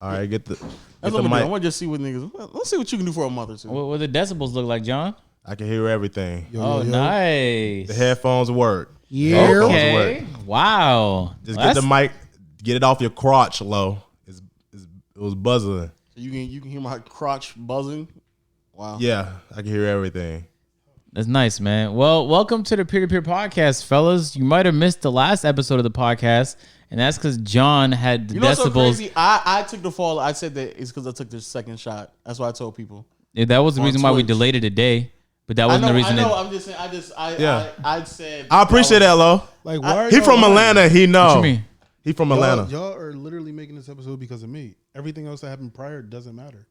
All right, get the That's what mic. I want to just see what niggas. Let's see what you can do for a month or two. What the decibels look like, John? I can hear everything. Nice. The headphones work. Yeah. Okay. Wow. Just get the mic, get it off your crotch low. It was buzzing. So you can hear my crotch buzzing. Wow. Yeah, I can hear everything. That's nice, man. Well, welcome to the Peer-to-Peer Podcast, fellas. You might have missed the last episode of the podcast, and that's because John had the You know what's so decibels. crazy? I took the fall. I said that it's because I took the second shot. That's what I told people. Yeah, that was the On reason why we Twitch. delayed it a day, but that wasn't the reason. I know. I'm just saying. I said. I appreciate that, Lo. Like, why are He y'all from lying? Atlanta. He know. What you mean? He from Atlanta. Y'all are literally making this episode because of me. Everything else that happened prior doesn't matter.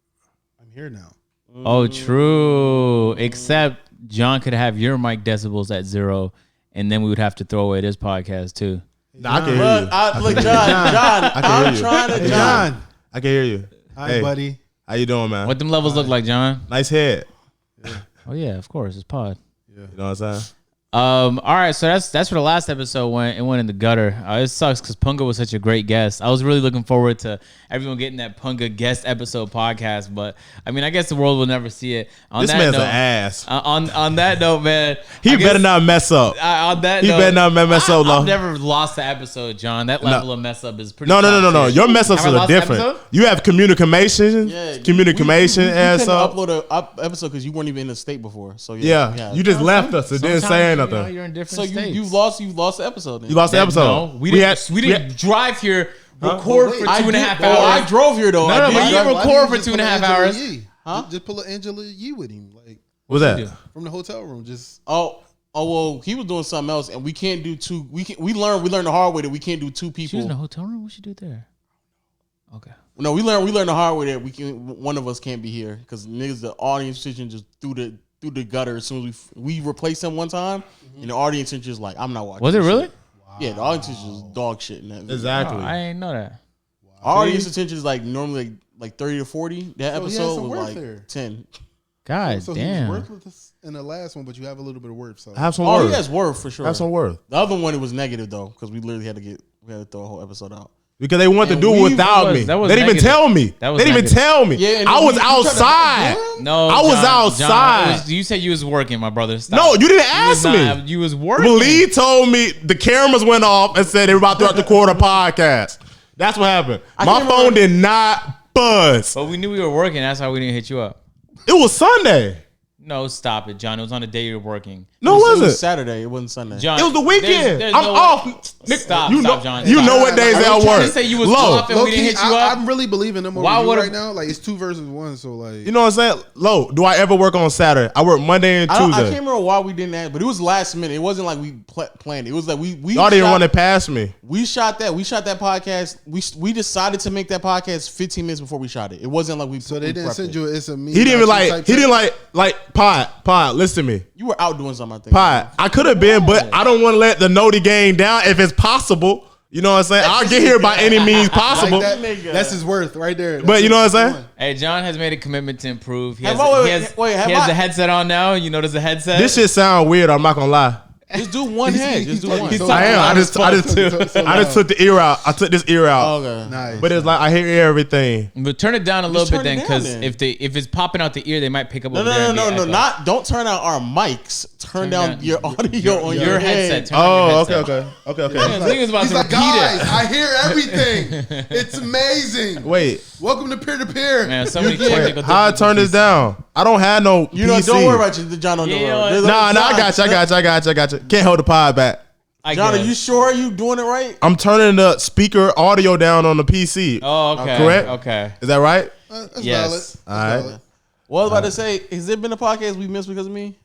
I'm here now. Oh, true. Except John could have your mic decibels at 0, and then we would have to throw away this podcast too. Nah, I can hear you. Look, John. I'm trying to. Hey, John. I can hear you. Hi, Hey, buddy. how you doing, man? What them levels look like, John? Nice head. Oh yeah, of course, it's pod. You know what I'm saying? All right, so that's where the last episode went. It went in the gutter. It sucks because Punga was such a great guest. I was really looking forward to everyone getting that Punga guest episode podcast, but I mean, I guess the world will never see it. On This that man's note, an ass. On that note, man, He I guess, better not mess up. On that He note, better not mess up, Lo. I've never lost the episode, John. That level of mess up is pretty. No. top tier. Your mess ups Have I are lost the different. episode? You have communication. Yeah, Communication we ass couldn't up. upload a episode because you weren't even in the state before. So Yeah, you just left us and didn't say Sometimes, nothing. you're in different So states. you've lost the episode. Then. You lost the episode. No, we didn't drive here, record for 2.5 hours. I drove here though. No, I but did. you Why record didn't for you just 2.5 pull Angela hours. Yee? Huh? Just pull an Angela Yee with him, like What's that? from the hotel room. Just Oh well, he was doing something else, and we can't do two. We learned the hard way that we can't do two She was in a people. hotel room. What she do there? Okay. No, we learned the hard way that one of us can't be here because niggas the audience attention just through the gutter as soon as we replaced him one time, and the audience attention is like I'm not watching. Was it this really? shit. Yeah, the audience attention is dog shit. In that video. Exactly. Oh, I ain't know that. Our audience attention is like normally like 30 to 40. That So he had episode some was worth like there. 10. God so damn. he was worthless in the last one, but you have a little bit of worth. So Have some Oh, worth. he has worth for sure. Have some worth. The other one it was negative though because we literally had to throw a whole episode out. Because they want to And do it we- without me. that was They didn't even negative. tell me. That was They didn't even negative. tell me. Yeah, and I we- was you tried to- outside. No, I was John, outside. you said you was working, my brother. Stop. No, you didn't You was ask me. not- You was working. Well, Lee told me the cameras went off and said they were about to record a podcast. That's what happened. My can't phone remember- did not buzz. But we knew we were working. That's why we didn't hit you up. It was Sunday. No, stop it, John. It was on the day you were working. No, It it was wasn't. Saturday. It wasn't Sunday. John, It was the weekend. there's I'm no off. way- Nick, Stop, you stop, know, John. You Stop. know what days Are you I trying to work. say you was Low. off and we didn't hit you up? I'm really believing them over Why you would've- right now. Like it's 2 versus 1, so like You know what I'm saying? Low. Do I ever work on Saturday? I work Monday and I can't Tuesday. remember why we didn't add, but it was last minute. It wasn't like we planned it. It was like we Y'all didn't shot- run it past me. We shot that podcast. We decided to make that podcast 15 minutes before we shot it. It wasn't like we. so they didn't send it. you it's a me. He didn't even not you like. type He text? didn't like. Pod. Listen to me. You were out doing something. I think. Pod. I could have been, but I don't want to let the Noti gang down if it's possible. You know what I'm saying? I'll get here by any means possible. Like that, Nigga. that's his worth right there. But you know what I'm saying? Hey, John has made a commitment to improve. He has, Have I- he has, wait, have he has I- the headset on now. You notice the headset? This shit sound weird. I'm not gonna lie. Just do one head. Just do one. he's I am. I just so took the ear out. I took this ear out. Okay. Nice. But it's like I hear everything. But turn it down a little Just bit turn then, it down because then. if it's popping out the ear, they might pick up No, over there. no, and be echo. not. Don't turn out our mics. Turn down your audio on your your headset. head. Turn on your Oh, headset. okay. Yeah, this nigga's about He's to like, repeat guys, it. I hear everything. It's amazing. Wait. Welcome to peer to peer. Man, so many technical How I turn this difficulties. down? I don't have no You know, PC. don't worry about you, John. Don't Yeah, worry. you know, Nah, I got you. Can't hold the pod back. I John, are guess. you sure you doing it right? I'm turning the speaker audio down on the PC. Oh, okay. Correct? Okay. Is that right? That's Yes. valid. That's All right. valid. What I was about to say, has there been a podcast we missed because of me?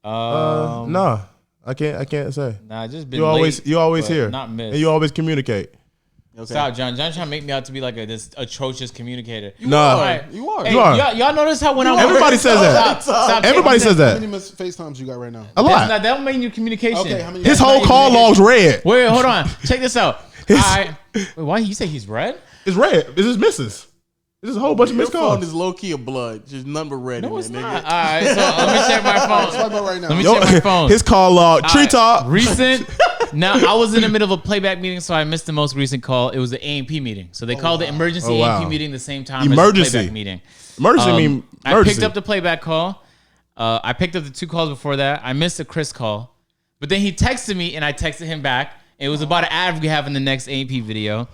No, I can't say. Nah, just been You always late, but here, not missed. and you always communicate. Okay. Stop, John. John's trying to make me out to be like this atrocious communicator. No, Alright. You are. Hey, You are. Y'all notice how when I Everybody says that. Stop. Everybody says How that. many FaceTimes you got right now? A lot. That don't mean your communication. Okay, how many? His whole call log's red. Wait, hold on. Check this out. Wait, why you say he's red? It's red. It's just misses. There's a whole bunch of Your missed phone calls. is low key of blood. Just number red. No, in it's there, not. nigga. All right, so let me check my phone. Swipe up right now. Let me Yo, check my phone. his call log. Tree All right, talk. Recent Now, I was in the middle of a playback meeting, so I missed the most recent call. It was the A&P meeting. So they called the emergency A&P meeting the same time as the playback meeting. Emergency. I picked up the playback call. I picked up the 2 calls before that. I missed the Chris call. But then he texted me, and I texted him back. It was about an ad we have in the next A&P video.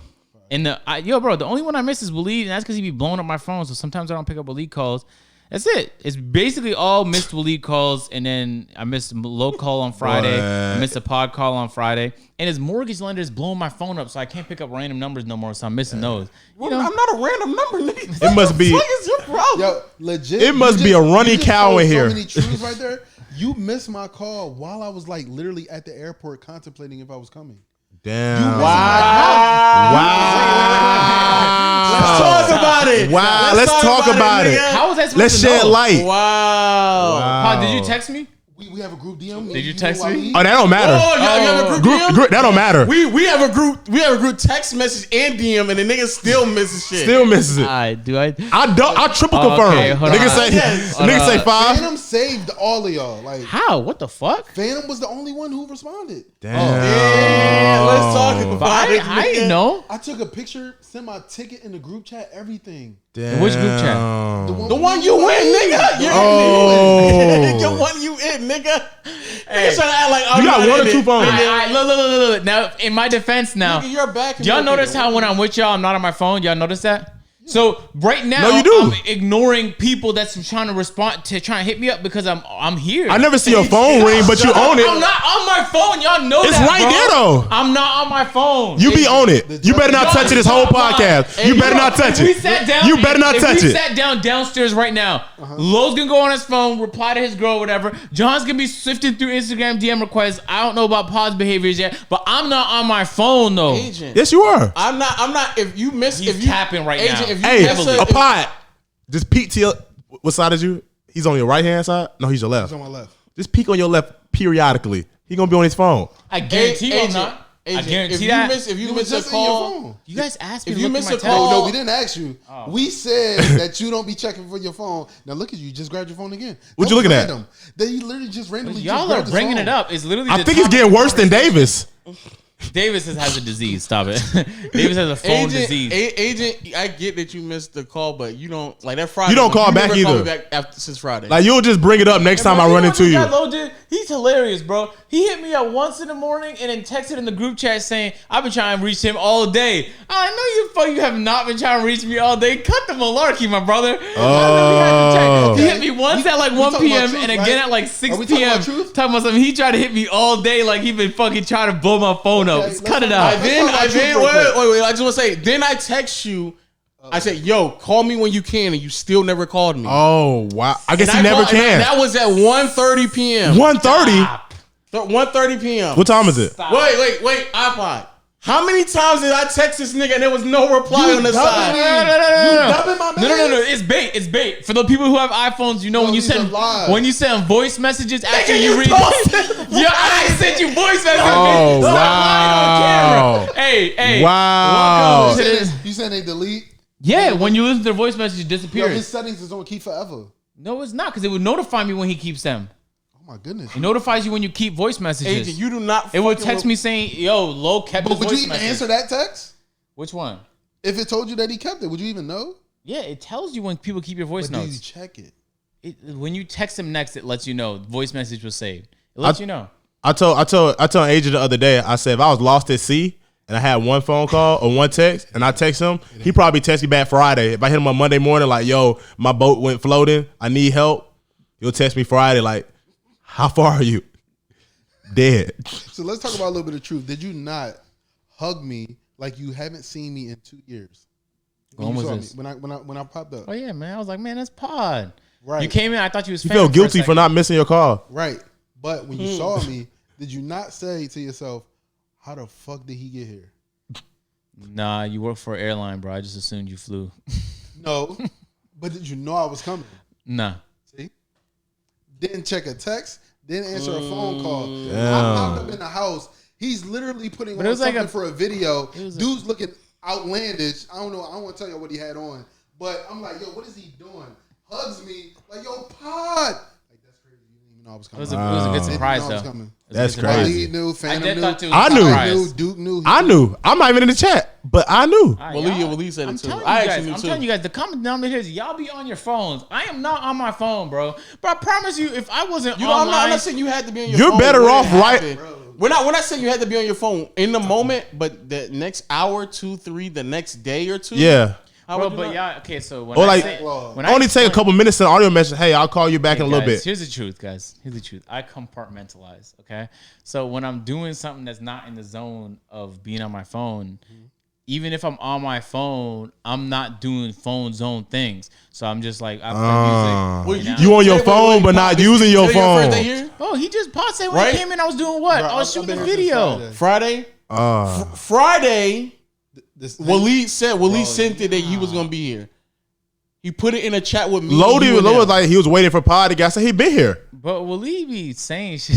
And bro, the only one I miss is Waleed, and that's because he be blowing up my phone. So sometimes I don't pick up Waleed calls. That's it. It's basically all missed Waleed calls, and then I missed a low call on Friday. I missed a pod call on Friday. And his mortgage lender is blowing my phone up, so I can't pick up random numbers no more, so I'm missing those. I'm not a random number, nigga. It must be. What is your problem? Yo, legit. It must be a runny cow in here. So many truths right there. You missed my call while I was like literally at the airport contemplating if I was coming. Damn. Wow. Let's talk about it. Wow. Let's talk about it. How was that supposed Let's to shed know? light. Wow. Did you text me? We have a group DM. Did you text me? Oh, that don't matter. Oh, you have a group DM? That don't matter. We have a group text message and DM, and the nigga still misses shit. Still misses it. I triple confirm. Okay, hold Nigga on. say 5. Phantom saved all of y'all. Like How? What the fuck? Phantom was the only one who responded. Damn. Yeah, let's talk about it. I didn't know. I took a picture, sent my ticket in the group chat, everything. Damn. Which group chat? The one you in, nigga. The one you in, nigga. Nigga trying to act like I'm You got not 1 or in 2 it. phones. Look. Now, in my defense now, Nigga, you're back. y'all notice how when I'm with y'all, I'm not on my phone? Y'all notice that? So right now, No, you do. I'm ignoring people that's trying to respond to trying to hit me up because I'm here. I never see your phone ring, but you own it. I'm not on my phone. Y'all know It's that, right bro. there, though. I'm not on my phone. You be on it. You better not touch it this whole podcast. You better not touch If we it. sat down, You better not touch If we it. sat down downstairs right now, Lowe's gonna go on his phone, reply to his girl, whatever. John's gonna be sifting through Instagram DM requests. I don't know about Pod's behaviors yet, but I'm not on my phone though. Agent. Yes, you are. I'm not. If you miss, He's if you tapping right agent, now. If you Hey, miss a pod. Just peek to your. What side is you? He's on your right hand side. No, he's your left. It's on my left. Just peek on your left periodically. He gonna be on his phone. I guarantee you I'm Agent, not. Agent, I guarantee if you that. miss, if you You miss was a just in your call, phone. You guys asked me If to you look miss at my a call- text. No, we didn't ask you. We said that you don't be checking for your phone. Now look at you, just grabbed your phone again. What That you was looking at? random. That he literally just randomly. Y'all just are grabbed his bringing phone. it up. It's literally. I the think it's topic getting of worse than Davis. Davis has a disease. Stop it. Davis has a phone disease. Agent, I get that you missed the call, but you don't like that Friday. You don't call back never called either. me back after since Friday. Like you'll just bring it up next time I run into you. He's hilarious, bro. He hit me up once in the morning and then texted in the group chat saying, "I've been trying to reach him all day." I know you have not been trying to reach me all day. Cut the malarkey, my brother. Oh. He hit me once at like 1 talking about p.m. truth, and again right? at like Are 6 we talking p.m. about truth? Talking about something. He tried to hit me all day like he been fucking trying to blow my phone up. Okay, Let's let's cut it talk out. about- Then Let's talk I about then truth real wait. I just want to say. Then I text you. I said, "Yo, call me when you can," and you still never called me. Oh wow! I guess And he never called- and can. That was at 1:30 p.m. 1:30. 1:30 p.m. What time is it? Wait, iPod. How many times did I text this nigga and there was no reply You on the dubbing side? me. No. dubbing my man? No. It's bait. It's bait. For the people who have iPhones, you know No, when you these are send lies. voice messages after Nigga, you you read. posted Yeah, I sent you voice messages. Oh, Stop wow. lying on camera. Hey. Wow. Welcome to this. You saying they delete? Yeah, when you listen to their voice message, it Yo, disappears. his settings is on keep forever. No, it's not because it would notify me when he keeps them. Oh my goodness. It notifies you when you keep voice messages. Agent, you do not. It would fucking text me saying, "Yo, Lo kept But his would you voice even message." answer that text? Which one? If it told you that he kept it, would you even know? Yeah, it tells you when people keep your voice But do you notes. check it? When you text him next, it lets you know. Voice message was saved. It lets you know. I told Agent the other day. I said if I was lost at sea and I had one phone call or one text and I text him, he probably text me back Friday. If I hit him on Monday morning, like, "Yo, my boat went floating. I need help," he'll text me Friday, like, "How far are you?" Dead. So let's talk about a little bit of truth. Did you not hug me like you haven't seen me in 2 years? When you was saw this? me, when I popped up. Oh yeah, man. I was like, man, that's Pod. Right. You came in. I thought you was. You feel guilty for not missing your call. Right. But when you saw me, did you not say to yourself, "How the fuck did he get here?" Nah, you work for an airline, bro. I just assumed you flew. No. But did you know I was coming? Nah. See? Didn't check a text. Didn't answer a phone call. Damn. I popped up in the house. He's literally putting But on it was like something a- for a video. it was a- Dude's looking outlandish. I don't know. I don't want to tell you what he had on. But I'm like, yo, what is he doing? Hugs me. Like, yo, Pod. Like, that's crazy. You didn't even know I was It coming. was a good surprise Didn't know I was though. coming. That's It was a good surprise. crazy. He knew, I Phantom did knew. thought it was I a knew. surprise. Duke knew. I knew. I'm not even in the chat, but I knew. Waleed said I'm it too. telling you I guys, actually knew I'm too. telling you guys, the common denominator is y'all be on your phones. I am not on my phone, bro. But I promise you, if I wasn't You know, I'm online, not saying you had to be on your You're phone. better when it off right- happened. We're not saying you had to be on your phone in the moment, but the next hour, 2, 3, the next day or two. Yeah. How bro. would you But not? yeah, okay. So when Or I like- say, when Only take a explain- couple minutes in audio message. Hey, I'll call you back in a little guys, bit. Here's the truth, guys. Here's the truth. I compartmentalize. Okay, so when I'm doing something that's not in the zone of being on my phone, even if I'm on my phone, I'm not doing phone zone things. So I'm just like I play music. You on your phone, but not using your phone. Oh, he just paused it when Right? he came in. I was doing what? Bro, I was I've shooting been a here since video. Friday. Friday. Friday. This Waleed sent it that you was gonna be here. He put it in a chat with me. Lodi you and was them. like he was waiting for Pod. The guy said he been here. But will he be saying shit?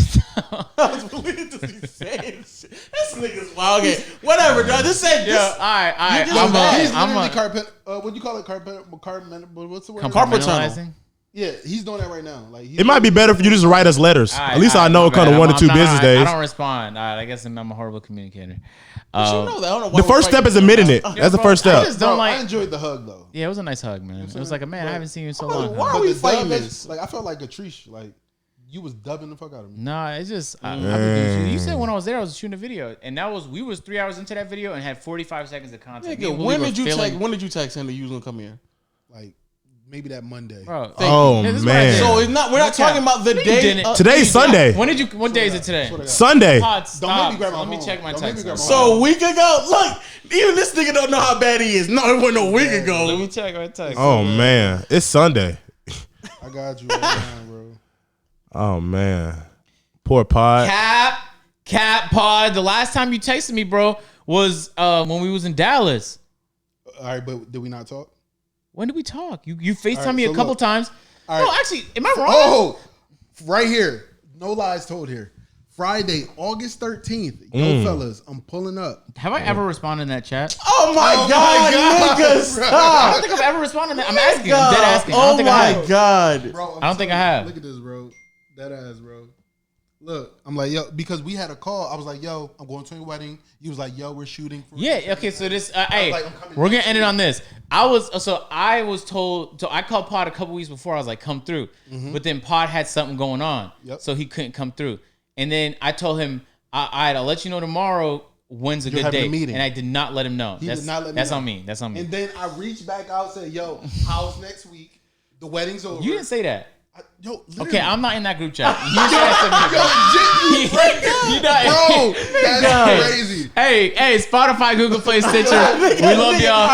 Waleed just be saying shit. This nigga's wild. Okay, whatever, dog. Just say Yeah, this. all right. You just He's I'm literally a carpet. What do you call it? Carpet. What's the word? compartmentalizing. Yeah, he's doing that right now. Like It might be better if you just write us letters. All right, At least all I right, know my it kind bad. of 1 to I'm 2 not- business I days. don't respond. All right, I guess I'm a horrible communicator. You know that. I don't know why The first step is admitting it. That's the first I step. just don't Bro, I like. enjoyed the hug though. Yeah, it was a nice hug, man. It was like a man. I haven't seen you in so long. Why are But we the fighting dumbness, like I felt like a Trish. Like you was dubbing the fuck out of me. Nah, it's just I've been doing. You said when I was there, I was shooting a video, and we was 3 hours into that video and had 45 seconds of content. Me Nigga, and Willie were feeling- when did you text him that you was gonna come here? Like maybe that Monday. Bro, Oh this is what I man. did. So it's not. We're not talking about the No, you day. didn't. Today's Sunday. When did you? What day is it today? Sunday. Pod, Don't stop. make me grab my Let me phone. check my Don't make me text. grab my So a week ago, look, even this nigga don't know how bad he is. No, it wasn't a week Let ago. me check my text. Oh man, it's Sunday. I got you right now, bro. Oh man, poor Pod. Cap Pod. The last time you texted me, bro, was when we was in Dallas. All right, but did we not talk? When did we talk? You FaceTime All right, me a so couple look. times. All No, right. actually, am I wrong? Oh, right here. No lies told here. Friday, August 13th. Yo, fellas, I'm pulling up. Have I ever responded in that chat? Oh my god, nigga, I don't stop. think I've ever responded. I'm asking. I'm dead asking. I Oh don't think I my have. god. Bro, I don't think I have. Look at this, bro. That ass, bro. Look, I'm like, yo, because we had a call. I was like, yo, I'm going to a wedding. You was like, yo, we're shooting. For Yeah. Okay. So this. Hey, like, I'm coming we're gonna next end it week. on this. I was told. So I called Pod a couple weeks before. I was like, come through. But then Pod had something going on, Yep. so he couldn't come through. And then I told him, I'll let you know tomorrow when's a You're good having a day. meeting. And I did not let him know. He that's did not let me that's know. on me. That's on me. And then I reached back out, said, yo, how's next week? The wedding's over. You didn't say that. Yo, Okay, I'm not in that group chat. You said that to me. You not- Bro, God. that's crazy. Hey, Spotify, Google Play, Stitcher. We love y'all.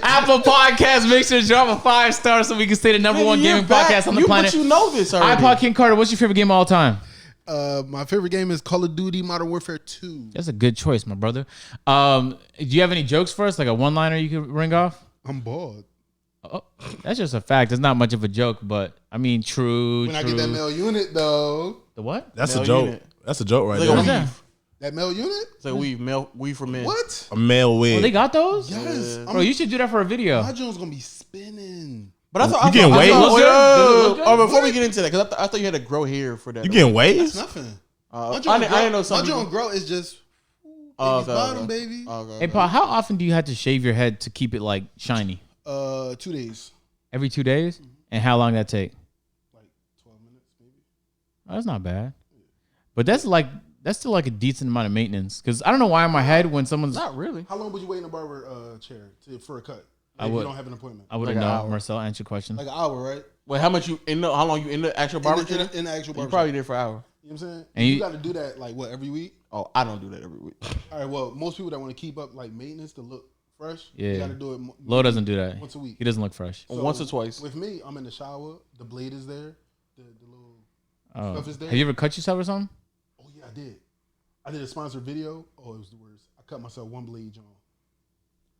Apple Podcasts, make sure to drop a 5-star so we can stay the number one gaming podcast on the planet. But you know this already. iPod Kingcarter, what's your favorite game of all time? My favorite game is Call of Duty Modern Warfare 2. That's a good choice, my brother. Do you have any jokes for us, like a one-liner you could ring off? I'm bored. Oh, that's just a fact. It's not much of a joke, but I mean, true. When I get that male unit, though. The what? That's Male a joke. unit. That's a joke right Like there. a What's that? weave. That male unit? It's like weave for men. What? A male wig. Oh, they got those? Yes. Bro, you should do that for a video. My joint's gonna be spinning. But I thought You getting waves? Does it look good? Oh, before we get into that, because I thought you had to grow hair for that. You getting It's waves? nothing. I My joint didn't know grow, some my people. joint grow is just Oh, baby's okay, bottom, okay. baby. Okay. Hey, Paul, how often do you have to shave your head to keep it like shiny? 2 days. Every 2 days? And how long that take? Like 12 minutes, maybe. Oh, that's not bad. But that's still like a decent amount of maintenance. Because I don't know why in my head when someone's Not really. How long would you wait in a barber chair for a cut? I If would- you don't have an appointment. I wouldn't Like an know. hour. Marcel, answer your question. Like an hour, right? Wait, how much you in the? How long you in the actual barber in, chair? the, in the actual You barber probably chair. there for an hour. You know what I'm saying? And you you- got to do that like what, every week? Oh, I don't do that every week. All right, well, most people that want to keep up like maintenance to look fresh, Yeah. you got to do it Lo doesn't do that. once a week. He doesn't look fresh. So, Once or twice. With me, I'm in the shower. The blade is there. The little Oh. stuff is there. Have you ever cut yourself or something? Oh yeah, I did. I did a sponsored video. Oh, it was the worst. I cut myself one blade, John.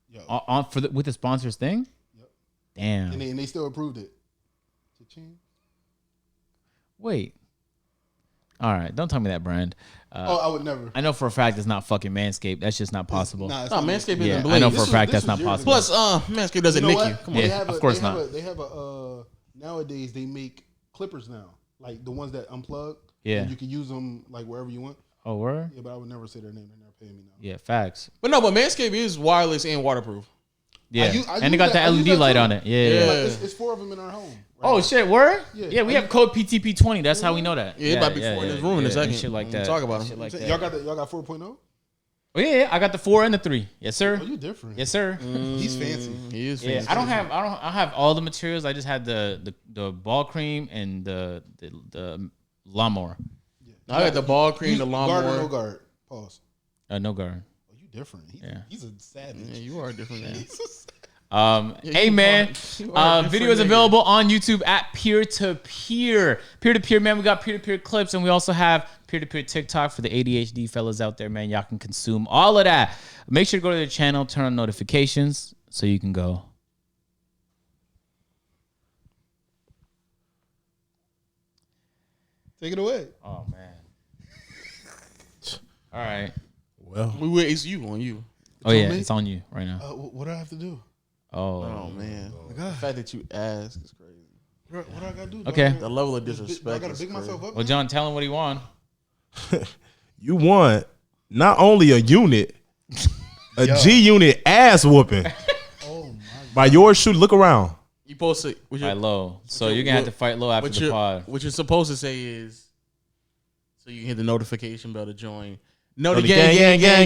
Yo, With the sponsors thing? Yep. Damn. and they still approved it. Cha-ching. Wait. All right. Don't tell me that brand. I would never. I know for a fact it's not fucking Manscaped. That's just not possible. Nah, it's No, not Manscaped Yeah, isn't I know blade. for a fact this that's not was years possible. Plus, Manscaped doesn't You know nick you. what? Come on. Yeah, of course not. They have a nowadays they make clippers now. like the ones that unplug. Yeah. And you can use them like wherever you want. Oh, word? Yeah, but I would never say their name. They're never paying me now. Yeah, facts. But Manscaped is wireless and waterproof. Yeah, I and they got the LED light on it. Yeah. Like, it's 4 of them in our home. Right Oh now. shit, word? Yeah. Yeah, we have code PTP20. That's how we know that. Yeah, it might be 4 in this room in a second. Shit like We'll that. talk about them. Shit like that. Y'all got 4.0? Oh yeah, I got the 4 and the 3. Yes, sir. Oh, you different. Yes, sir. He's fancy. He is Yeah, fancy. I have all the materials. I just had the ball cream and the lawnmower. I got the ball cream, the lawnmower. Guard or no guard? Pause. No guard. Oh, you different. He's a savage. Yeah, you are different, man. Hey man, you are a different video is nigga. available on YouTube at peer to peer, man. We got peer to peer clips, and we also have peer to peer TikTok for the ADHD fellas out there, man. Y'all can consume all of that. Make sure to go to the channel, turn on notifications, so you can go. Take it away. Oh man. All right. Well, It's you on you. Oh yeah, me? it's on you right now. What do I have to do? Oh man, the fact that you ask is crazy. What do I got to do? Okay. The level of I disrespect. got to is big crazy. myself up. Well, John, tell him what he won. you want not only a unit, a G unit ass whooping Oh my by yours shoot. Look around. You supposed to. Fight low. So you're gonna have to fight low after the pod. What you're supposed to say is, so you can hit the notification bell to join. No, the gang. That's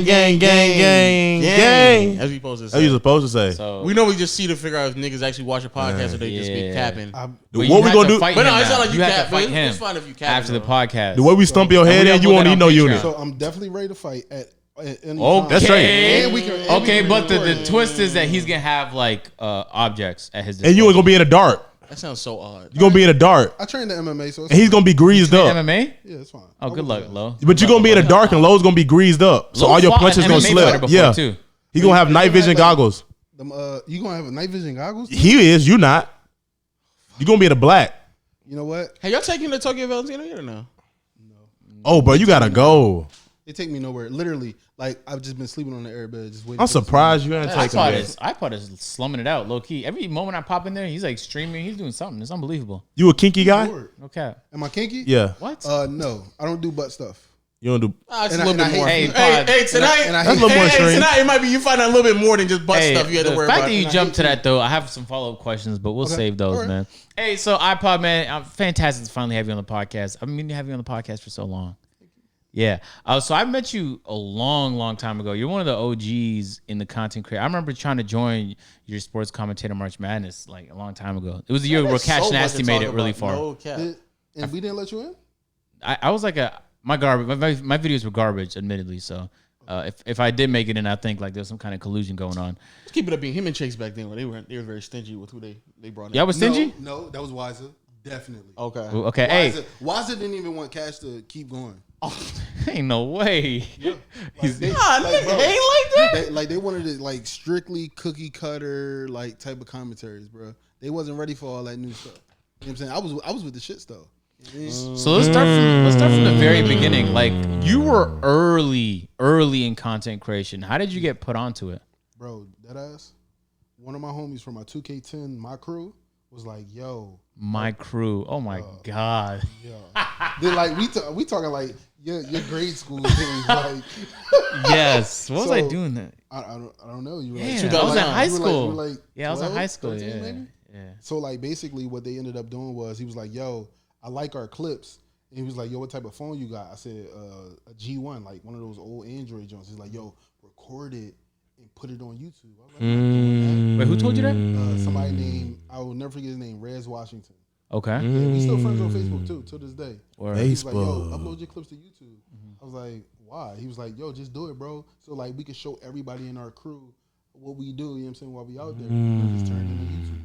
what you supposed to That's say. what you're supposed to say. So We normally just see to figure out if niggas actually watch a podcast or they just be Yeah. capping. But What you we have gonna to do? fight But him no, it's now. not like you have cap. to fight him It's fine if you cap after the podcast. The way we stump your head we in, you upload won't that need on no Patreon. unit. So I'm definitely ready to fight at any Okay. time. That's straight. And we can- Okay, but the record. twist is that he's gonna have like objects at his disposal. And you ain't gonna be in a dart. That sounds so odd. You're gonna be in a dart. I trained the MMA, so it's And he's gonna be greased up. MMA? yeah, it's fine. Oh, good luck, Lo. But you're gonna be in a dark and Lowe's gonna be greased up. So Lo all your fought punches an gonna MMA slip. fighter before, Yeah. too. He gonna have night vision goggles. You gonna have night vision goggles? He is, you not. You gonna be in a black. You know what? Hey, y'all taking the Tokyo Valentino yet or no? Oh, bro, you gotta go. They take me nowhere. Literally, like I've just been sleeping on the airbed, just waiting. I'm for surprised you ain't taking iPod it. is slumming it out, low key. Every moment I pop in there, he's like streaming. He's doing something. It's unbelievable. You a kinky guy? Bored. No cap. Am I kinky? Yeah. What? No, I don't do butt stuff. You don't do. It's And a little I bit more. hate- Hey, Hey, tonight. and I That's a little more Hey, extreme. tonight it might be you find out a little bit more than just butt Hey, stuff you had to the worry fact about. that you And I jumped to hate that though, I have some follow up questions, but we'll Okay. save those, All right. man. Hey, so iPod man, I'm fantastic to finally have you on the podcast. I've been having you on the podcast for so long. Yeah. So I met you a long time ago. You're one of the OGs in the content creator. I remember trying to join your sports commentator March Madness like a long time ago. It was the year where Cash So much Nasty to made talk it really about. far. No cap. And we didn't let you in. I was like my videos were garbage, admittedly. So if I did make it in, I think like there's some kind of collusion going on. Let's keep it up being him and Chase back then. They were very stingy with who they brought in. Y'all was stingy? No, that was Wiser. Definitely. Okay. Okay. Hey, Wiser didn't even want Cash to keep going. ain't no way. Like, they, Nah, like, nigga, bro, ain't like that. they wanted it like strictly cookie cutter like type of commentaries, bro. They wasn't ready for all that new stuff. You know what I'm saying? I was with the shit though. So let's start from the very beginning. Like you were early in content creation. How did you get put onto it? Bro, that ass. One of my homies from my 2K10, my crew, was like, "Yo, My crew. Oh my god. then like we talking like your grade school things, like Yes. What was I So, doing that? I don't know. You were Yeah, like, I was in high you were like- school. you were like Yeah, I was in 12, high school. 13 Yeah. maybe? Yeah. So like basically what they ended up doing was he was like, "Yo, I like our clips." And he was like, "Yo, what type of phone you got?" I said, "A G1, like one of those old Android joints." He's like, "Yo, record it and put it on YouTube." I was like, "I'm doing Wait, who told you that? that." Somebody named, I will never forget his name, Rez Washington. Okay. Yeah, we still friends on Facebook too, to this day. Or He was like, "Yo, Facebook. upload your clips to YouTube." I was like, "Why?" He was like, "Yo, just do it, bro. So like we can show everybody in our crew what we do. You know what I'm saying? While we out there, just turn it into YouTube."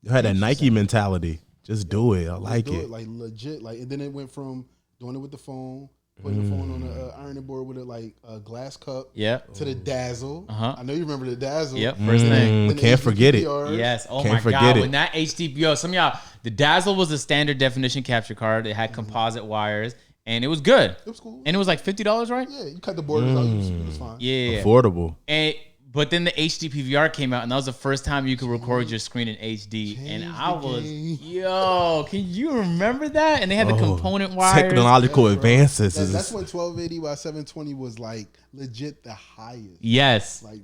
You had that Nike mentality. Just do it. I like Do it. like legit, like, and then it went from doing it with the phone, putting the phone on the ironing board with a glass cup, yeah. to the Dazzle. Uh-huh. I know you remember the Dazzle. Yep. First thing. Then the Can't forget it. HDPR. Yes. Oh Can't my forget god. it. When that HDPO, some of y'all, the Dazzle was a standard definition capture card. It had composite wires, and it was good. It was cool. And it was like $50, right? Yeah, you cut the borders out. It was fine. Yeah. Affordable. And But then the HD PVR came out, and that was the first time you could record your screen in HD. And I was, yo, can you remember that? And they had the component wires. Technological advances. That's when 1280 by 720 was like legit the highest. Yes. Like,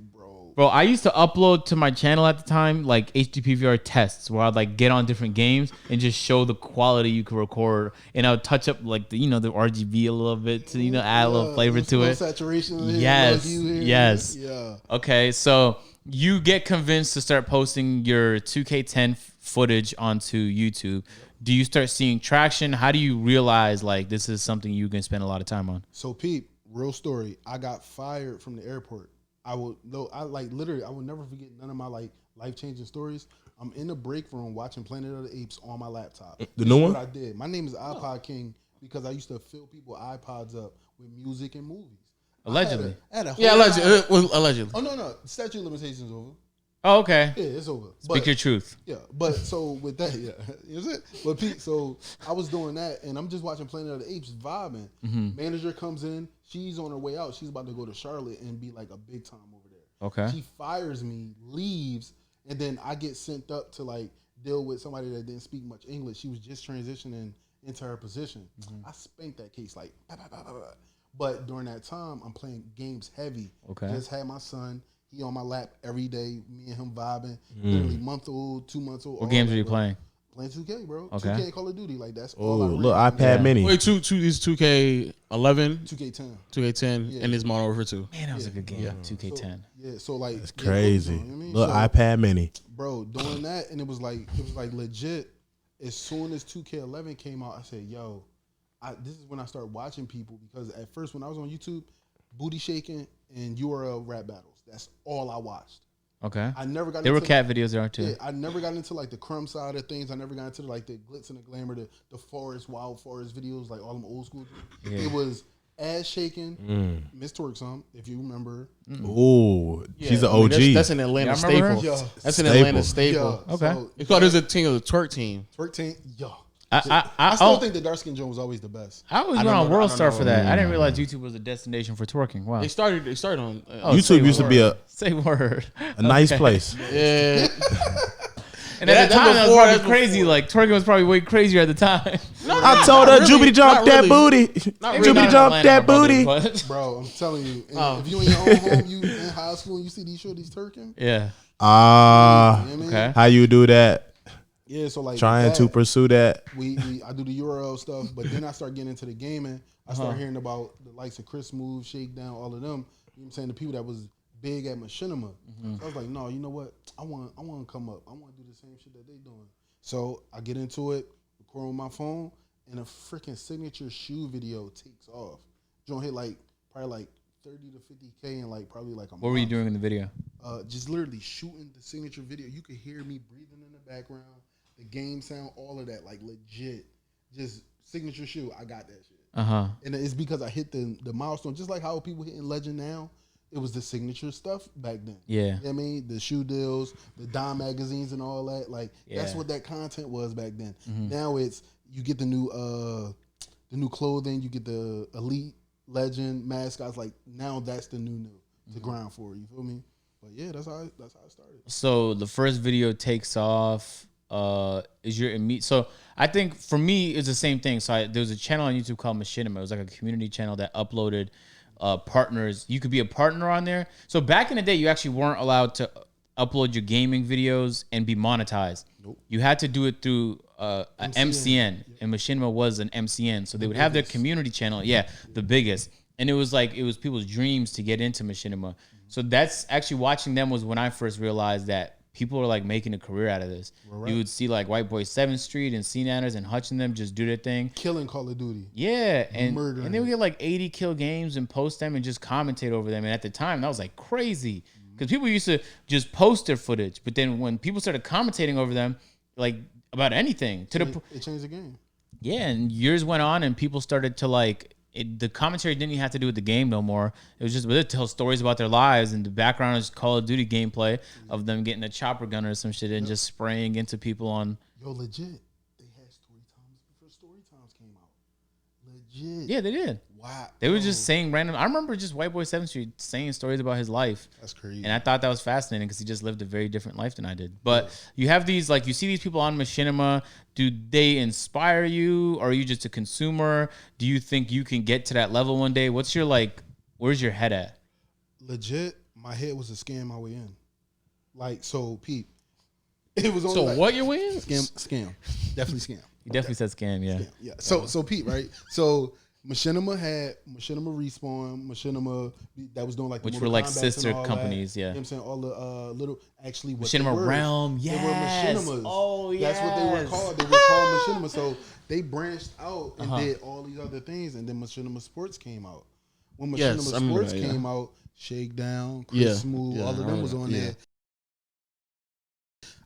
Bro, I used to upload to my channel at the time like HD PVR tests where I'd like get on different games and just show the quality you could record, and I would touch up like the the RGB a little bit to add a little flavor to it. Saturation. Yes, yes. Yeah. Okay, so you get convinced to start posting your 2K10 footage onto YouTube. Do you start seeing traction? How do you realize like this is something you can spend a lot of time on? So Pete, real story. I got fired from the airport. I will never forget none of my like life-changing stories. I'm in the break room watching Planet of the Apes on my laptop. The new one? What I did. My name is iPod King because I used to fill people's iPods up with music and movies. Allegedly. Allegedly. Oh no, statute of limitations is over. Oh, okay. Yeah, it's over. Speak your truth. Yeah, but so with that, is it? But Pete, so I was doing that, and I'm just watching Planet of the Apes, vibing. Manager comes in, she's on her way out. She's about to go to Charlotte and be like a big time over there. Okay. She fires me, leaves, and then I get sent up to like deal with somebody that didn't speak much English. She was just transitioning into her position. I spanked that case like, bah, bah, bah, bah, bah. But during that time, I'm playing games heavy. Okay. Just had my son. He on my lap every day. Me and him vibing. Literally month old, 2 months old. What games are you playing? Playing 2K, bro. Okay. 2K Call of Duty. Like that's Oh, all I look, really iPad Mini. Wait, is 2K11, 2K10. 2K10, and it's Modern Warfare 2. Man, that was a good game. 2K10. So like That's crazy. you know what I mean? Look, So, iPad Mini. bro, doing that, and it was like legit. As soon as 2K11 came out, I said, "Yo, this is when I started watching people because at first when I was on YouTube, booty shaking and URL rap battles. That's all I watched. Okay. I never got. There were into, cat videos there too. Yeah, I never got into like the crumb side of things. I never got into like the glitz and the glamour, the forest, wild forest videos, like all them old school. Yeah. It was ass shaking, Miss Twerk some, if you remember. Ooh, she's an OG. That's an Atlanta Yeah, I remember staple. her. That's an Staple. Atlanta staple. Yeah, Okay. so It's called there's a team of the twerk team. Twerk team, yo. I still think the dark skin joint was always the best. I always I went don't on know- I World don't Star know. for that. I didn't realize YouTube was a destination for twerking. Wow. They started on Say YouTube used to be word. Say word. a nice place. yeah. And at the time, that was before- probably that's crazy. before. Like twerking was probably way crazier at the time. I told her, really, Jubity jump not that really. booty. Not Maybe really. not Jubity in jump Atlanta, that my brother, booty. but- Bro, I'm telling you, Oh. if you in your own home, you in high school, and you see these shorties twerking. Yeah. You know what I mean? Okay. How you do that? Yeah, so like Trying that, to pursue that. I do the URL stuff, but then I start getting into the gaming. I start hearing about the likes of Chris Move, Shakedown, all of them. You know what I'm saying? The people that was big at Machinima. So I was like, no, you know what? I want to come up. I want to do the same shit that they doing. So I get into it, record on my phone, and a freaking signature shoe video takes off. Joint hit like probably like 30 to 50K in like probably like a month. What were you doing in the video? Just literally shooting the signature video. You could hear me breathing in the background, the game sound, all of that, like legit. Just signature shoe. I got that shit. And it's because I hit the milestone. Just like how people hitting Legend now, it was the signature stuff back then. Yeah. You know what I mean? The shoe deals, the dime magazines and all that. Like that's Yeah. what that content was back then. Now it's you get the new clothing, you get the elite legend mascots. Like now that's the new to grind for. You feel me? But yeah, that's how it started. So the first video takes off. Is your immediate? So I think for me it's the same thing. So there was a channel on YouTube called Machinima. It was like a community channel that uploaded partners. You could be a partner on there. So back in the day, you actually weren't allowed to upload your gaming videos and be monetized. Nope. You had to do it through an MCN, and Machinima was an MCN. So they would have their community channel. Yeah, the biggest. And it was people's dreams to get into Machinima. So that's actually watching them was when I first realized that people are like making a career out of this. Right. You would see like White Boy 7th Street and C-Nanners and Hutch and them just do their thing. Killing Call of Duty. Yeah. And they would it. get like 80 kill games and post them and just commentate over them. And at the time, that was like crazy. Because people used to just post their footage. But then when people started commentating over them, like about anything. It changed the game. Yeah, and years went on and people started to like, the commentary didn't even have to do with the game no more. It was just, they tell stories about their lives, and the background is Call of Duty gameplay of them getting a chopper gun or some shit and just spraying into people on. Yo, legit. They had story times before story times came out. Legit. Yeah, they did. Wow. They were just saying random. I remember just White Boy 7th Street saying stories about his life. That's crazy. And I thought that was fascinating because he just lived a very different life than I did. But you have these, like, you see these people on Machinima. Do they inspire you? Or are you just a consumer? Do you think you can get to that level one day? What's your, like, where's your head at? Legit, my head was to scam my way in. Like, so, Pete, it was only So like, what you win? Scam. Definitely scam. You definitely said scam, yeah. Yeah. So Pete, right? So Machinima had Machinima Respawn, Machinima that was doing like the Which Mortal were like Kombats sister and all companies, that. yeah. You know what I'm saying? All the little actually what Machinima they were, Realm, They were yes. Machinimas. Oh, That's what they were yes. called. They were called Machinima. So they branched out and did all these other things, and then Machinima Sports came out. When Machinima Yes, I remember Sports that, yeah. came out, Shakedown, Chris Yeah. Smooth, Yeah, all I of them remember was that. on Yeah. there.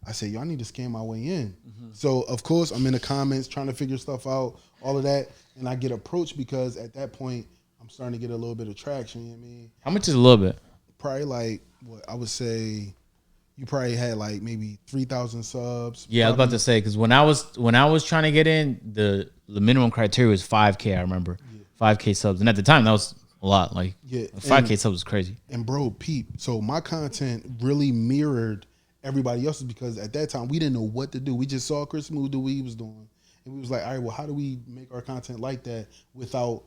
I said, y'all need to scan my way in. So, of course, I'm in the comments trying to figure stuff out, all of that. And I get approached because at that point, I'm starting to get a little bit of traction. You know what I mean? How much is a little bit? Probably like, what I would say, you probably had like maybe 3,000 subs. Yeah, I was about to say, because when I was trying to get in, the minimum criteria was 5K, I remember. 5K subs. And at the time, that was a lot. Like, Yeah, 5K subs was crazy. And bro, peep. So my content really mirrored everybody else's because at that time we didn't know what to do. We just saw Chris Smooth do what he was doing, and we was like, all right, well, how do we make our content like that without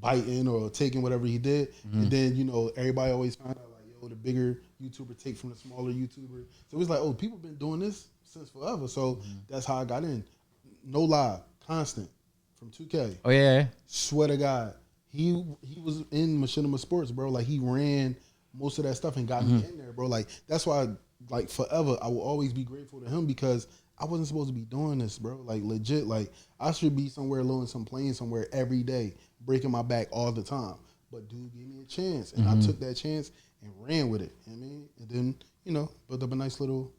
biting or taking whatever he did? And then everybody always found out like, yo, the bigger YouTuber take from the smaller YouTuber. So it was like, oh, people been doing this since forever. So that's how I got in. No lie, constant from 2K. Oh, yeah. Swear to God, he was in Machinima Sports, bro. Like he ran most of that stuff and got me in there, bro. Like that's why, like forever, I will always be grateful to him because I wasn't supposed to be doing this, bro. Like legit, like I should be somewhere low in some plane somewhere every day, breaking my back all the time. But dude gave me a chance, and I took that chance and ran with it. You know what I mean, and then built up a nice little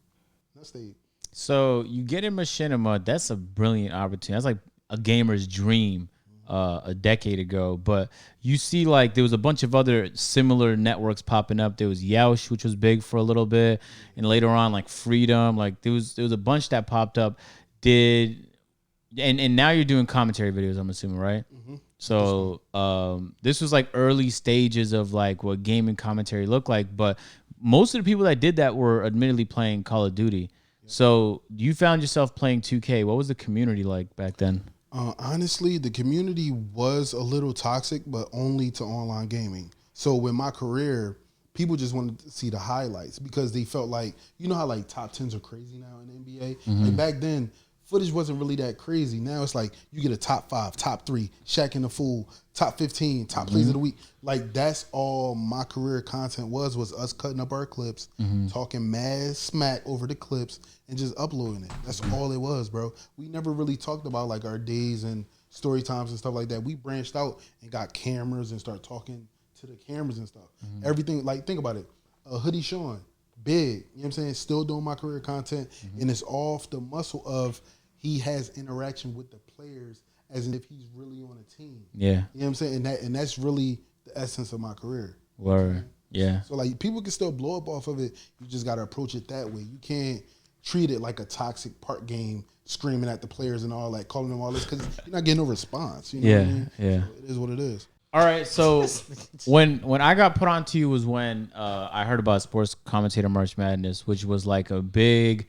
nest egg. So you get in Machinima, that's a brilliant opportunity. That's like a gamer's dream a decade ago. But you see, like, there was a bunch of other similar networks popping up. There was Yaush, which was big for a little bit. And later on, like, Freedom. Like, there was a bunch that popped up. And now you're doing commentary videos, I'm assuming, right? So this was, like, early stages of, like, what gaming commentary looked like. But most of the people that did that were admittedly playing Call of Duty. So you found yourself playing 2K. What was the community like back then? Honestly, the community was a little toxic, but only to online gaming. So with my career, people just wanted to see the highlights because they felt like, you know how like top 10s are crazy now in the NBA? Like back then, footage wasn't really that crazy. Now it's like you get a top 5, top 3, Shaq and the Fool, top 15, top plays of the week. Like that's all my career content was us cutting up our clips, talking mad smack over the clips, and just uploading it. That's all it was, bro. We never really talked about like our days and story times and stuff like that. We branched out and got cameras and started talking to the cameras and stuff. Everything, like think about it. Hoodie Sean, big, you know what I'm saying? Still doing my career content, and it's off the muscle of he has interaction with the players as if he's really on a team. Yeah. You know what I'm saying? And that's really the essence of my career. Word. Yeah. So like people can still blow up off of it. You just gotta approach it that way. You can't treat it like a toxic part game, screaming at the players and all that, calling them all this, because you're not getting no response. You know what I mean? Yeah. So it is what it is. All right, so when I got put onto you was when I heard about Sports Commentator March Madness, which was like a big,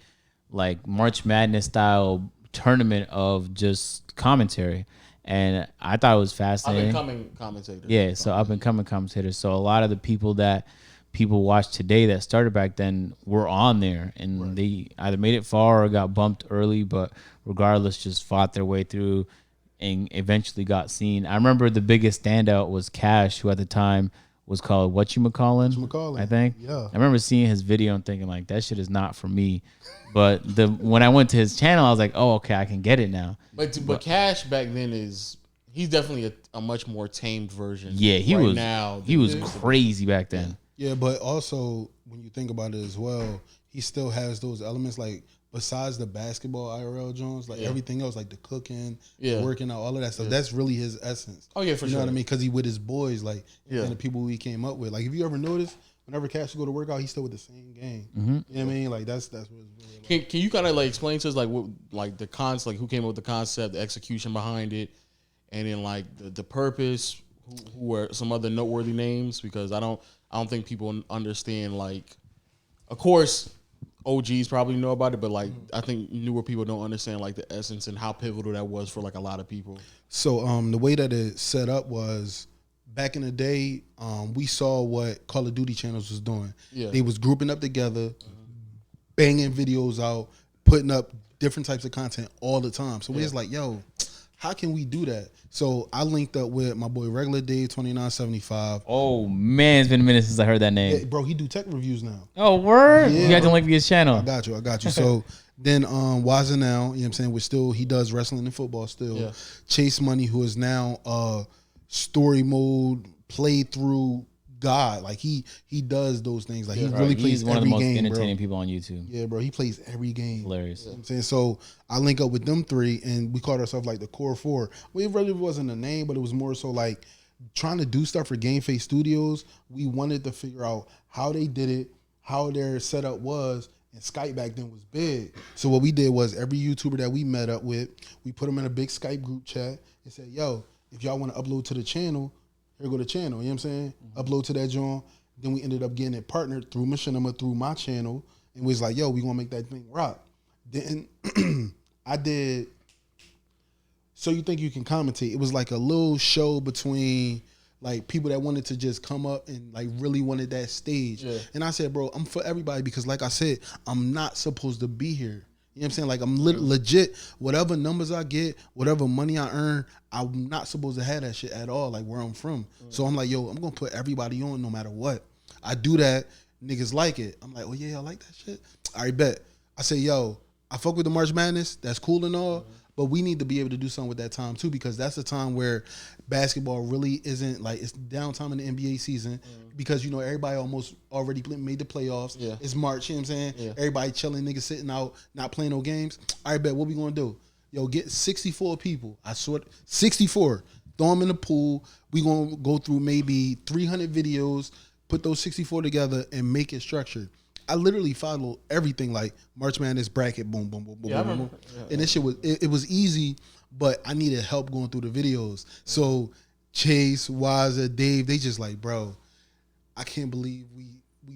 like March Madness style tournament of just commentary, and I thought it was fascinating. Up and coming commentator. Yeah, so up and coming commentators. So a lot of the people that people watch today that started back then were on there, and they either made it far or got bumped early, but regardless, just fought their way through and eventually got seen. I remember the biggest standout was Cash, who at the time was called Whatchamacallin', I think. Yeah. I remember seeing his video and thinking like, that shit is not for me. But when I went to his channel, I was like, oh, okay, I can get it now. But Cash back then he's definitely a much more tamed version. Yeah, he right was now. he was crazy back then. Yeah, but also when you think about it as well, he still has those elements like besides the basketball IRL Jones, like everything else, like the cooking, the working out, all of that stuff. That's really his essence. Oh yeah, for sure. You know what I mean? Because he with his boys, like and the people he came up with. Like if you ever notice, whenever Cash go to work out, he's still with the same gang. You know what I mean? Like that's what it's really like. Can you kind of like explain to us like what like the concept, like who came up with the concept, the execution behind it, and then like the purpose, who were some other noteworthy names, because I don't think people understand, like, of course OGs probably know about it, but like I think newer people don't understand like the essence and how pivotal that was for like a lot of people. So the way that it set up was back in the day, we saw what Call of Duty channels was doing. Yeah. They was grouping up together, banging videos out, putting up different types of content all the time. So we was like, yo, how can we do that? So I linked up with my boy Regular Dave 2975. Oh man, it's been a minute since I heard that name. Yeah, bro, he do tech reviews now. Oh word! Yeah, You got to link to his channel. I got you. So then Waza now, you know what I'm saying, he does wrestling and football still. Yeah. Chase Money, who is now story mode playthrough god. Like he does those things. Like he really plays He's one of the every most game, entertaining bro. people on YouTube. Yeah, bro, he plays every game. Hilarious. You know what I'm saying? So I link up with them three, and we called ourselves like the Core Four. Well, it really wasn't a name, but it was more so like trying to do stuff for Game Face Studios. We wanted to figure out how they did it, how their setup was, and Skype back then was big. So what we did was every YouTuber that we met up with, we put them in a big Skype group chat and said, yo, if y'all want to upload to the channel, here go the channel. You know what I'm saying? Upload to that joint. Then we ended up getting it partnered through Machinima, through my channel, and we was like, yo, we gonna make that thing rock. Then I did So You Think You Can Commentate. It was like a little show between like people that wanted to just come up and like really wanted that stage. Yeah. And I said, bro, I'm for everybody, because like I said, I'm not supposed to be here. You know what I'm saying? Like I'm legit, whatever numbers I get, whatever money I earn, I'm not supposed to have that shit at all, like where I'm from. So I'm like, yo, I'm going to put everybody on no matter what. I do that, niggas like it. I'm like, oh yeah, I like that shit. All right, bet. I say, yo, I fuck with the March Madness. That's cool and all. But we need to be able to do something with that time too, because that's the time where basketball really isn't like, it's downtime in the NBA season because, you know, everybody almost already made the playoffs. Yeah. It's March, you know what I'm saying? Yeah. Everybody chilling, niggas sitting out, not playing no games. All right, bet, what we gonna do? Yo, get 64 people. I swear, 64. Throw them in the pool. We gonna go through maybe 300 videos, put those 64 together and make it structured. I literally followed everything like March Madness bracket, boom, boom, boom, boom, boom, boom. And this shit was, it was easy, but I needed help going through the videos. So Chase, Waza, Dave, they just like, bro, I can't believe we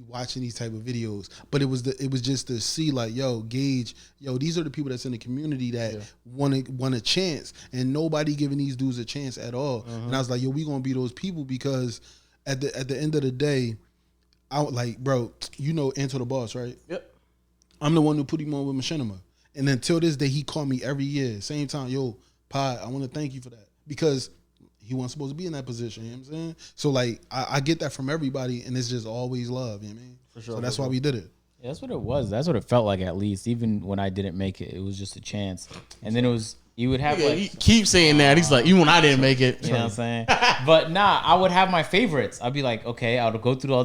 watching these type of videos. But it was just to see like, yo, gauge, yo, these are the people that's in the community that want a chance, and nobody giving these dudes a chance at all. And I was like, yo, we gonna be those people, because at the end of the day, I was like, bro, you know Anto the Boss, right? Yep. I'm the one who put him on with Machinima. And until this day, he called me every year, same time, yo, Pod, I want to thank you for that. Because he wasn't supposed to be in that position, you know what I'm saying? So, like, I get that from everybody, and it's just always love, you know what I mean? For sure. So that's why we did it. Yeah, that's what it was. That's what it felt like, at least. Even when I didn't make it, it was just a chance. And then it was, you would have He keeps saying that. He's like, even when I didn't make it. you know what I'm saying? But nah, I would have my favorites. I'd be like, okay, I would go through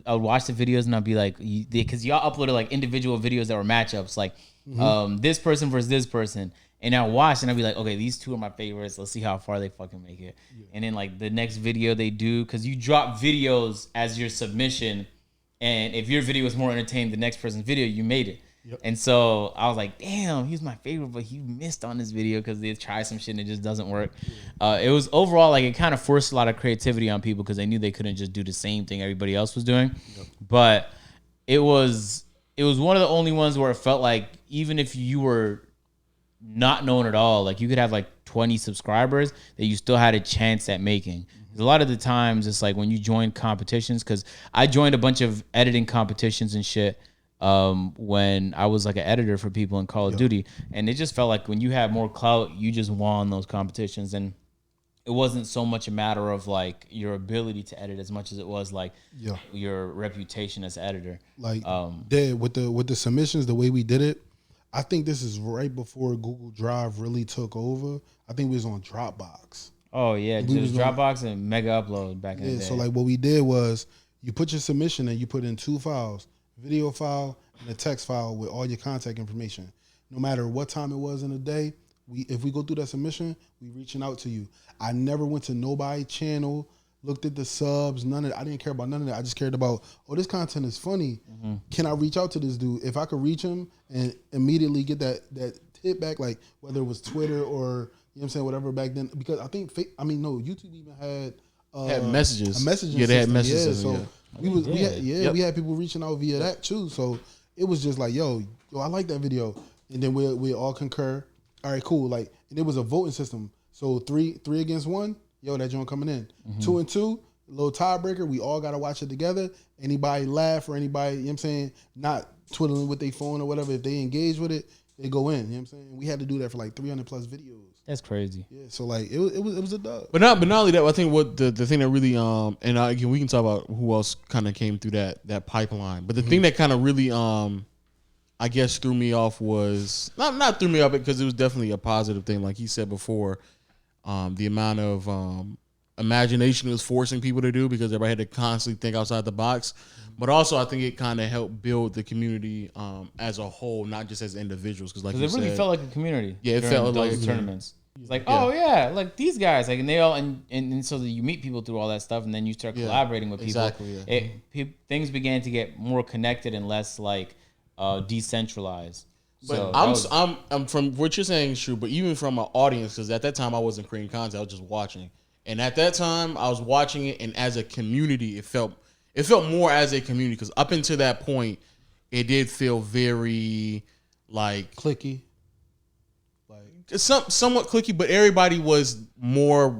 I would watch the videos, and I'd be like, because y'all uploaded like individual videos that were matchups, like this person versus this person. And I watch, and I'd be like, okay, these two are my favorites. Let's see how far they fucking make it. Yeah. And then like the next video they do, because you drop videos as your submission, and if your video was more entertaining than the next person's video, you made it. Yep. And so I was like, damn, he's my favorite, but he missed on this video because they tried some shit and it just doesn't work. It was overall like, it kind of forced a lot of creativity on people because they knew they couldn't just do the same thing everybody else was doing. Yep. But it was one of the only ones where it felt like, even if you were not known at all, like you could have like 20 subscribers, that you still had a chance at making. A lot of the times it's like when you join competitions, because I joined a bunch of editing competitions and shit when I was like an editor for people in Call of Duty, and it just felt like when you had more clout, you just won those competitions, and it wasn't so much a matter of like your ability to edit as much as it was like your reputation as editor. Like with the submissions, the way we did it, I think this is right before Google Drive really took over. I think we was on Dropbox. Oh yeah, it was Dropbox and Mega Upload back in the day. So like what we did was you put your submission and you put in 2 files, video file and a text file with all your contact information. No matter what time it was in the day, if we go through that submission, we reaching out to you. I never went to nobody's channel, looked at the subs, none of that. I didn't care about none of that. I just cared about, oh, this content is funny. Mm-hmm. Can I reach out to this dude? If I could reach him and immediately get that hit back, like whether it was Twitter or, you know what I'm saying, whatever back then, because I think, YouTube even had had messages. A messaging Yeah, they had system. messages. Yeah, System, so we had people reaching out via that too. So it was just like, yo, I like that video, and then we all concur. All right, cool. Like, and it was a voting system. So three against one. Yo, that joint coming in. 2 and 2. Little tiebreaker. We all gotta watch it together. Anybody laugh or anybody, you know what I'm saying, not twiddling with their phone or whatever. If they engage with it, they go in. You know what I'm saying? We had to do that for like 300 plus videos. That's crazy. Yeah, so like it was a dub. But not only that, I think what the thing that really and again we can talk about who else kind of came through that pipeline. But the thing that kind of really I guess threw me off was not threw me off because it was definitely a positive thing. Like he said before, the amount of imagination it was forcing people to do because everybody had to constantly think outside the box. But also, I think it kind of helped build the community as a whole, not just as individuals. Because like it really felt like a community. Yeah, it felt like tournaments. It's like, oh yeah, like these guys, like, and they all, and so that you meet people through all that stuff, and then you start collaborating with people. Exactly. Yeah. Things began to get more connected and less like decentralized. But so I'm from what you're saying is true. But even from an audience, because at that time I wasn't creating content, I was just watching. And at that time, I was watching it, and as a community, it felt more as a community because up until that point, it did feel very like clicky, like somewhat clicky. But everybody was more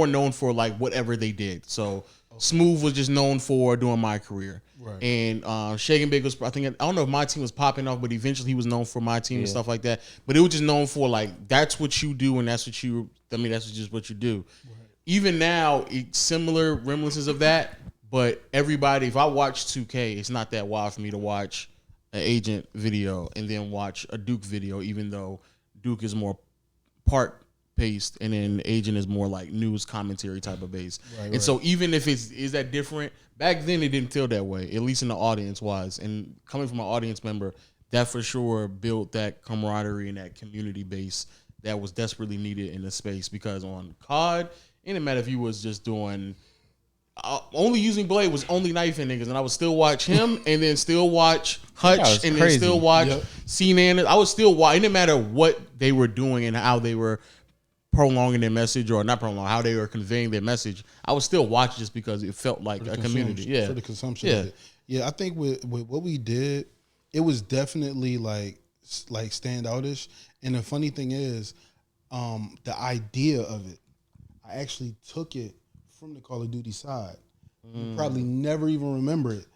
known for like whatever they did. So Smooth was just known for doing My Career, right. And Shake and Bake was I don't know if My Team was popping off, but eventually he was known for My Team and stuff like that. But it was just known for like that's what you do, and that's just what you do. Right. Even now, it's similar reminiscences of that. But everybody, if I watch 2K, it's not that wild for me to watch an Agent video and then watch a Duke video, even though Duke is more part paced and then Agent is more like news commentary type of base. Right. So even if is that different, back then it didn't feel that way, at least in the audience wise. And coming from an audience member, that for sure built that camaraderie and that community base that was desperately needed in the space because on COD, it didn't matter if you was just doing only using Blade was only knifing niggas, and I would still watch him, and then still watch Hutch, and then still watch C-Nan. I would still watch. It didn't matter what they were doing and how they were prolonging their message, or not prolonging, how they were conveying their message. I would still watch just because it felt like a community. Yeah, for the consumption. Of it. Yeah. I think with what we did, it was definitely like standoutish. And the funny thing is, the idea of it, I actually took it from the Call of Duty side. You probably never even remember it.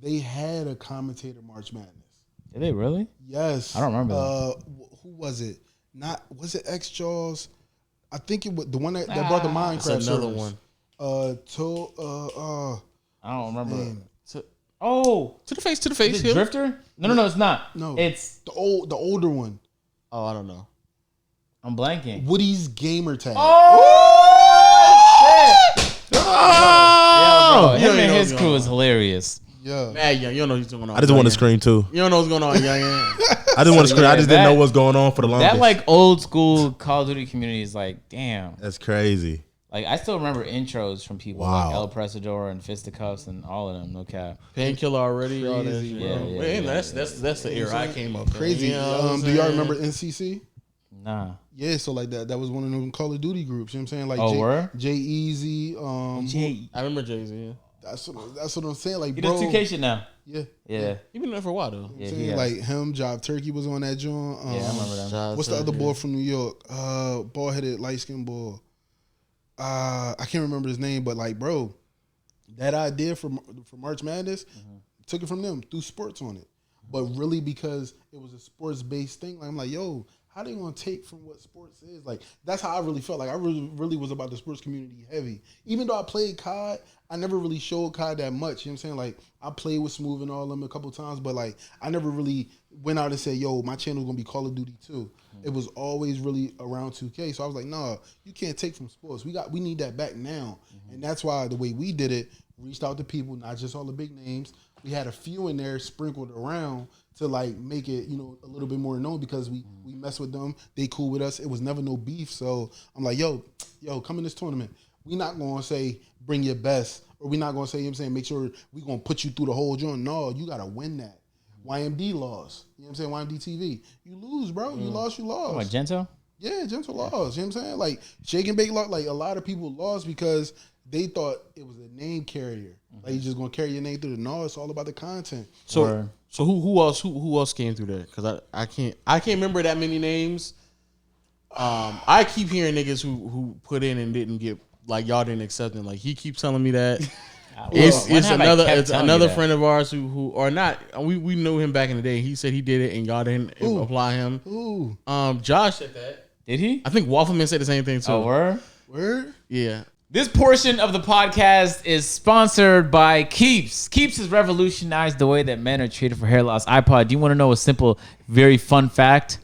They had a commentator March Madness. Did they really? Yes. I don't remember that. Who was it? Was it X Jaws? I think it was the one that brought the Minecraft. That's another servers. One. I don't remember. To the face. Is it Drifter? No, it's not. No, it's the older one. Oh, I don't know. I'm blanking. Woody's gamer tag. Oh, him and his crew is hilarious. Yeah, Mad Young, you don't know what's going on. I just want to scream too. You don't know what's going on, Young. I just want to scream. I just didn't know what's going on for the longest. That like old school Call of Duty community is like, damn. That's crazy. Like I still remember intros from people like El Presador and Fisticuffs and all of them. No cap. Painkiller already. All that. Yeah. That's the era I came up. Crazy. You know do y'all remember NCC? Nah. Yeah, so like that was one of them Call of Duty groups. You know what I'm saying? Like were? J-Eazy. I remember Jay-Z. Yeah. That's what I'm saying. Like, He bro, does 2K shit now. Yeah. He been there for a while though. Yeah, like him, Job Turkey was on that joint. I remember that. What's the other boy from New York? Bald headed, light skinned boy. I can't remember his name, but like, bro, that idea for March Madness, took it from them, threw sports on it. But really because it was a sports based thing, like I'm like, yo, how they gonna take from what sports is? Like that's how I really felt. Like I really was about the sports community heavy. Even though I played COD, I never really showed COD that much. You know what I'm saying? Like I played with Smooth and all of them a couple times, but like I never really went out and said, yo, my channel's gonna be Call of Duty too. It was always really around 2K. So I was like, nah, you can't take from sports. We need that back now. And that's why the way we did it, reached out to people, not just all the big names. We had a few in there sprinkled around to like make it, a little bit more known because we mess with them. They cool with us. It was never no beef. So I'm like, yo, come in this tournament. We not gonna say bring your best, or we not gonna say, make sure we gonna put you through the whole joint. No, you gotta win that. YMD lost. You know what I'm saying? YMD TV. You lose, bro. You lost. What, Gento? Yeah, Gento lost. You know what I'm saying? Like Shake and Bake lost. Like a lot of people lost because they thought it was a name carrier. Like you just gonna carry your name through the no, it's all about the content. So who else came through there? Because I can't remember that many names. I keep hearing niggas who put in and didn't get, like, y'all didn't accept them. Like, he keeps telling me that. It's another friend of ours who or not. We knew him back in the day. He said he did it and y'all didn't apply him. Ooh. Josh said that. Did he? I think Waffleman said the same thing too. Oh, Word? Yeah. This portion of the podcast is sponsored by Keeps. Keeps has revolutionized the way that men are treated for hair loss. iPod, do you want to know a simple, very fun fact?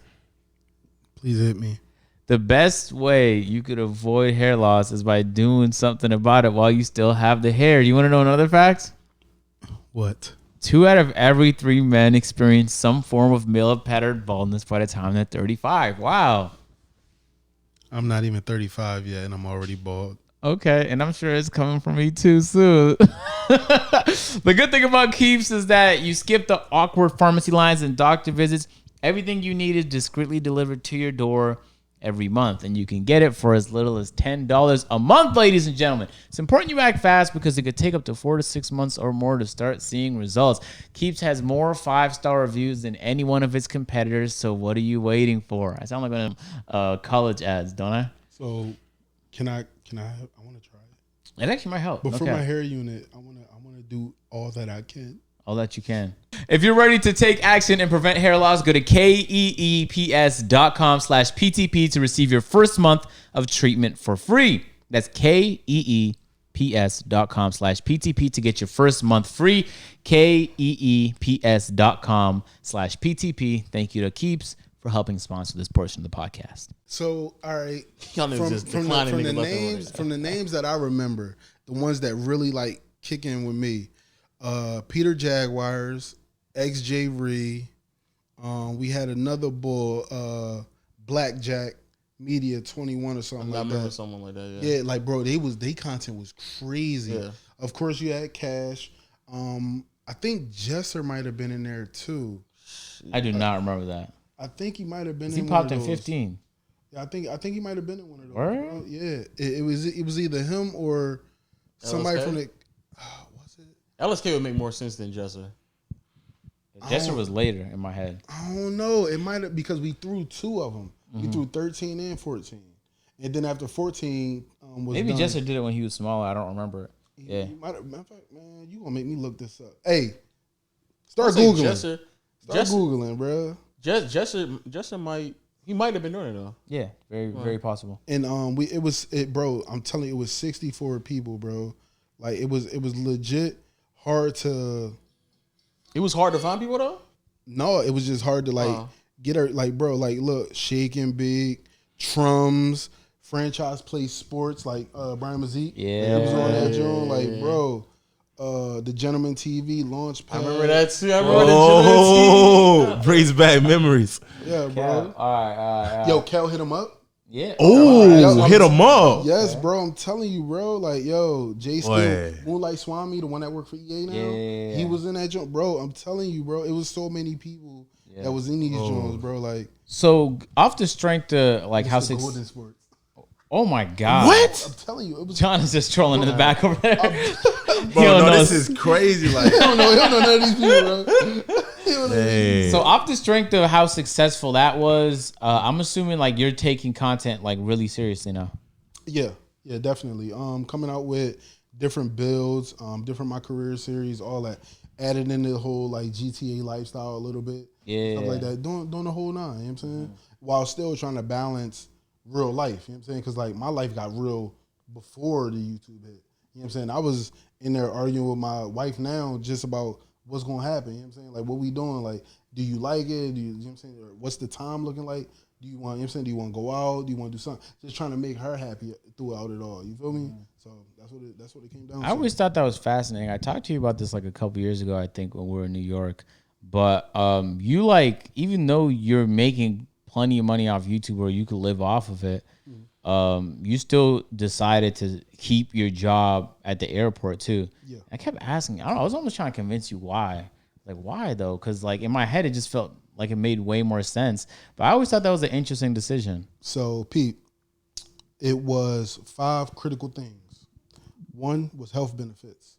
Please hit me. The best way you could avoid hair loss is by doing something about it while you still have the hair. You want to know another fact? What? 2 out of every 3 men experience some form of male pattern baldness by the time they're 35. Wow. I'm not even 35 yet, and I'm already bald. Okay, and I'm sure it's coming from me too soon. The good thing about Keeps is that you skip the awkward pharmacy lines and doctor visits. Everything you need is discreetly delivered to your door every month, and you can get it for as little as $10 a month, ladies and gentlemen. It's important you act fast because it could take up to 4 to 6 months or more to start seeing results. Keeps has more 5-star reviews than any one of its competitors, so what are you waiting for? I sound like one of them college ads, don't I? So, can I want to try it. It actually might help. But for my hair unit, I want to do all that I can. All that you can. If you're ready to take action and prevent hair loss, go to keeps.com/PTP to receive your first month of treatment for free. That's keeps.com/PTP to get your first month free. keeps.com/PTP. Thank you to Keeps for helping sponsor this portion of the podcast. So, all right, Y'all niggas just declining from the niggas left and names, right. from the names that I remember, the ones that really like kick in with me, Peter Jaguars, XJ Ree, we had another bull, Blackjack Media 21 or something I like remember that. someone like that. Yeah, like bro, they content was crazy. Yeah. Of course, you had Cash. I think Jesser might have been in there too. I do not remember that. I think he might have been. He in popped one in of those. 15. Yeah, I think he might have been in one of those. Word? Bro. Yeah, it was either him or somebody LSK? from the. What's it? LSK would make more sense than Jesser. Jesser was later in my head. I don't know. It might have because we threw 2 of them. We threw 13 and 14, and then after 14 was Maybe done. Jesser did it when he was smaller. I don't remember it. Yeah. He might have. Matter of fact, man, you gonna make me look this up? Hey, start I'll say googling. Start googling, bro. Jesser might have been doing it though. Yeah, very possible. And bro. I'm telling you, it was 64 people, bro. Like it was legit hard to. It was hard to find people though. No, it was just hard to get her. Like, bro, like look, Shaking Big, Trums, Franchise Play Sports, like Brian Mazik. Yeah. He was on that joint. Like, bro, the Gentleman TV Launchpad. I remember that too. I remember the Oh, brings back memories. Yeah, bro. All right. Yo, Kel hit him up. Yeah. Oh, hit him up. Yes, bro. I'm telling you, bro. Like, yo, Jay Steele, Boy. Moonlight Swami, the one that worked for EA now. Yeah. He was in that joint, bro. I'm telling you, bro. It was so many people that was in these joints, bro. Like, So off the strength of like how the Golden Sports. Oh my God. What? I'm telling you, it was. John is just trolling in the back over there. Bro, no, this is crazy. Like, He don't know none of these people, bro. He don't know. hey. So off the strength of how successful that was, I'm assuming like you're taking content like really seriously now. Yeah, definitely. Coming out with different builds, different My Career series, all that. Added in the whole like GTA lifestyle a little bit. Yeah. Stuff like that. Doing the whole 9, you know what I'm saying? While still trying to balance real life, you know what I'm saying? Because like my life got real before the YouTube hit. You know what I'm saying? I was in there arguing with my wife now just about what's gonna happen. You know what I'm saying? Like what we doing? Like, do you like it? Do you know what I'm saying? Or what's the time looking like? Do you want, you know what I'm saying? Do you want to go out? Do you want to do something? Just trying to make her happy throughout it all. You feel me? So that's what it came down to. I always thought that was fascinating. I talked to you about this like a couple years ago, I think, when we were in New York. But you like, even though you're making plenty of money off YouTube or you could live off of it, you still decided to keep your job at the airport too. Yeah. I kept asking, I was almost trying to convince you why. Like, why though? Because like in my head, it just felt like it made way more sense. But I always thought that was an interesting decision. So, Pete, it was 5 critical things. One was health benefits.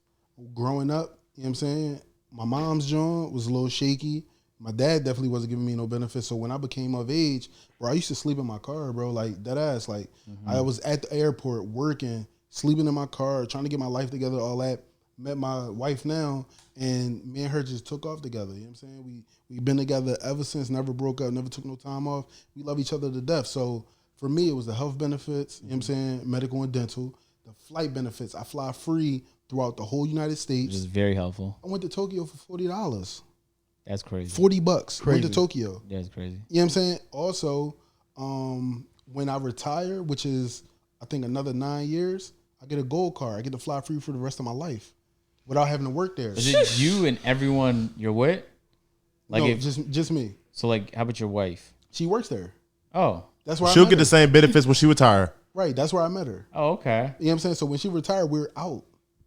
Growing up, you know what I'm saying? My mom's joint was a little shaky. My dad definitely wasn't giving me no benefits. So when I became of age, bro, I used to sleep in my car, bro, like dead ass. Like I was at the airport working, sleeping in my car, trying to get my life together, all that. Met my wife now, and me and her just took off together. You know what I'm saying? We've been together ever since, never broke up, never took no time off. We love each other to death. So for me, it was the health benefits, you know what I'm saying, medical and dental. The flight benefits, I fly free throughout the whole United States. Which is very helpful. I went to Tokyo for $40. That's crazy. $40. Went to Tokyo. That's crazy. You know what I'm saying? Also, when I retire, which is I think another 9 years, I get a gold card. I get to fly free for the rest of my life without having to work there. Is it you and everyone you're with? Like no, if, just me. So like, how about your wife? She works there. Oh. That's where She'll I met get her. the same benefits when she retire. Right, that's where I met her. Oh, okay. You know what I'm saying? So when she retired, we're out.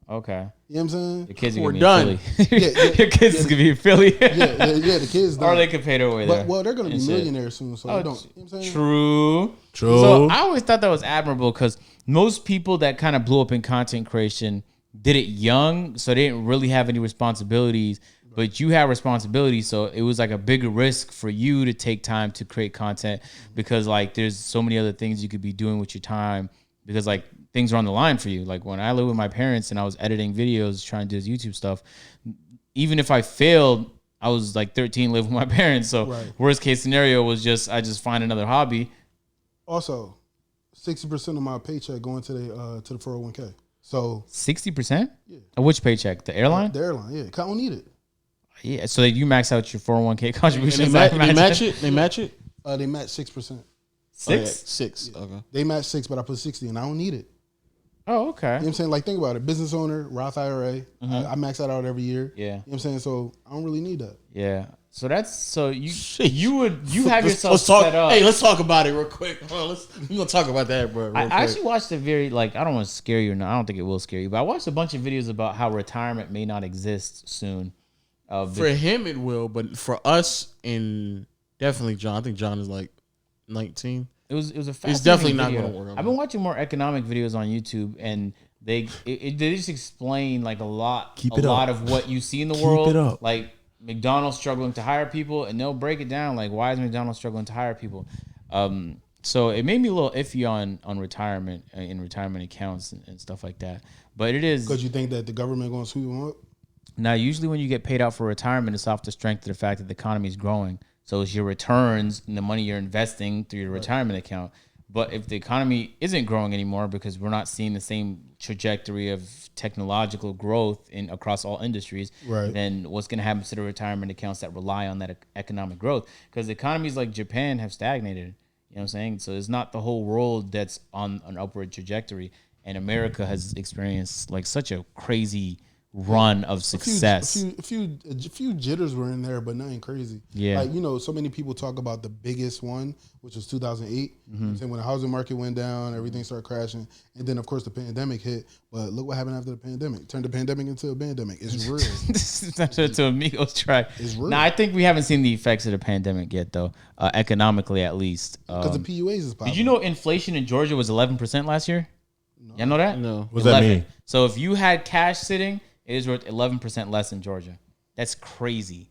Okay. You know what I'm saying? Your kids are We're gonna done. be in Philly. Your kids is gonna be in Philly. Yeah, the kids done. Or they could pay their way there. But, well, they're going to be and shit. millionaires soon, so they don't. You know what I'm saying? True. So I always thought that was admirable because most people that kind of blew up in content creation did it young, so they didn't really have any responsibilities. But you have responsibilities, so it was like a bigger risk for you to take time to create content because like there's so many other things you could be doing with your time because like things are on the line for you. Like when I lived with my parents and I was editing videos, trying to do this YouTube stuff, even if I failed, I was like 13, living with my parents. So worst case scenario was I just find another hobby. Also, 60% of my paycheck going to the 401k. So 60%? Yeah. Of which paycheck? The airline? The airline, yeah. I don't need it. Yeah. So you max out your 401k contributions. They match it. They match it. They match 6%. 6. Yeah. Okay. They match 6, but I put 60, and I don't need it. Oh, okay. You know what I'm saying? Like, think about it. Business owner, Roth IRA. I max that out every year. Yeah. You know what I'm saying? So I don't really need that. Yeah. So you have Let's yourself talk. set up. Hey, let's talk about it real quick. Hold on, we're gonna talk about that, bro. I actually watched a very I don't want to scare you or not. I don't think it will scare you, but I watched a bunch of videos about how retirement may not exist soon. For him, it will, but for us, and definitely John. I think John is like 19. It was a fascinating It's definitely not video. going to work. I've been watching more economic videos on YouTube, and they just explain like a lot of what you see in the world. It up. Like McDonald's struggling to hire people, and they'll break it down. Like, why is McDonald's struggling to hire people? So it made me a little iffy on retirement in retirement accounts and stuff like that. But it is Because you think that the government going to sweep them up? now. Usually, when you get paid out for retirement, it's off the strength of the fact that the economy is growing. So it's your returns and the money you're investing through your retirement account. But if the economy isn't growing anymore because we're not seeing the same trajectory of technological growth across all industries, then what's going to happen to the retirement accounts that rely on that economic growth? Because economies like Japan have stagnated. You know what I'm saying? So it's not the whole world that's on an upward trajectory. And America has experienced like such a crazy run of success. A few jitters were in there, but nothing crazy. Yeah. Like, you know, so many people talk about the biggest one, which was 2008. And when the housing market went down, everything started crashing. And then, of course, the pandemic hit. But look what happened after the pandemic. Turned the pandemic into a pandemic. It's real. That's to Amigos track. It's real. Now, I think we haven't seen the effects of the pandemic yet, though, economically at least. Because the PUAs is popping. Did you know inflation in Georgia was 11% last year? Y'all know that? No. What does that mean? So if you had cash sitting, it is worth 11% less in Georgia. That's crazy.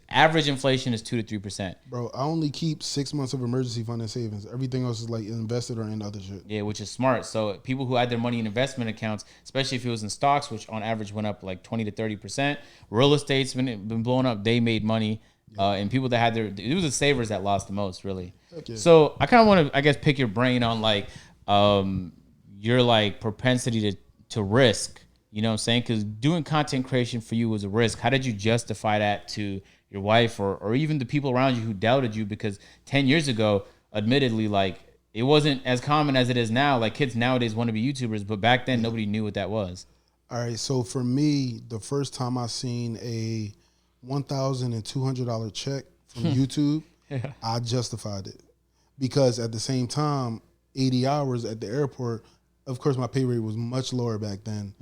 Average inflation is 2 to 3%. Bro, I only keep 6 months of emergency fund and savings. Everything else is like invested or in other shit. Yeah, which is smart. So people who had their money in investment accounts, especially if it was in stocks, which on average went up like 20 to 30%, real estate's been blowing up. They made money. And people that had it was the savers that lost the most, really. Okay. So I kind of want to, I guess, pick your brain on like your like propensity to risk. You know what I'm saying? Because doing content creation for you was a risk. How did you justify that to your wife or even the people around you who doubted you? Because 10 years ago, admittedly, like it wasn't as common as it is now. Like kids nowadays want to be YouTubers, but back then nobody knew what that was. All right, so for me, the first time I seen a $1,200 check from YouTube, I justified it. Because at the same time, 80 hours at the airport, of course, my pay rate was much lower back then.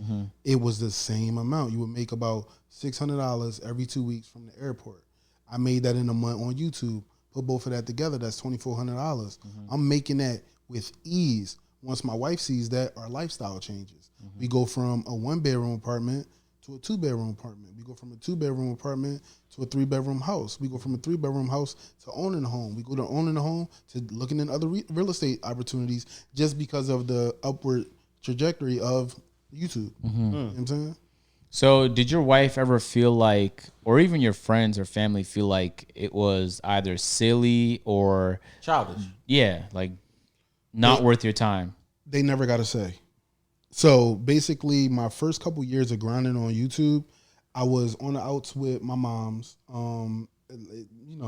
It was the same amount. You would make about $600 every 2 weeks from the airport. I made that in a month on YouTube. Put both of that together, that's $2,400. I'm making that with ease. once my wife sees that, our lifestyle changes. We go from a 1-bedroom apartment to a 2-bedroom apartment. We go from a 2-bedroom apartment to a 3-bedroom house. We go from a 3-bedroom house to owning a home. We go to owning a home to looking in other real estate opportunities just because of the upward trajectory of YouTube. You know what I'm saying? So did your wife ever feel like, or even your friends or family feel like it was either silly or Childish. yeah, like not worth your time? They never got a say. So basically, my first couple years of grinding on YouTube, I was on the outs with my moms,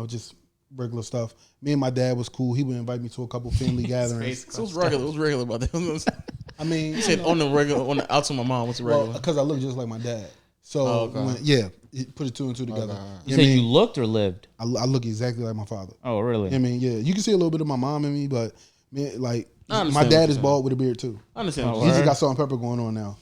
just regular stuff. Me and my dad was cool. He would invite me to a couple family gatherings. So it was regular. It was regular about that. I mean, You said on the outs with my mom. What's the regular? because I look just like my dad. So put it 2 and 2 together. You said you looked or lived? I look exactly like my father. Oh, really? I mean, yeah, you can see a little bit of my mom in me, but man, like I my understand dad what is you're saying. bald with a beard too. I understand. He just got salt and pepper going on now.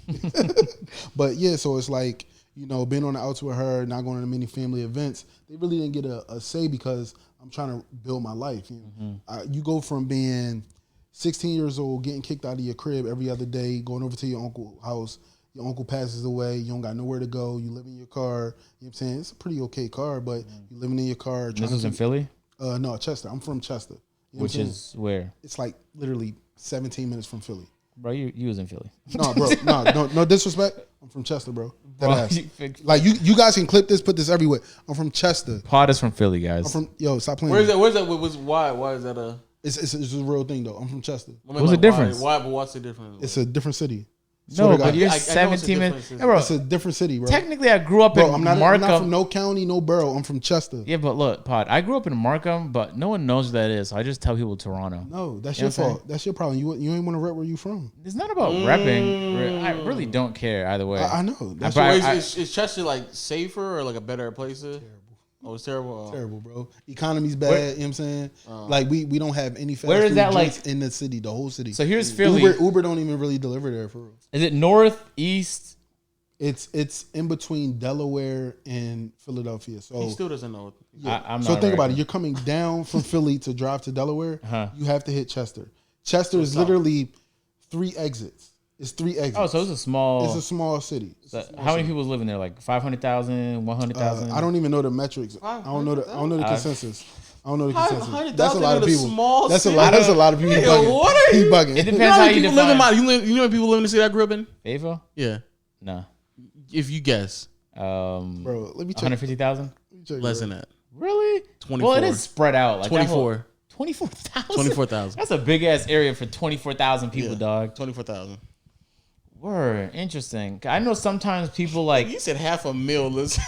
But yeah, so it's like, being on the outs with her, not going to many family events, they really didn't get a say because I'm trying to build my life. You go from being 16 years old, getting kicked out of your crib every other day, going over to your uncle's house. Your uncle passes away. You don't got nowhere to go. You live in your car. You know what I'm saying? It's a pretty okay car, but you living in your car. This was in Philly? No, Chester. I'm from Chester. You know Which is where? It's like literally 17 minutes from Philly. Bro, you was in Philly. No, bro. No disrespect. I'm from Chester, bro. Bro, Ass. Like you guys can clip this, put this everywhere. I'm from Chester. Pod is from Philly, guys. I'm from stop playing. Where's that? Why is that a? It's a real thing though. I'm from Chester. What's the difference? Why? But what's the difference? It's a different city. No, but you're I know it's a 17 minutes. difference. Yeah, bro, It's a different city, bro. technically, I grew up Bro, in I'm not Markham. from no county, no borough. I'm from Chester. Yeah, but look, Pod, I grew up in Markham, but no one knows what that is. So I just tell people Toronto. No, that's You know your what I'm saying? fault. That's your problem. You ain't want to rep where you from. It's not about repping. I really don't care either way. I know. That's But your, Is Chester like safer or like a better place? Oh, it's terrible. terrible, bro. Economy's bad. You know what I'm saying? Like we don't have any fast Where is food that, joints like- in the city, the whole city. So here's Philly. Uber don't even really deliver there for real. Is it north, east? It's in between Delaware and Philadelphia. So He still doesn't know. I'm so not think right. about it. You're coming down from Philly to drive to Delaware. Uh-huh. You have to hit Chester. Chester is literally 3 exits. It's 3 exits. Oh, so it's a small. It's a small city. How many people living there? Like 500,000, 100,000? I don't even know the metrics. I don't know the consensus. I don't know the consensus. 500,000 That's a lot of in a people. small That's a city? lot. That's a lot of people. Yo, bugging. what are He you- bugging. It You depends know how how many you people live in define. you know how many people live in the city I grew up in? Fayetteville? Yeah. No. If you guess, Bro, let me check. 150,000? check less bro. than that. Really? 24. Well, it is spread out. Like 24. 24,000? 24,000. That's a big ass area for 24,000 people, dog. 24,000. Word. Interesting. I know sometimes people like. You said $500,000. Listen.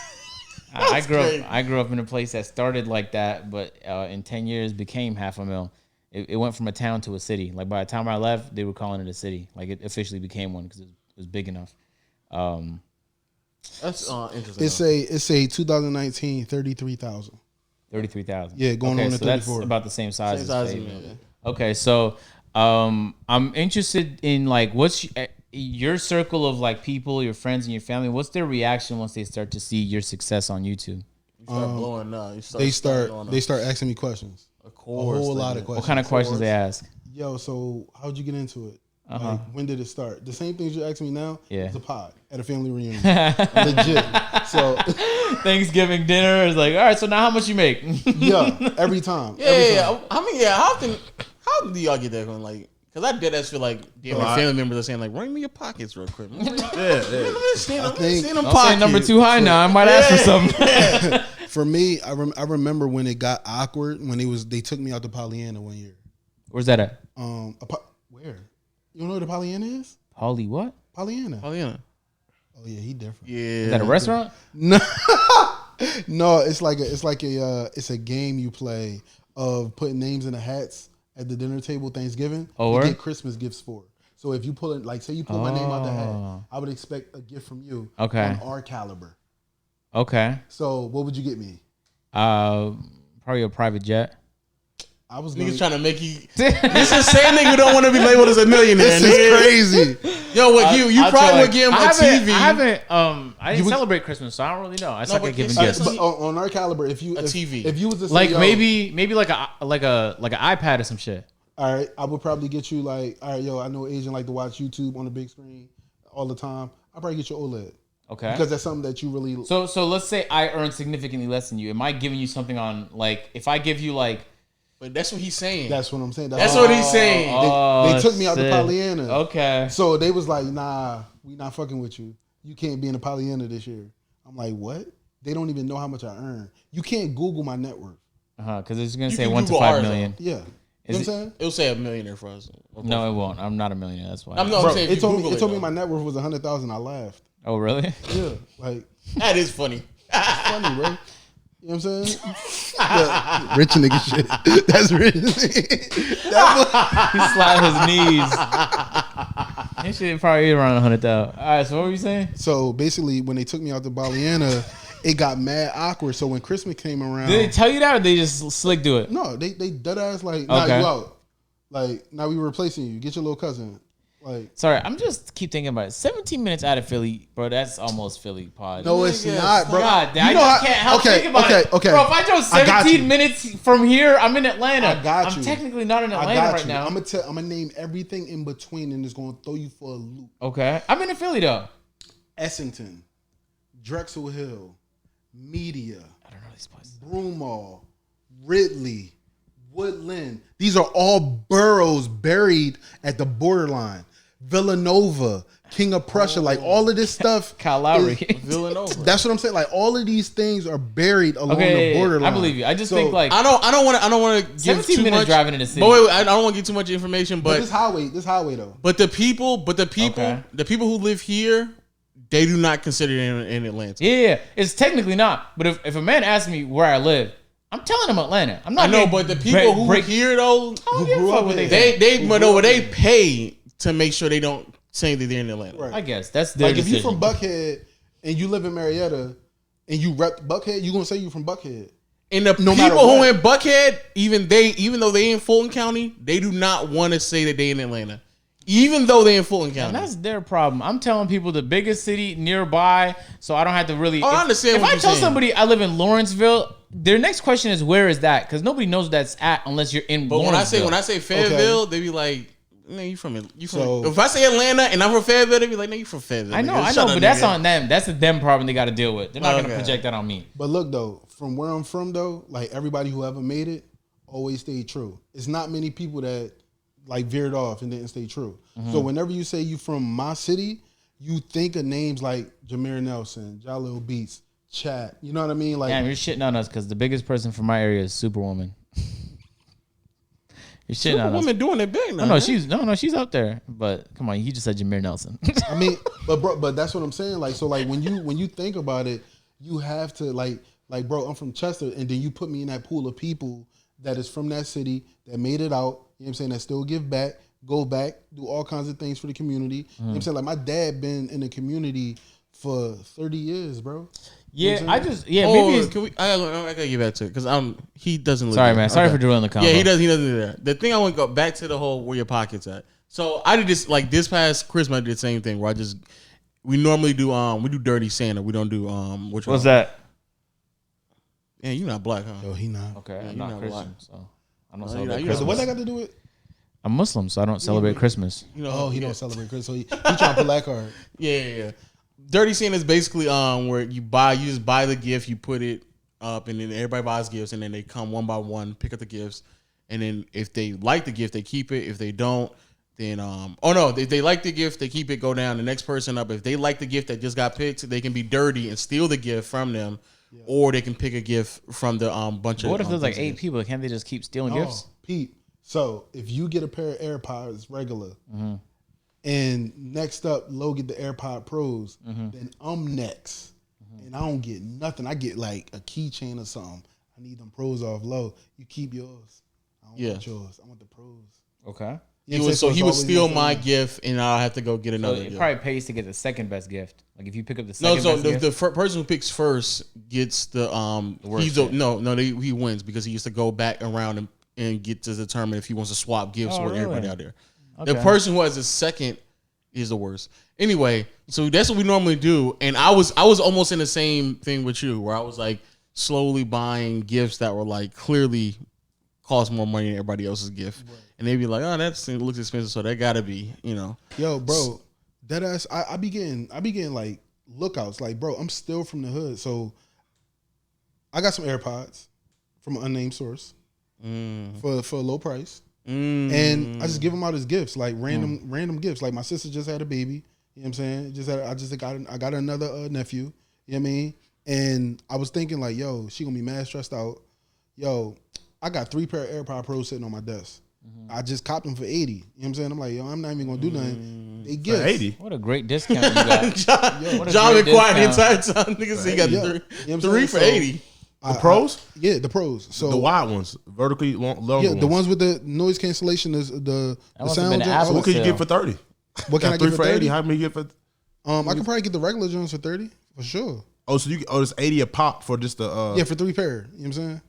I grew crazy. up. I grew up in a place that started like that, but in 10 years became $500,000. It went from a town to a city. Like by the time I left, they were calling it a city. Like it officially became one because it was big enough. That's interesting. It's a 2019 33,000. 33,000. Yeah, going on to so that's 34. about the same size. Same as size as Fayetteville. me, Okay, so I'm interested in like what's your circle of like people, your friends and your family. What's their reaction once they start to see your success on YouTube? You start blowing up. They start asking me questions. Of A course. whole they lot do. of questions. What kind of questions they ask? Yo, so how'd you get into it? Like, when did it start? The same things you ask me now. Yeah. It's a pod at a family reunion. Legit. So Thanksgiving dinner is like, all right, so now how much you make? yeah, every time. Yeah. I mean, how often do y'all get that going? Like, because I did feel like my family members are saying like, "Ring me your pockets real quick." Yeah. I'm seeing them Don't say number too high now. I might ask for something. For me, I remember when it got awkward when they took me out to Pollyanna one year. Where's that at? Where? You don't know what a Pollyanna is? Polly what? Pollyanna. Oh yeah. Oh yeah, he different. Yeah. Is that a restaurant? No, it's a game you play of putting names in the hats at the dinner table Thanksgiving. Oh, you word? get Christmas gifts for. So if you pull it, like say you pull my name out the hat, I would expect a gift from you. Okay. On our caliber. Okay. So what would you get me? Probably a private jet. I was Niggas gonna, trying to make you. This is saying nigga don't want to be labeled as a millionaire. This nigga. is crazy. Yo, what you I'll probably tell would you, give him a I TV. haven't. I didn't would- celebrate Christmas, so I don't really know. I suck but at giving it's- gifts. But on our caliber, if you TV. if you was to say, Like yo, maybe like an iPad or some shit. All right, I would probably get you like, all right, yo, I know Asian like to watch YouTube on the big screen all the time. I'll probably get you OLED. Okay. Because that's something that you really. So let's say I earn significantly less than you. Am I giving you something on like if I give you like? But that's what he's saying. That's what I'm saying. That's what he's saying. They took me out to Pollyanna. Okay. So they was like, nah, we not fucking with you. You can't be in a Pollyanna this year. I'm like, what? They don't even know how much I earn. You can't Google my net worth. Because it's gonna You say can 1 to Google 5 ours, million. Yeah. You know what I'm saying? It'll say a millionaire for us. No, it won't. I'm not a millionaire. That's why. I'm Bro, saying it told me my net worth was 100,000. I laughed. Oh, really? Yeah, like That is funny. it's funny, bro. You know what I'm saying? Yeah, rich nigga shit. That's rich. He slapped his knees. His shit probably around 100,000. All right. So what were you saying? So basically, when they took me out to Pollyanna, it got mad awkward. So when Christmas came around, Did they tell you that, or they just slick do it? no, they dead ass like, nah, Okay. you out. Like, now we replacing you. Get your little cousin. Like, Sorry, I'm just keep thinking about it. 17 minutes out of Philly, bro. That's almost Philly pod. no, it's not, bro. God, You I know just how- can't help okay, think about okay, it. okay. Bro, if I drove I got 17 you. minutes from here, I'm in Atlanta. I got you. I'm technically not in I Atlanta got right you. now. I'm gonna name everything in between, and it's gonna throw you for a loop. Okay. I'm in Philly though. Essington, Drexel Hill, Media, I don't know these places. Broomall, Ridley, Woodland. These are all boroughs buried at the borderline. Villanova, King of Prussia, like all of this stuff. Kyle Lowry. Villanova. That's what I'm saying. Like all of these things are buried along Okay, the borderline. I believe you. I just So, think like I don't want to give 17 too minutes much. driving in the city. But wait, I don't want to give too much information. But But this highway though. the people, Okay. the people who live here, they do not consider it in Atlanta. yeah, it's technically not. But if a man asks me where I live, I'm telling him Atlanta. I'm not. I know, getting but the people who break, here though, I don't who give a grew fuck up what in- they they pay to make sure they don't say that they're in Atlanta. Right. I guess that's their Like if decision. you from Buckhead and you live in Marietta and you rep Buckhead, you gonna say you from Buckhead. And the No matter people who what. in Buckhead, even though they in Fulton County, they do not want to say that they in Atlanta, even though they in Fulton County. And that's their problem. I'm telling people the biggest city nearby, so I don't have to really. Oh, I understand If what I you're tell saying. somebody I live in Lawrenceville, their next question is where is that? Because nobody knows that's at unless you're in. But when I Lawrenceville. say Fayetteville, they be like, "Man, you from?" So- if I say Atlanta and I'm from Fayetteville, they be like, "No, you from Fayetteville." I know, nigga. I Shut know, up, but that's nigga." on them. That's a them problem they got to deal with. They're not Okay. gonna project that on me. But look though, from where I'm from though, like everybody who ever made it always stayed true. It's not many people that like veered off and didn't stay true. Mm-hmm. So whenever you say you from my city, you think of names like Jameer Nelson, Jalil Beats, Chat. You know what I mean? Like Damn, you're shitting on us because the biggest person from my area is Superwoman. You're shitting on us. Woman doing it big now. No, man. she's up there. But come on, he just said Jameer Nelson. I mean, but that's what I'm saying. Like, so like when you think about it, you have to like bro, I'm from Chester, and then you put me in that pool of people that is from that city that made it out. You know what I'm saying? That still give back, go back, do all kinds of things for the community. You know what I'm saying? Like my dad been in the community for 30 years, bro. Yeah, You know what I'm maybe Oh, it's, can we? I gotta get back to it because he doesn't live sorry, there. man. Sorry for drilling the combo. Yeah, he doesn't do that. The thing I want to go back to the whole where your pockets at. So I did this like this past Christmas. I did the same thing where we normally do we do Dirty Santa. We don't do What's that? Yeah, you're not black, huh? Yo, he not. Okay, Yeah, I'm you're not not Christian, black. so I don't you're celebrate not- you're Christmas. not- What that got to do with? I'm Muslim, so I don't celebrate Christmas. You know, Oh, he yeah. don't celebrate Christmas. So he trying to play black card. Yeah. Dirty Santa is basically where you just buy the gift, you put it up, and then everybody buys gifts, and then they come one by one, pick up the gifts, and then if they like the gift, they keep it. If they don't, then if they like the gift, they keep it. Go down the next person up. If they like the gift that just got picked, they can be dirty and steal the gift from them, or they can pick a gift from the bunch But of. what if there's like things. 8 people? Can't they just keep stealing gifts? Oh, Pete. So if you get a pair of AirPods regular, Mm-hmm. and next up Lo get the AirPod Pros, Mm-hmm. then I'm next, and I don't get nothing. I get like a keychain or something. I need them Pros off Lo. You keep yours. I don't want yours. I want the Pros. Okay. You know what I'm saying? So it's he would always steal nothing my like- gift, and I'll have to go get So another. it gift. probably pays to get the second best gift. Like if you pick up the No, second so best gift. the person who picks first gets the worst he's shit. he wins because he used to go back around and get to determine if he wants to swap gifts Oh, with really? everybody out there. Okay. The person who has the second is the worst. Anyway, so that's what we normally do, and I was almost in the same thing with you, where I was like slowly buying gifts that were like clearly cost more money than everybody else's gift, and they be like, oh, that looks expensive, so that gotta be, Yo, bro, that ass. I be getting like lookouts. Like, bro, I'm still from the hood, so I got some AirPods from an unnamed source for a low price, and I just give them out as gifts, like random gifts. Like my sister just had a baby. You know what I'm saying? I got another nephew. You know what I mean? And I was thinking like, yo, she gonna be mad stressed out. Yo, I got 3 pair of AirPod Pros sitting on my desk. I just copped them for $80. You know what I'm saying? I'm like, yo, I'm not even gonna do nothing. They gifts. $80. What a great discount you got. John been quiet the entire time. Niggas say he got three for $80. The Pros? Yeah, the Pros. So the wide ones, vertically long yeah, ones. the ones with the noise cancellation, the must have been sound. an Apple What could you sale. get for 30? What can I Got 3 get for for 80? 30? How many you get for? I can probably get the regular Jones for 30 for sure. Oh, so it's 80 a pop for just the. Yeah, for 3 pair. You know what I'm saying?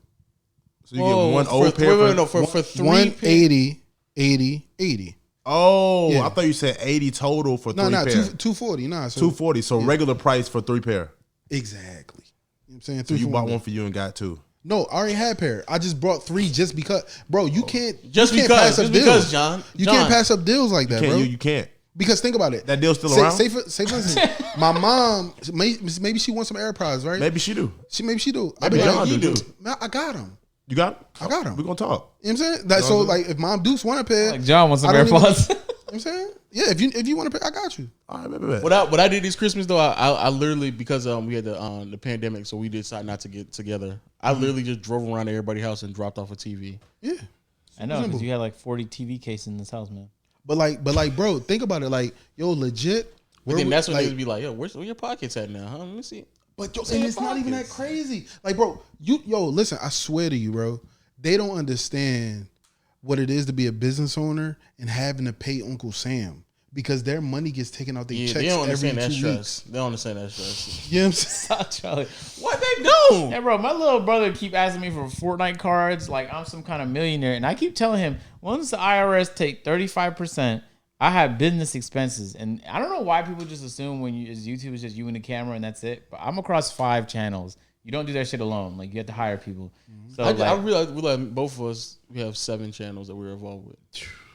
So you get one old pair for 3 180, 80, 80. Oh, Yeah. I thought you said 80 total for 3 No, pair. 240. Nah, so 240. So regular price for 3 pair. exactly. You know what I'm saying? So you bought 340. one for you and got 2. No, I already had a pair. I just brought 3 just because, bro. You can't Just you can't because, pass up just deals. because, John. You John. can't pass up deals like that, Can't bro. you can't. Because think about it. That deal's still around? Say for instance, my mom maybe she wants some AirPods, right? Maybe she do. Maybe she do. Maybe John he do. do. Man, I got them. You got 'em? I got 'em. We're gonna talk. You know what I'm saying? That, so like if Mom Dukes want a pair, Like John wants some I don't even- AirPods. You know what I'm saying? Yeah, if you want a pair, I got you. All right, maybe. What I did this Christmas though, I literally, because we had the pandemic, so we decided not to get together. I literally just drove around to everybody's house and dropped off a TV. Yeah. I know, because you had like 40 TV cases in this house, man. But like, bro, think about it. Like, yo, legit. But then that's when like, they would be like, yo, where your pockets at now? Huh? Let me see. But yo, See and your it's not even that pockets. crazy. Like, bro, listen, I swear to you, bro, they don't understand what it is to be a business owner and having to pay Uncle Sam because their money gets taken out their Yeah, checks they don't every understand 2 that stress. weeks. They don't understand that stress. You know what I'm saying? Stop, Charlie. What they do? Hey, bro, my little brother keep asking me for Fortnite cards like I'm some kind of millionaire. And I keep telling him, once the IRS take 35%, I have business expenses. And I don't know why people just assume when YouTube is just you and the camera and that's it. But I'm across 5 channels. You don't do that shit alone. Like, you have to hire people. So, I realized both of us, we have 7 channels that we're involved with.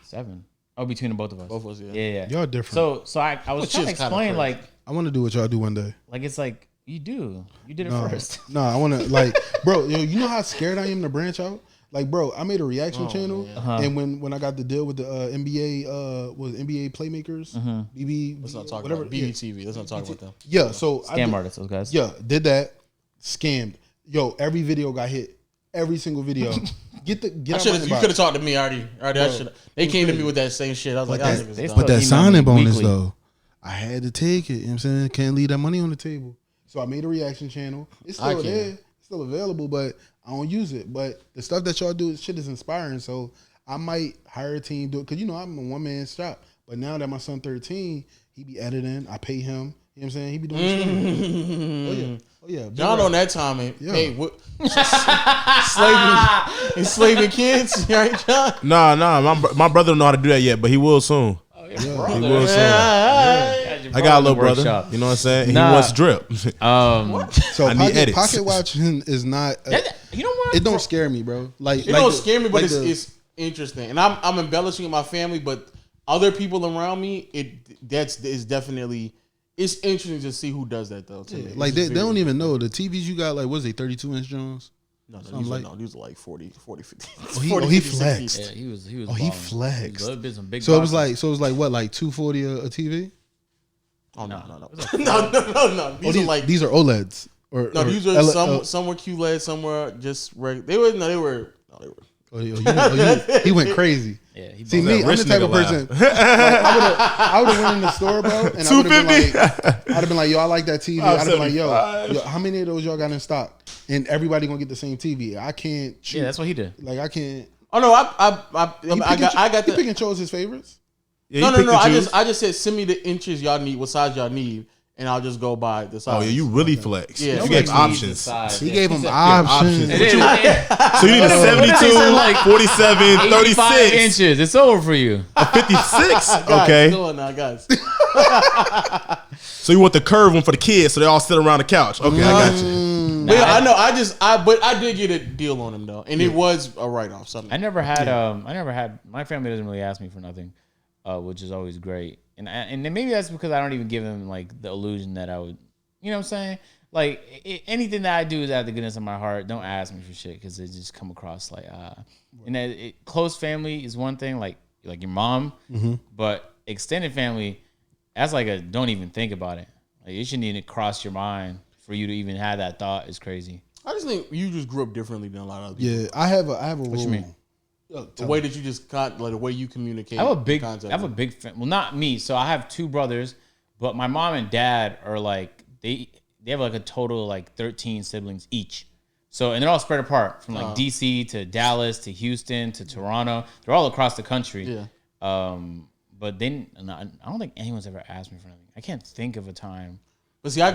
7. Oh, between the both of us. Both of us, yeah. Yeah. Y'all different. So I was Which trying to is kinda explain, crazy. like I want to do what y'all do one day. it's like, you do. You did it No, first. no, I want to like, bro. You know how scared I am to branch out. Like, bro, I made a reaction channel, and when I got the deal with the NBA, was NBA playmakers, BB, Let's not talk whatever, about BBTV. Let's not talk about them. Yeah, so Scam artists, those guys. Yeah, did that, scammed. Yo, every video got hit. Every single video. Get I out my should have. You inbox. could have talked to me already. I should. They came to me with that same shit. I was like, that- "Ah, niggas they dumb." But that email signing me bonus weekly. though, I had to take it. You know what I'm saying? Can't leave that money on the table. So I made a reaction channel. It's I still can. there. It's still available, but I don't use it. But the stuff that y'all do, shit is inspiring. So I might hire a team do it. Cause you know I'm a one-man shop. But now that my son 13, he be editing. I pay him. You know what I'm saying? He be doing shit. Oh yeah. Big John rap. on that time, and Yeah. hey, what? enslaving kids, right, John? Nah. My brother don't know how to do that yet, but he will soon. He will soon. I got a little brother. You know what I'm saying? Nah. He wants drip. So I need edits. pocket watching is not. You know what? It don't scare me, bro. Like It don't scare me, but like it's interesting, and I'm embellishing in my family, but other people around me, it's definitely. It's interesting to see who does that though. To me. like It's they very- don't even know the TVs you got. Like, what's they 32-inch Jones? No, like- these are like 40, 50. Oh, he 40, 50, flexed. 60. Yeah, he was. Oh, he balling. flexed. He did some big So it was boxes. like what, like 240 a TV? Oh no. No. no. These are like these are OLEDs. Or these are some were QLED, some were just regular. They were. Oh, he went crazy. Yeah, he See balling. me, I'm rich the type nigga of person. Like, I would have went in the store, bro, and I would have been like, I'd have been like, yo, I like that TV. I'd have been like, yo, how many of those y'all got in stock? And everybody gonna get the same TV. I can't. Choose. Yeah, that's what he did. Like I can't. Oh no, I got He the. pick and chose his favorites. Yeah, No. you pick and choose. I just said send me the inches y'all need, what size y'all need, and I'll just go by the size. Oh yeah, you really flex. Yeah. You Nobody gave needs options. the size. He Yeah. gave him said- options. It is, yeah. So you need a 72, like 47, 85 36, inches. It's over for you. 56. Guys, Okay. Go on now, guys. So you want the curved one for the kids so they all sit around the couch. Okay, I got you. But yeah, I know. But I did get a deal on him though, and it was a write off. I never had. My family doesn't really ask me for nothing, which is always great. And then maybe that's because I don't even give them like the illusion that I would. You know what I'm saying? Like anything that I do is out of the goodness of my heart. Don't ask me for shit because it just come across like and that close family is one thing, like your mom, but extended family, that's like a don't even think about it. Like it shouldn't even cross your mind for you to even have that thought. Is crazy. I just think you just grew up differently than a lot of other people. Yeah, I have a rule. What you mean? The way that you just like the way you communicate. I have a big well, not me. So I have two brothers, but my mom and dad are like they have like a total of like 13 siblings each. So, and they're all spread apart from like DC to Dallas to Houston to Toronto. They're all across the country. Yeah. But then I don't think anyone's ever asked me for anything. I can't think of a time. But see, I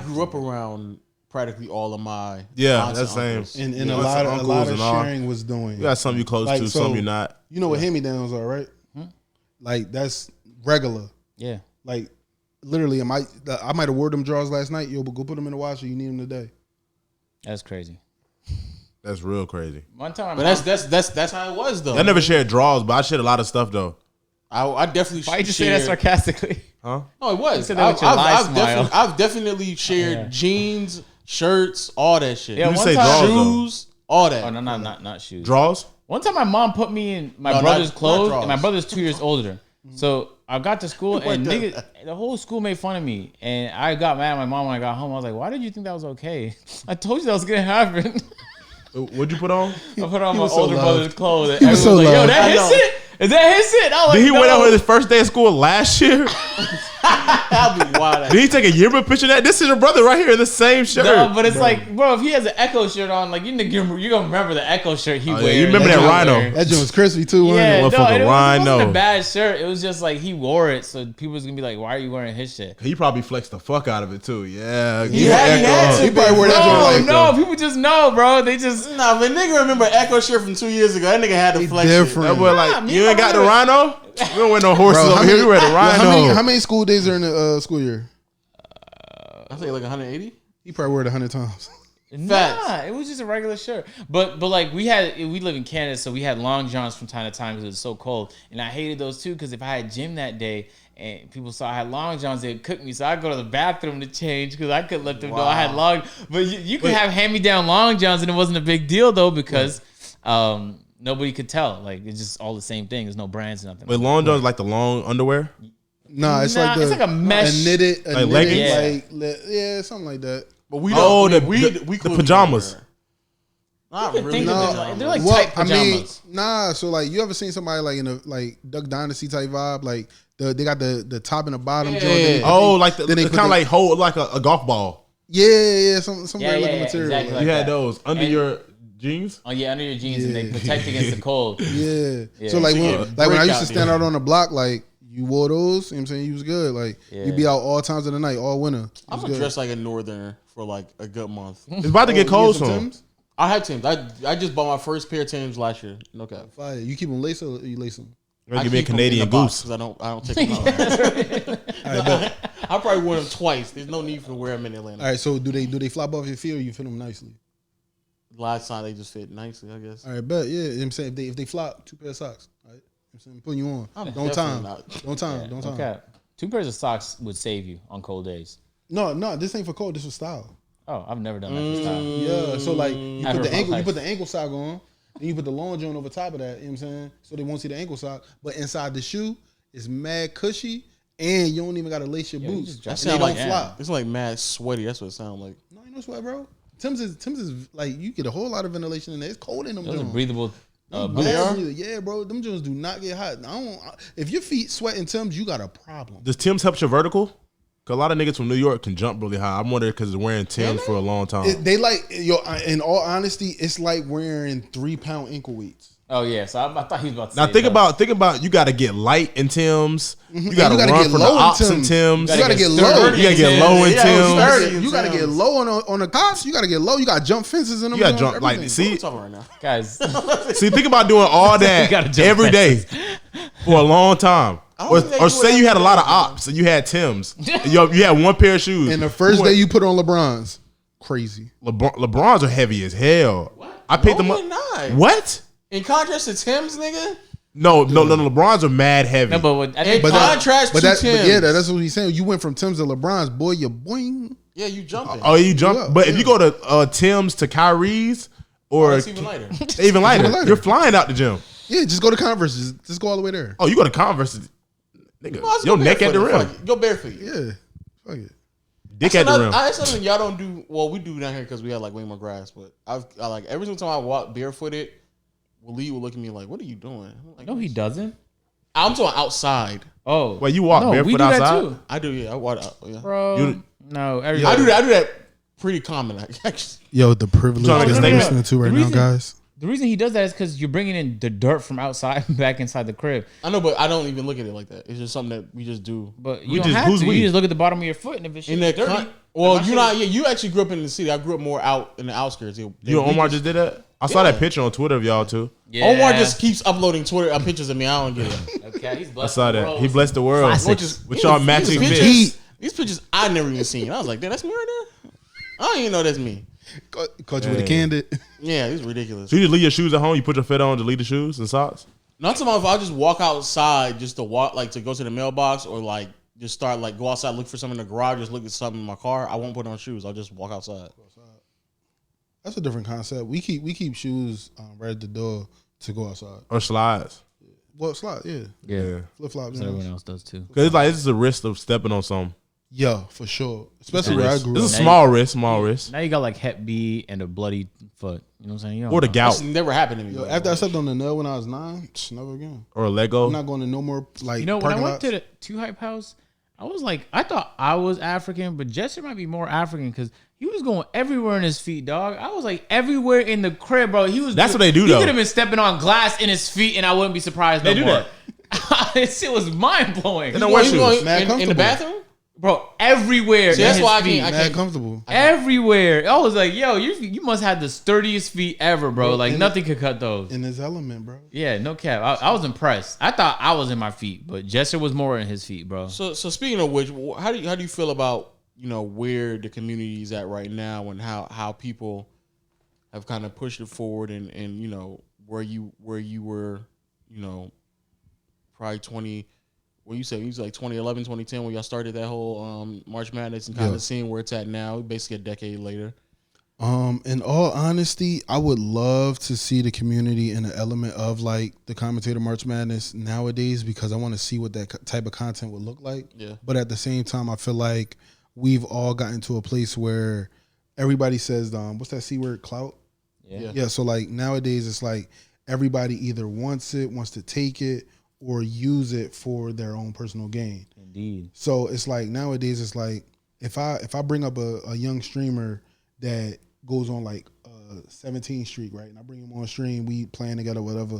grew up around practically all of my that's the same. And a lot of sharing was doing. You got some you close to, some you not. You know what hand-me-downs are, right? Like that's regular. Yeah. Like literally, I might have wore them drawers last night. Yo, but go put them in the washer. You need them today. That's crazy. That's real crazy. One time, but that's how it was though. I never shared drawers, but I shared a lot of stuff though. I definitely. Why'd you say that sarcastically? Huh? No, it was. I've definitely shared jeans, shirts, all that shit. Yeah, you one say time, drawers, shoes, all that. Oh no, not shoes. Drawers? One time, my mom put me in my brother's clothes, not and my brother's 2 years older. So I got to school, and niggas, the whole school made fun of me, and I got mad at my mom when I got home. I was like, "Why did you think that was okay? I told you that was gonna happen." What'd you put on? I put on my so older loud. brother's clothes. And He was everyone was so like, "Yo, loud. that his shit? Is that his shit?" I was Did like, he went out on his first day of school last year? That'd be wild. Did he take a yearbook picture of that? This is your brother right here in the same shirt. No, but it's like, bro, if he has an Echo shirt on, like you're gonna remember the Echo shirt he wears. You remember that Rhino? That joint was crispy too. Yeah, no, Motherfucker it Rhino. wasn't a bad shirt. It was just like he wore it, so people was gonna be like, "Why are you wearing his shit?" He probably flexed the fuck out of it too. Yeah. He had He to. probably wore that joint No, like no, people just know, bro. They just Nah, but nigga remember Echo shirt from 2 years ago. That nigga had the flex. different. That boy like, me you ain't got the and my Rhino? We don't wear no horses Bro, over here. We wear the Rhino. how many school days are in the school year? I think like 180. He probably wore it 100 times. Nah, it was just a regular shirt. But like we live in Canada, so we had long johns from time to time because it was so cold, and I hated those too because if I had gym that day and people saw I had long johns, they'd cook me, so I'd go to the bathroom to change because I couldn't let them know I had long. But you could have hand me down long johns, and it wasn't a big deal though because nobody could tell. Like it's just all the same thing. There's no brands, nothing. Wait, long johns like the long underwear? Nah, it's like a mesh. a knitted, leggings? yeah, something like that. But we Oh, don't. the pajamas. Not You could really. think of it, they're like Well, tight pajamas. so like you ever seen somebody like in a like Duck Dynasty type vibe? Like they got the top and the bottom. Yeah. joint. Oh, like then they kind put of the- like hold like a golf ball. Yeah, some Yeah, very yeah, looking yeah, material. exactly Like, You like had that. those under And- your jeans? Oh yeah, under your jeans, and they Yeah. protect against the cold. yeah. Yeah. So like So when you when I break used to out, stand yeah. out on the block, like you wore those. You know what I'm saying? You was good. Like you'd be out all times of the night, all winter. I'm gonna dress like a northerner for like a good month. It's about to get cold soon. I had Timbs. I just bought my first pair of Timbs last year. No cap. Fire. You keep them lace or you lace them? Give me a keep 'em in Canadian the box goose. 'cause I don't take them out. I probably wore them twice. There's no need for wear them in Atlanta. All right. So do they flop off your feet or you fit them nicely? Last time they just fit nicely, I guess. All right, bet. Yeah, you know what I'm saying if they flop, 2 pair of socks. All right. You know what I'm saying? Putting you on. I'm Don't definitely time. not. Don't time. Don't time. Okay, 2 pairs of socks would save you on cold days. No, this ain't for cold. This was style. Oh, I've never done that for style. Yeah. So like you Never put the in my ankle, you life. put the ankle sock on, and you put the long joint over top of that. You know what I'm saying? So they won't see the ankle sock, but inside the shoe is mad cushy, and you don't even got to lace your you boots. just That drop They sound don't like flop. it's like mad sweaty. That's what it sounds like. No, you know sweat, bro. Tim's is like you get a whole lot of ventilation in there. It's cold in them. Those are joints. breathable. Them Boots. bad breather. Yeah, bro. Them joints do not get hot. If your feet sweat in Tim's, you got a problem. Does Tim's help your vertical? Cause a lot of niggas from New York can jump really high. I'm wondering because they're wearing Tim's for a long time. They like in all honesty, it's like wearing 3-pound ankle weights. Oh yeah, so I thought he was about to Now say think that. about you got to get light in Tim's. You got to You gotta run get from the low in ops in Tim's. Tim's. You gotta get sturdy low. in You gotta get low in Yeah, Tim's. sturdy. You gotta get low on the cops. You gotta get low. You got to jump fences in them. You got to joints, jump like everything. What are we see talking right now? Guys. see think about doing all gotta that jump every day for a long time. don't think they Or do say it you had a every lot day, of ops and you had Tim's. You had one pair of shoes. And the first day you put on LeBron's. crazy. LeBrons are heavy as hell. What? I picked them No, up. they're not. What? In contrast to Tim's, nigga. No. LeBrons are mad heavy. No, but I In think contrast to Tim's. That's what he's saying. You went from Tim's to LeBron's, boy. You boing. Yeah, you jumping. Oh, you jump. Yeah, but if you go to Tim's to Kyrie's or That's even lighter. even lighter, lighter. you're flying out the gym. Yeah, just go to Converse. Just go all the way there. Oh, you go to Converse, nigga. Might as Your well neck at the barefoot. rim, Fuck it. Go barefoot. Yeah, fuck it. dick at the rim. That's something y'all don't do. Well, we do down here because we have like way more grass. But I like every single time I walk barefooted, Waleed will look at me like, "What are you doing?" I'm like, no, he doesn't. I'm talking outside. Oh, Well, you walk no, barefoot we do outside? that too, I do. Yeah, I walk out. Yeah. bro. No, I do that. I do that pretty common. Actually, Yo, the privilege trying to that make a I'm statement? listening to right The now, reason- guys. The reason he does that is because you're bringing in the dirt from outside back inside the crib. I know, but I don't even look at it like that. It's just something that we just do. But We you don't just- have who's to. we? You just look at the bottom of your foot, and if it's In that, dirty, well, my you shit not. is- Yeah, you actually grew up in the city. I grew up more out in the outskirts. You and Omar just did that? I saw that picture on Twitter of y'all too. Yeah. Omar just keeps uploading Twitter pictures of me. I don't get it. Okay, he's I blessed saw the that. world He with blessed the world classics. with y'all matching these fits. pictures, these pictures I never even seen. I was like, damn, that's me right there. I don't even know that's me. Caught you with a candid. Yeah, it's ridiculous. So you just leave your shoes at home. You put your fit on to leave the shoes and socks. Not so much if I just walk outside just to walk, like to go to the mailbox or like just start like go outside, look for something in the garage, just look at something in my car. I won't put on shoes. I'll just walk outside. That's a different concept. We keep shoes right at the door to go outside. Or slides. Well, slide, yeah, Yeah, flip flops. that's what everyone else does too. Because it's like it's just a risk of stepping on something. Yeah, for sure. Especially Yeah, where I It's grew a up. small risk, small risk. Now you got like Hep B and a bloody foot. You know what I'm saying? You don't Or the know. gout. That's never happened to me. Yo, bro. after I stepped on the nail when I was 9, never again. Or a Lego. I'm not going to no more like. You know, when I parking went lots. to the Two Hype house, I was like, I thought I was African, but Jester might be more African because he was going everywhere in his feet, dog. I was like everywhere in the crib, bro. He was. That's what they do, He though. could have been stepping on glass in his feet, and I wouldn't be surprised. They no do more. that. This shit was mind blowing, They don't You wear going- shoes. Mad in the comfortable. bathroom? bro. Everywhere. See, in that's his why I feet. can't- Mad comfortable. Everywhere. I was like, yo, you must have the sturdiest feet ever, bro. Like and- nothing could cut those. In his element, bro. Yeah, no cap. I was impressed. I thought I was in my feet, but Jester was more in his feet, bro. So speaking of which, how do you feel about where the community is at right now and how people have kind of pushed it forward and where you were probably 20. Well, you said it was like 2011, 2010 when y'all started that whole March Madness and kind Yeah. of seeing where it's at now, basically a decade later. In all honesty, I would love to see the community in an element of like the commentator March Madness nowadays because I want to see what that type of content would look like. Yeah. But at the same time, I feel like we've all gotten to a place where everybody says, what's that C word, clout? Yeah. Yeah. So like nowadays, it's like everybody either wants to take it, or use it for their own personal gain. Indeed. So it's like nowadays, it's like if I bring up a young streamer that goes on like 17th Street, right, and I bring him on stream, we playing together, whatever.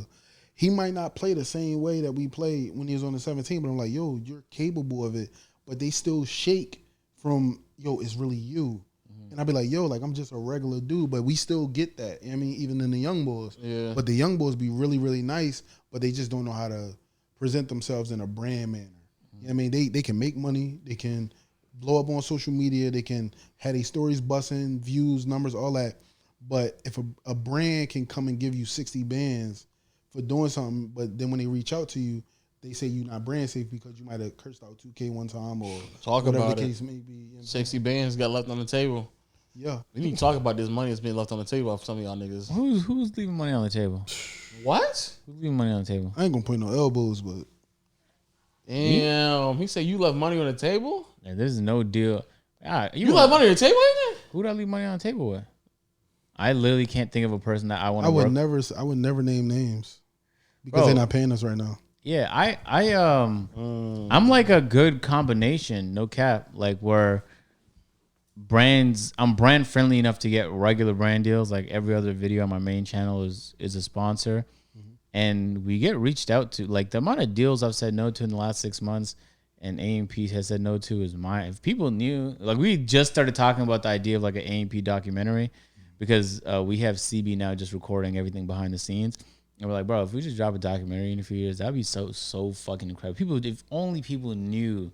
He might not play the same way that we played when he was on the 17th, but I'm like, yo, you're capable of it. But they still shake from, yo, it's really you. And I'd be like, yo, like I'm just a regular dude, but we still get that. I mean, even in the young boys. Yeah. But the young boys be really, really nice, but they just don't know how to present themselves in a brand manner. You know what I mean, they can make money, they can blow up on social media, they can have their stories busting, views, numbers, all that. But if a brand can come and give you 60 bands for doing something, but then when they reach out to you, they say you're not brand safe because you might have cursed out 2K one time or Talk whatever about the it. case may be. You know what I'm 60 bands got left on the table. Yeah. We need to talk about this money that's being left on the table off some of y'all niggas. Who's leaving money on the table? What? Who's leaving money on the table? I ain't gonna point no elbows, but Damn. He said you left money on the table? Yeah, there's no deal. You left money on the table, ain't it? Who did I leave money on the table with? I literally can't think of a person that I want I to would work. I would never name names because Bro. they're not paying us right now. Yeah, I'm like a good combination, no cap. Like where I'm brand friendly enough to get regular brand deals. Like every other video on my main channel is a sponsor. And we get reached out to. Like the amount of deals I've said no to in the last 6 months and A&P has said no to is mine. If people knew, like we just started talking about the idea of like an A&P documentary because we have CB now just recording everything behind the scenes. And we're like, bro, if we just drop a documentary in a few years, that'd be so fucking incredible. If only people knew,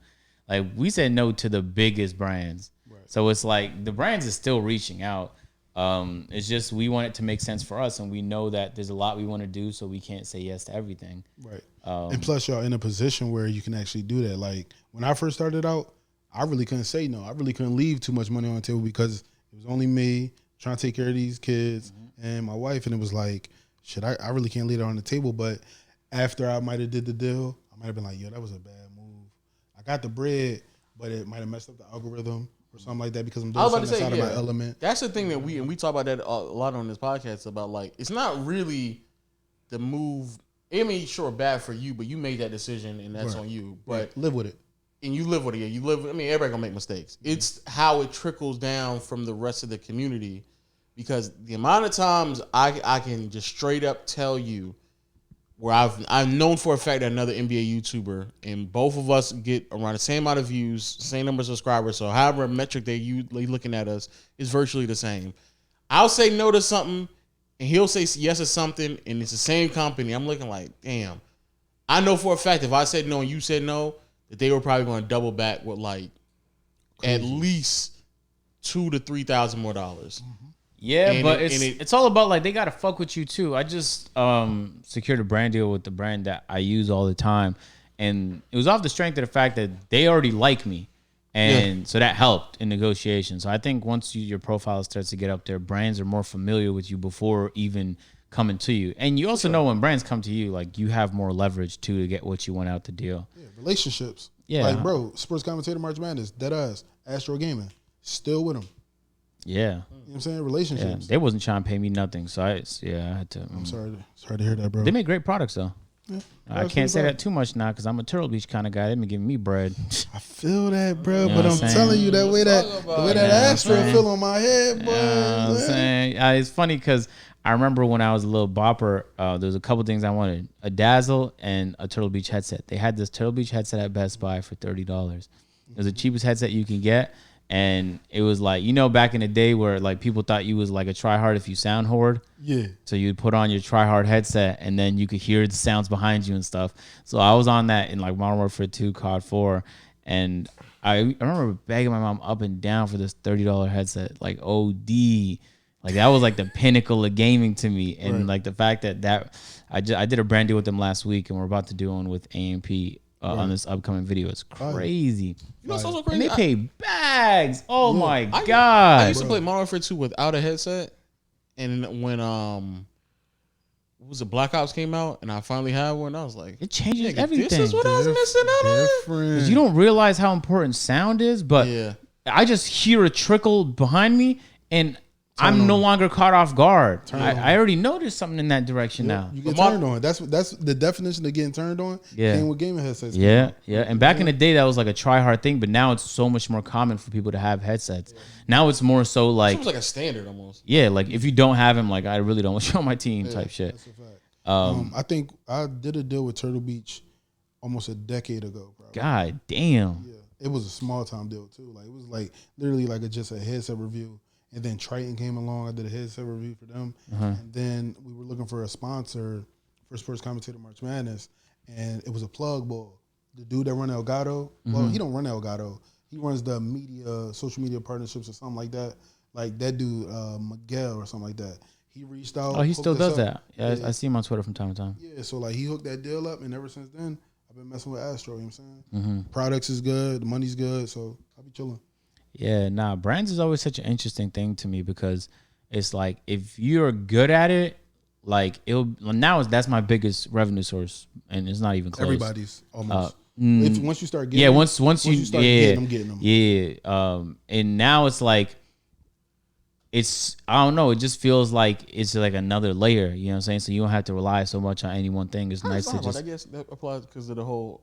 like we said no to the biggest brands. Right. So it's like the brands is still reaching out. It's just we want it to make sense for us, and we know that there's a lot we want to do, so we can't say yes to everything. Right. And plus, y'all in a position where you can actually do that. Like when I first started out, I really couldn't say no. I really couldn't leave too much money on the table because it was only me trying to take care of these kids and my wife, and it was like, shit, I really can't leave it on the table. But after I might have did the deal, I might have been like, yo, that was a bad move. I got the bread, but it might have messed up the algorithm or something like that because I'm doing something that's out of my element. That's the thing that we talk about that a lot on this podcast about, like, it's not really the move. I mean, sure, bad for you, but you made that decision and that's on you. But live with it. And you live with it. You live. I mean, everybody gonna make mistakes. It's how it trickles down from the rest of the community, because the amount of times I can just straight up tell you where I've known for a fact that another NBA YouTuber and both of us get around the same amount of views, same number of subscribers, so however metric they looking at us is virtually the same. I'll say no to something and he'll say yes to something and it's the same company. I'm looking like, damn. I know for a fact if I said no and you said no, that they were probably going to double back with like at least $2,000 to $3,000 more dollars. Yeah, and but it's all about like they gotta fuck with you too. I just secured a brand deal with the brand that I use all the time, and it was off the strength of the fact that they already like me, and so that helped in negotiations. So I think once your profile starts to get up there, brands are more familiar with you before even coming to you, and you also know when brands come to you, like you have more leverage too to get what you want out the deal. Yeah, relationships. Yeah, like bro, sports commentator March Madness, dead ass, Astro Gaming, still with him. Yeah. You know what I'm saying? Relationships. Yeah, they wasn't trying to pay me nothing, so I had to. I'm sorry to hear that, bro. They make great products though. Yeah, I can't say that too much now because I'm a Turtle Beach kind of guy. They've been giving me bread. I feel that, bro, You know but I'm saying? telling you that way that Astro feel on my head, boy. I'm saying it's funny because I remember when I was a little bopper, there was a couple things I wanted: a Dazzle and a Turtle Beach headset. They had this Turtle Beach headset at Best Buy for $30. It was the cheapest headset you can get. And it was like, you know, back in the day where like people thought you was like a tryhard if you sound hoard. Yeah. So you'd put on your tryhard headset and then you could hear the sounds behind you and stuff. So I was on that in like Modern Warfare 2, COD 4. And I remember begging my mom up and down for this $30 headset, like OD. Like that was like the pinnacle of gaming to me. And like the fact that I did a brand deal with them last week and we're about to do one with AMP. On this upcoming video. It's crazy. You know what's also crazy? And they pay bags. Oh my God. I used to play Modern Warfare 2 without a headset. And when what was it, Black Ops came out and I finally had one, I was like, it changes everything. This is what I was missing out on. Because you don't realize how important sound is, but I just hear a trickle behind me and I'm no longer caught off guard. I already noticed something in that direction now. You get turned on. That's the definition of getting turned on. Yeah. Came with gaming headsets. Yeah. And back in the day, that was like a try hard thing, but now it's so much more common for people to have headsets. Now it's more so like it was like a standard almost. Yeah, like if you don't have them, like I really don't want to show my team type shit. That's a fact. I think I did a deal with Turtle Beach almost a decade ago, bro. God damn. Yeah, it was a small time deal too. Like it was like literally like just a headset review. And then Triton came along. I did a headset review for them. And then we were looking for a sponsor for Sports Commentator March Madness. And it was a plug ball. The dude that run Elgato, well, he don't run Elgato. He runs the social media partnerships or something like that. Like that dude, Miguel or something like that. He reached out. Oh, he still does that. Yeah, I see him on Twitter from time to time. Yeah, so like he hooked that deal up. And ever since then, I've been messing with Astro, you know what I'm saying? Products is good. The money's good. So I'll be chilling. Yeah, brands is always such an interesting thing to me because it's like if you're good at it, like that's my biggest revenue source, and it's not even close. Everybody's almost. Once you start getting, once you start getting them, yeah. And now it's like I don't know. It just feels like it's like another layer. You know what I'm saying? So you don't have to rely so much on any one thing. It's nice to just. I guess that applies because of the whole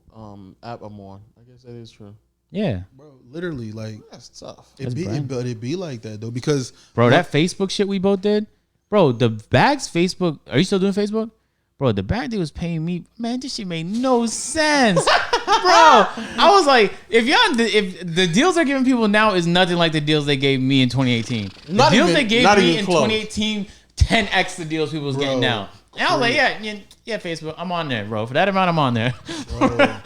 app I'm on. I guess that is true. Yeah, bro. Literally, like that's tough. It be like that though, because bro, that Facebook shit we both did, bro. The bags Facebook. Are you still doing Facebook, bro? The bag they was paying me, man. This shit made no sense, bro. I was like, if the deals they're giving people now is nothing like the deals they gave me in 2018. The deals they gave me in 2018, 10x the deals people was getting now. And I was like, yeah, Facebook, I'm on there, bro. For that amount, I'm on there. Bro,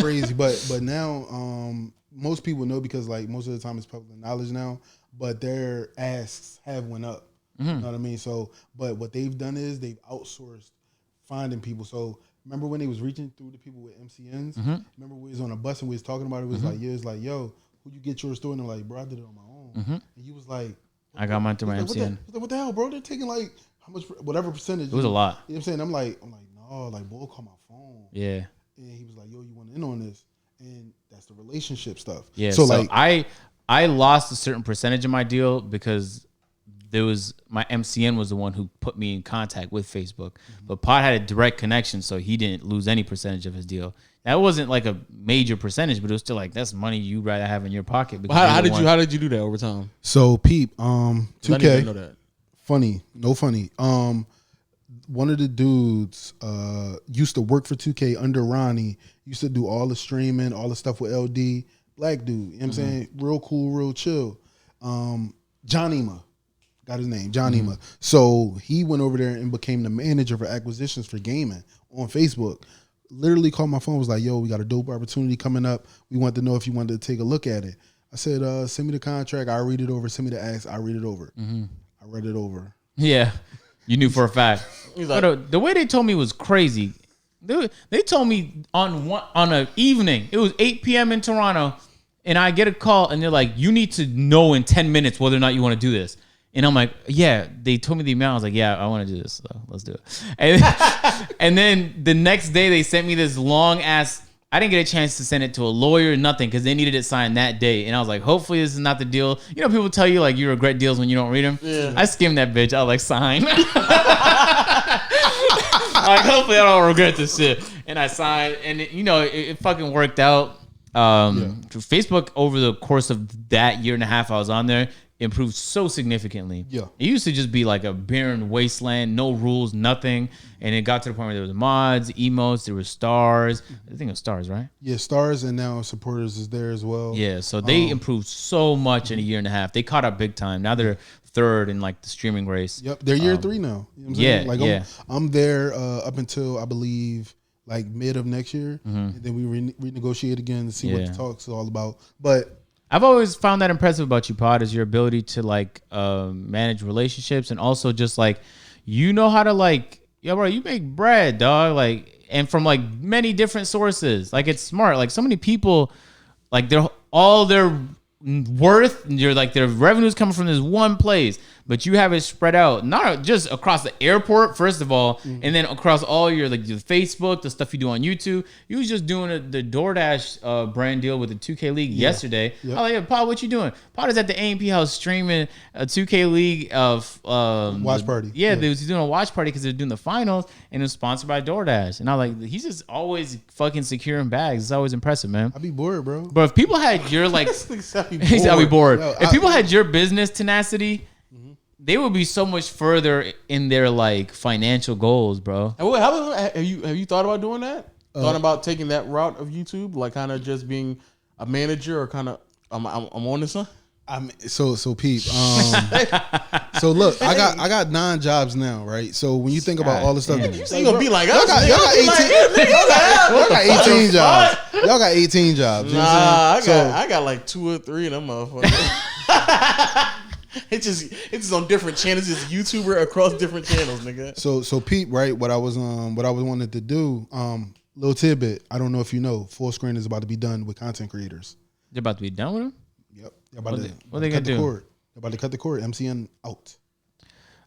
crazy. But now most people know because like most of the time it's public knowledge now, but their asks have went up. You know what I mean? So, but what they've done is they've outsourced finding people. So remember when they was reaching through the people with MCNs? Remember we was on a bus and we was talking about it. It was like, yeah, it's like, yo, who you get yours through? And they're like, bro, I did it on my own. And you was like, I got mine through my MCN. What the hell, bro? They're taking like how much, whatever percentage. It was a lot. You know what I'm saying? I'm like, no, like, boy, call my phone. Yeah. And he was like, yo, you want in on this? And that's the relationship stuff. Yeah. So So like, I lost a certain percentage of my deal because there was my MCN was the one who put me in contact with Facebook, but Pod had a direct connection, so he didn't lose any percentage of his deal. That wasn't like a major percentage, but it was still like that's money you'd rather have in your pocket. Well, how did you do that over time? so Peep, I didn't 2K, know that. funny. One of the dudes used to work for 2K under Ronnie, used to do all the streaming, all the stuff with LD, black dude, you know what I'm saying? Real cool, real chill. John Ema, got his name, John Ema. So he went over there and became the manager for acquisitions for gaming on Facebook. Literally called my phone, was like, yo, we got a dope opportunity coming up. We want to know if you wanted to take a look at it. I said, send me the contract, I'll read it over. Send me the ask, I'll read it over. I read it over. Yeah, you knew for a fact. He's like, But the way they told me was crazy. They told me on an evening, it was 8 p.m. in Toronto, and I get a call, and they're like, you need to know in 10 minutes whether or not you want to do this. And I'm like, yeah. They told me the amount. I was like, yeah, I want to do this. So let's do it. And then the next day, they sent me this long ass. I didn't get a chance to send it to a lawyer, nothing, because they needed it signed that day. And I was like, hopefully this is not the deal. You know, people tell you like you regret deals when you don't read them. Yeah. I skimmed that bitch. I was like, sign. Like, hopefully I don't regret this shit. And I signed, and it fucking worked out. Facebook over the course of that year and a half I was on there improved so significantly. Yeah. It used to just be like a barren wasteland, no rules, nothing. And it got to the point where there was mods, emotes, there were stars. I think it was stars, right? Yeah, stars and now supporters is there as well. Yeah, so they improved so much in a year and a half. They caught up big time. Now they're third in like the streaming race. Yep, they're year 3 now. You know what I'm yeah, saying? Like yeah. I'm there up until I believe like mid of next year, and then we renegotiate again to see what the talks are all about. But I've always found that impressive about you, Pod, is your ability to like manage relationships and also just like you know how to like, yo, bro, you make bread, dog, like, and from like many different sources. Like it's smart. Like so many people, like they're all their worth, and you're like their revenues coming from this one place, but you have it spread out, not just across the airport, first of all, and then across all your like your Facebook, the stuff you do on YouTube. You was just doing the DoorDash brand deal with the 2K League yesterday. Yep. I was like, Pod, what you doing? Pod is at the AMP house streaming a 2K League of watch party. Yeah, they was doing a watch party because they're doing the finals, and it was sponsored by DoorDash. And I was like, he's just always fucking securing bags. It's always impressive, man. I'd be bored, bro. But if people had your like, he's I'll be bored. If people had your business tenacity, they would be so much further in their like financial goals, bro. And have you thought about doing that? Thought about taking that route of YouTube, like kind of just being a manager, or kind of I'm on this one. So Pete. So look, I got 9 jobs now, right? So when you think about all the stuff, You gonna be like y'all us? got 18 jobs. Y'all got 18 jobs. You know what I'm saying? I got like 2 or 3 of them motherfuckers. It's just on different channels. It's YouTuber across different channels, nigga. So Pete, right? What I was wanted to do, little tidbit. I don't know if you know, full screen is about to be done with content creators. They're about to be done with them. Yep. What are they gonna do? They're about to cut the cord. MCN out.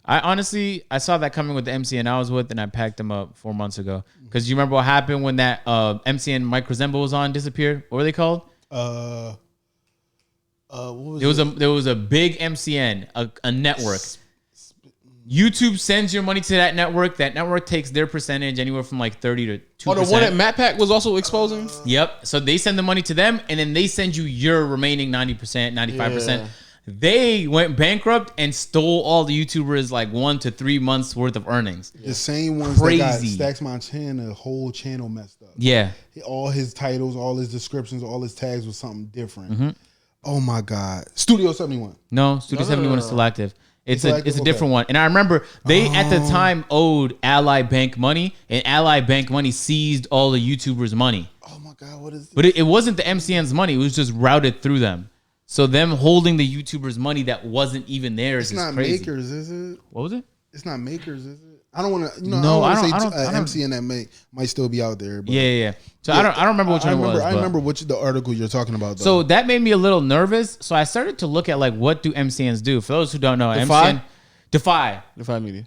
I saw that coming with the MCN I was with, and I packed them up 4 months ago. Because you remember what happened when that MCN Mike Resemble was on disappeared? What were they called? What There was a big MCN, a network. YouTube sends your money to that network. That network takes their percentage anywhere from like 30 to 2%. Oh, the one that MatPack was also exposing? Yep. So they send the money to them, and then they send you your remaining 90%, 95%. Yeah. They went bankrupt and stole all the YouTubers like 1 to 3 months worth of earnings. The same ones that got Crazy. Stacks Montana whole channel messed up. Yeah. All his titles, all his descriptions, all his tags was something different. Oh my God. Studio 71. No, Studio 71 is still active. It's a active? different one. And I remember they at the time owed Ally Bank money, and Ally Bank money seized all the YouTubers' money. Oh my God. forgot what is. But it wasn't the MCN's money. It was just routed through them. So them holding the YouTubers' money that wasn't even theirs It's is not crazy. Makers, is it? What was it? It's not Makers, is it? I don't want to. You know, No, I don't I want to don't- say MCN that might still be out there. But Yeah. So I don't remember which one it was. I but- remember which the article you're talking about. Though. So that made me a little nervous. So I started to look at like what do MCNs do? For those who don't know, Defy? Defy. Defy Media.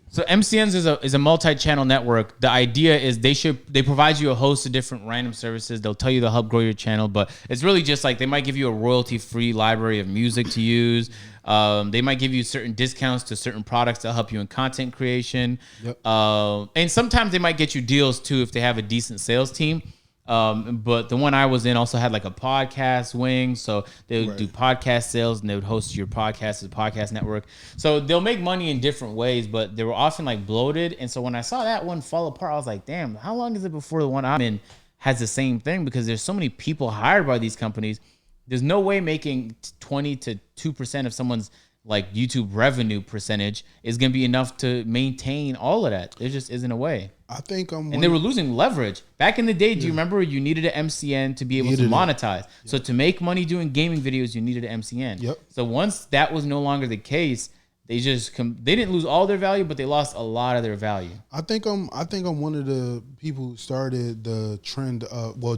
So MCNs is a multi-channel network. The idea is they provide you a host of different random services. They'll tell you to help grow your channel, but it's really just like they might give you a royalty-free library of music to use. They might give you certain discounts to certain products that help you in content creation. Yep. And sometimes they might get you deals too if they have a decent sales team. But the one I was in also had like a podcast wing, so they would do podcast sales and they would host your podcast as a podcast network. So they'll make money in different ways, but they were often like bloated. And so when I saw that one fall apart, I was like, damn, how long is it before the one I'm in has the same thing? Because there's so many people hired by these companies. There's no way making 20 to 2% of someone's like YouTube revenue percentage is going to be enough to maintain all of that. There just isn't a way. I think And they were losing leverage. Back in the day, do you remember you needed an MCN to be able to monetize? So to make money doing gaming videos, you needed an MCN. Yep. So once that was no longer the case, they just they didn't lose all their value, but they lost a lot of their value. I think I'm one of the people who started the trend,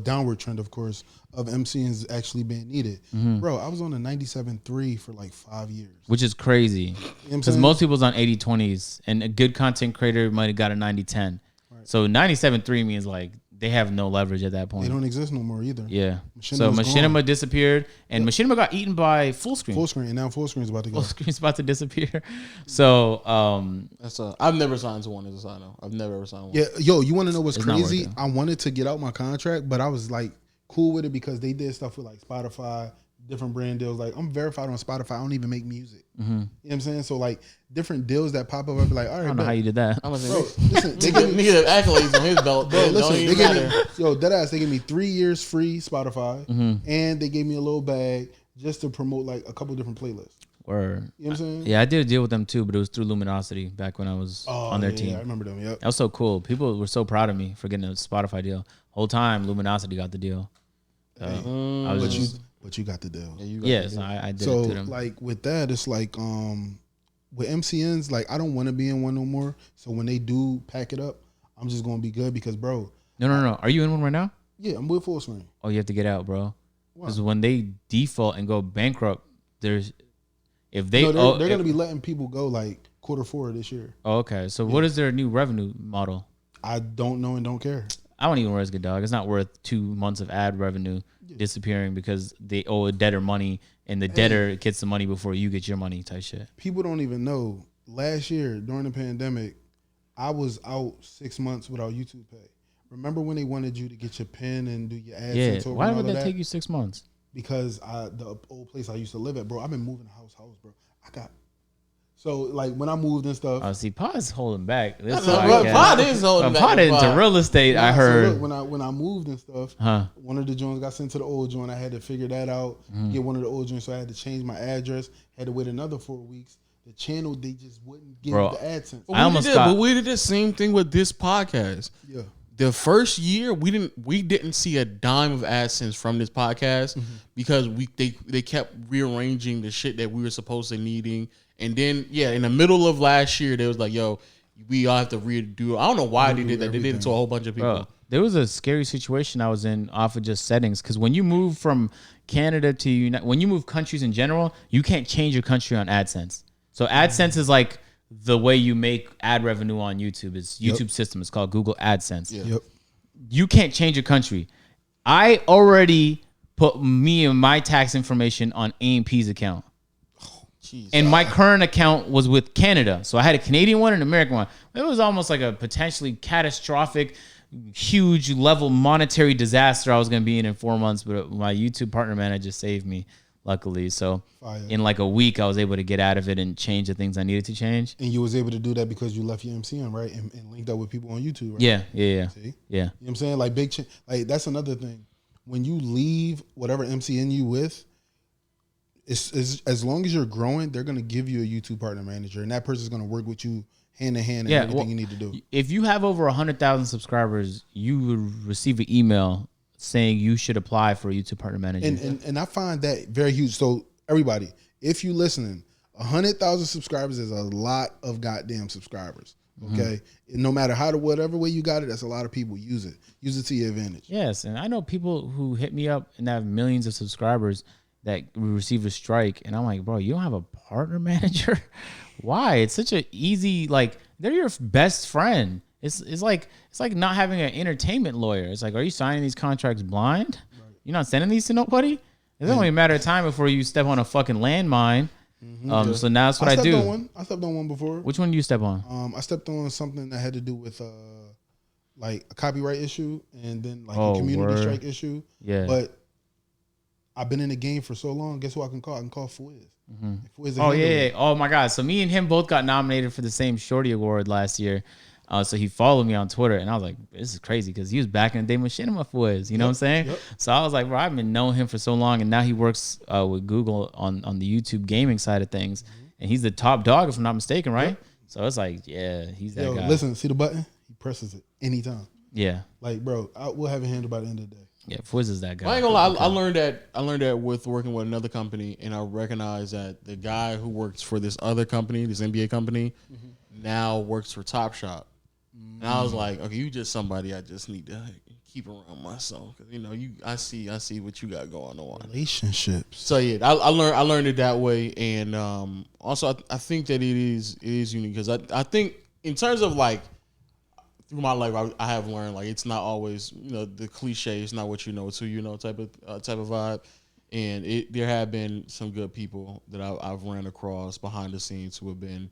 downward trend, of course, of MCNs actually being needed. Bro, I was on a 97.3 for like 5 years. Which is crazy. Because most people's on 80/20s, and a good content creator might have got a 90/10. Right. So 97.3 means like they have no leverage at that point. They don't exist no more either. Yeah. Machinima's So Machinima gone. disappeared, and Machinima got eaten by Full Screen. Full screen, and now full screen is about to go. Full Screen's about to disappear. So I've never signed to one as a sign-on. I've never ever signed one. Yeah, yo, you want to know what's It's not crazy? worth it. I wanted to get out my contract, but I was like cool with it because they did stuff with like Spotify, different brand deals. Like I'm verified on Spotify. I don't even make music. You know what I'm saying? So like different deals that pop up, I'd be like, all right, I don't know how you did that. I'm like, bro, listen, they give me, nigga accolades on his belt. bro, Don't listen, even they gave me, matter. yo, deadass, they gave me 3 years free Spotify, and they gave me a little bag just to promote like a couple different playlists. Or You know what I'm saying? yeah, I did a deal with them too, but it was through Luminosity back when I was on their team. Yeah, I remember them. Yep. That was so cool. People were so proud of me for getting a Spotify deal. Whole time, Luminosity got the deal. I was But just, you got the deal. yes, I did So it to them. like with that, it's like with MCNs, like I don't want to be in one no more. So when they do pack it up, I'm just gonna be good because, bro. No. Are you in one right now? Yeah, I'm with full screen. Oh, you have to get out, bro. Because when they default and go bankrupt, they're gonna be letting people go like Q4 this year. Oh, okay. So what is their new revenue model? I don't know and don't care. I don't even risk it, dog. It's not worth 2 months of ad revenue disappearing because they owe a debtor money and the debtor gets the money before you get your money type shit. People don't even know. Last year during the pandemic, I was out 6 months without YouTube Pay. Remember when they wanted you to get your PIN and do your AdSense? Yeah. Why and would all of that take you 6 months? Because the old place I used to live at, bro, I've been moving house, bro. So like when I moved and stuff. Oh, see, Pod is holding back. This Pod is holding back. Pod into real estate. I heard. So look, when I moved and stuff, one of the joints got sent to the old joint. I had to figure that out. Get one of the old joints, so I had to change my address. Had to wait another 4 weeks. The channel they just wouldn't give Bro, the AdSense. But we did the same thing with this podcast. Yeah. The first year we didn't see a dime of AdSense from this podcast because they kept rearranging the shit that we were supposed to needing. And then in the middle of last year, they was like, yo, we all have to redo it. I don't know why they did that. They did it to a whole bunch of people. Bro, there was a scary situation I was in off of just settings because when you move from Canada to when you move countries in general, you can't change your country on AdSense. So AdSense is like the way you make ad revenue on YouTube. It's YouTube system. It's called Google AdSense. Yep. You can't change your country. I already put me and my tax information on A&P's account. And my current account was with Canada. So I had a Canadian one and an American one. It was almost like a potentially catastrophic, huge level monetary disaster I was going to be in 4 months. But my YouTube partner manager saved me, luckily. So in like a week, I was able to get out of it and change the things I needed to change. And you was able to do that because you left your MCN, right? And linked up with people on YouTube, right? Yeah. See? Yeah. You know what I'm saying? Like like that's another thing. When you leave whatever MCN you with, it's as long as you're growing, they're gonna give you a YouTube partner manager, and that person's gonna work with you hand in hand in everything you need to do. If you have over 100,000 subscribers, you will receive an email saying you should apply for a YouTube partner manager. And I find that very huge. So everybody, if you listening, 100,000 subscribers is a lot of goddamn subscribers. Okay, no matter how to whatever way you got it, that's a lot of people use it. Use it to your advantage. Yes, and I know people who hit me up and have millions of subscribers that receive a strike, and I'm like, bro, you don't have a partner manager? Why? It's such an easy, like, they're your best friend. It's like not having an entertainment lawyer. It's like, are you signing these contracts blind? Right. You're not sending these to nobody? It's only a matter of time before you step on a fucking landmine. So now that's what I do. I stepped on one before. Which one do you step on? I stepped on something that had to do with like a copyright issue and then like a community strike issue. Yeah. But I've been in the game for so long. Guess who I can call? I can call Fwiz. Yeah. Oh my God. So me and him both got nominated for the same Shorty Award last year. So he followed me on Twitter, and I was like, this is crazy because he was back in the day when Machinima Fwiz. You know what I'm saying? Yep. So I was like, bro, I've been knowing him for so long, and now he works with Google on the YouTube gaming side of things, and he's the top dog, if I'm not mistaken, right? Yep. So it's like, yeah, he's that guy. Listen, see the button? He presses it anytime. Yeah. Like, bro, we'll have it handled by the end of the day. Yeah, Fwiz is that guy. I ain't gonna lie. I learned that with working with another company, and I recognized that the guy who works for this other company, this NBA company, now works for Top Shop. And I was like, okay, you just somebody I just need to keep around myself, because I see what you got going on. Relationships. So yeah, I learned it that way, and also I think that it is unique, because I think in terms of like through my life I have learned like it's not always the cliche, it's not what you know, it's who you know type of vibe, and there have been some good people that I've ran across behind the scenes who have been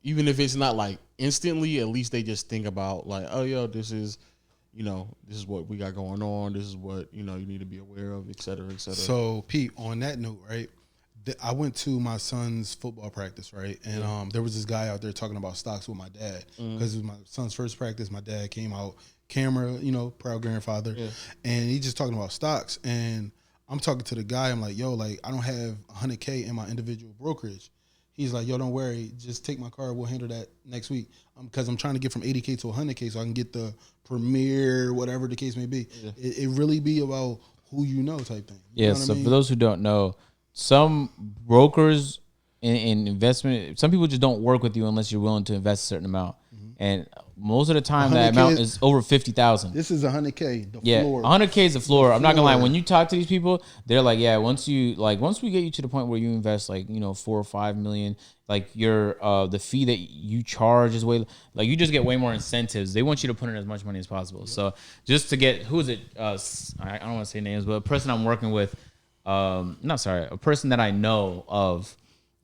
even if it's not like instantly, at least they just think about like, oh, yo, this is what we got going on. This is what, you need to be aware of, et cetera, et cetera. So, Pete, on that note, right, I went to my son's football practice, right? And there was this guy out there talking about stocks with my dad, because it was my son's first practice. My dad came out, camera, proud grandfather. Yeah. And he just talking about stocks. And I'm talking to the guy. I'm like, yo, like, I don't have $100K in my individual brokerage. He's like, yo, don't worry. Just take my card. We'll handle that next week. Because I'm trying to get from 80K to 100K so I can get the premier, whatever the case may be. Yeah. It really be about who you know type thing. Yeah, so for those who don't know, some brokers in investment, some people just don't work with you unless you're willing to invest a certain amount. And most of the time, that amount is over 50,000. This is 100K. The floor. 100K is the floor. I'm not gonna lie. When you talk to these people, they're like, yeah. Once we get you to the point where you invest like 4 or 5 million, like the fee that you charge is way, like you just get way more incentives. They want you to put in as much money as possible. Yep. So just to get, who is it? I don't want to say names, but a person I'm working with, a person that I know of,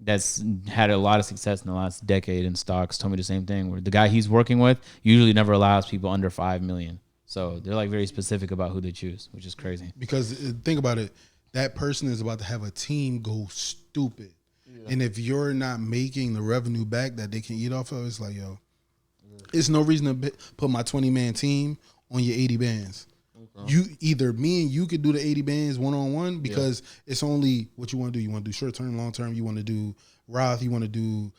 that's had a lot of success in the last decade in stocks, told me the same thing, where the guy he's working with usually never allows people under 5 million. So they're like very specific about who they choose, which is crazy. Because think about it, that person is about to have a team go stupid. Yeah. And if you're not making the revenue back that they can eat off of, it's like, yo, it's no reason to put my 20-man team on your 80 bands. You either me and you could do the 80 bands one-on-one, because it's only what you want to do. You want to do short-term, long-term. You want to do Roth. You want to do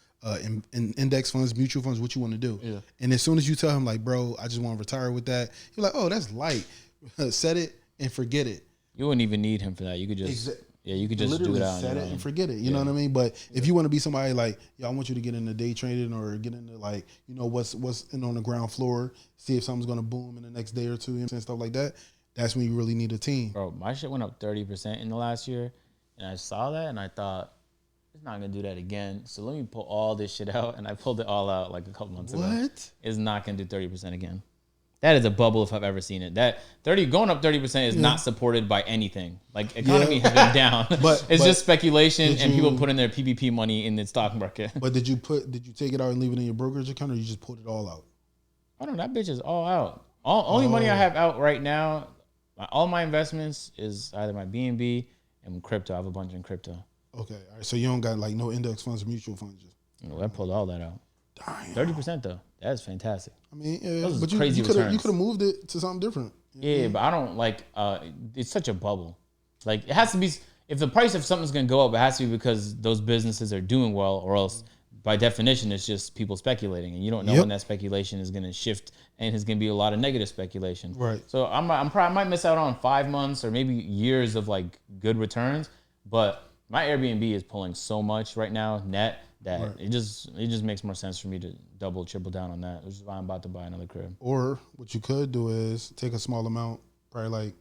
index funds, mutual funds, what you want to do. Yeah. And as soon as you tell him, like, bro, I just want to retire with that, you're like, oh, that's light. Set it and forget it. You wouldn't even need him for that. You could just... you could just literally do it out. Set it and forget it. You know what I mean? But if you want to be somebody like, I want you to get into day trading or get into like, what's on the ground floor, see if something's gonna boom in the next day or two and stuff like that. That's when you really need a team. Bro, my shit went up 30% in the last year, and I saw that and I thought, it's not gonna do that again. So let me pull all this shit out, and I pulled it all out like a couple months ago. What? It's not gonna do 30% again. That is a bubble if I've ever seen it. That going up 30% is not supported by anything. Like, economy has been down. But it's just speculation and people putting their PPP money in the stock market. But did you take it out and leave it in your brokerage account, or you just pulled it all out? I don't know. That bitch is all out. Only money I have out right now, all my investments is either my BNB and crypto. I have a bunch in crypto. Okay. All right. So you don't got like no index funds or mutual funds? I pulled all that out. Damn. 30% though. That's fantastic. I mean, but you could have moved it to something different. Yeah, but I don't like. It's such a bubble. Like, it has to be. If the price of something's gonna go up, it has to be because those businesses are doing well, or else by definition, it's just people speculating, and you don't know when that speculation is going to shift, and it's going to be a lot of negative speculation. Right. So I might miss out on 5 months or maybe years of like good returns, but my Airbnb is pulling so much right now net that it just makes more sense for me to double, triple down on that, which is why I'm about to buy another crib. Or what you could do is take a small amount, probably like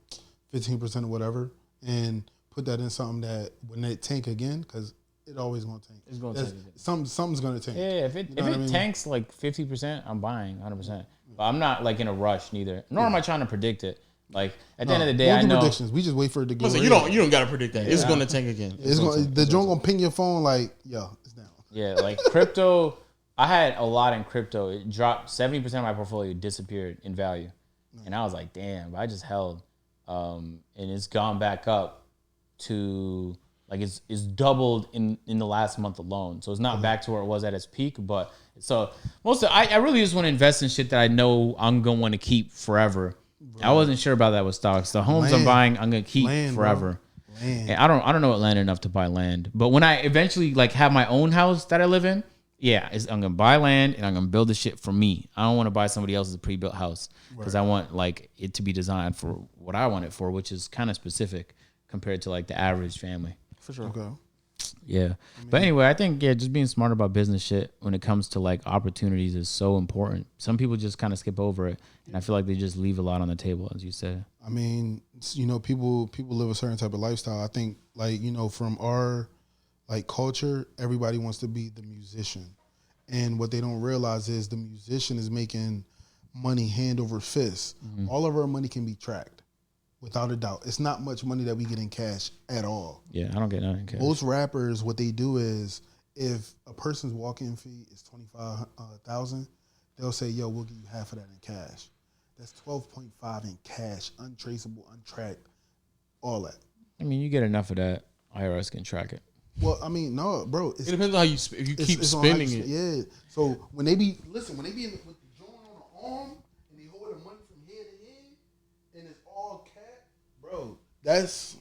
15% or whatever, and put that in something that when it tank again, because it always gonna tank. It's gonna tank. Something's gonna tank. Yeah, if it tanks like 50%, I'm buying 100%. But I'm not like in a rush neither. Nor am I trying to predict it. Like at the end of the day, I know predictions. We just wait for it to go. Listen, you don't gotta predict that. It's gonna tank again. The joint gonna ping your phone like, yo, it's down. Yeah, like crypto. I had a lot in crypto. It dropped 70% of my portfolio disappeared in value, and I was like, damn. I just held, and it's gone back up to like it's doubled in the last month alone. So it's not back to where it was at its peak, but so I really just want to invest in shit that I know I'm gonna want to keep forever. Bro. I wasn't sure about that with stocks. The homes I'm buying, I'm gonna keep forever. And I don't know what land enough to buy land. But when I eventually like have my own house that I live in, yeah, I'm gonna buy land and I'm gonna build the shit for me. I don't want to buy somebody else's pre-built house because I want like it to be designed for what I want it for, which is kind of specific compared to like the average family. For sure. Okay. Yeah. But anyway, I think just being smart about business shit when it comes to like opportunities is so important. Some people just kind of skip over it, and I feel like they just leave a lot on the table, as you said. I mean, people live a certain type of lifestyle. I think like, from our like culture, everybody wants to be the musician. And what they don't realize is the musician is making money hand over fist. Mm-hmm. All of our money can be tracked. Without a doubt. It's not much money that we get in cash at all. Yeah, I don't get nothing in cash. Most rappers, what they do is if a person's walk-in fee is $25,000, they'll say, yo, we'll give you half of that in cash. That's 12.5 in cash, untraceable, untracked, all that. I mean, you get enough of that, IRS can track it. Well, I mean, no, bro. It depends on how if you keep spending it. Yeah. So when they be with the joint on the arm and they hold the money from head to head and it's all cash, bro, that's...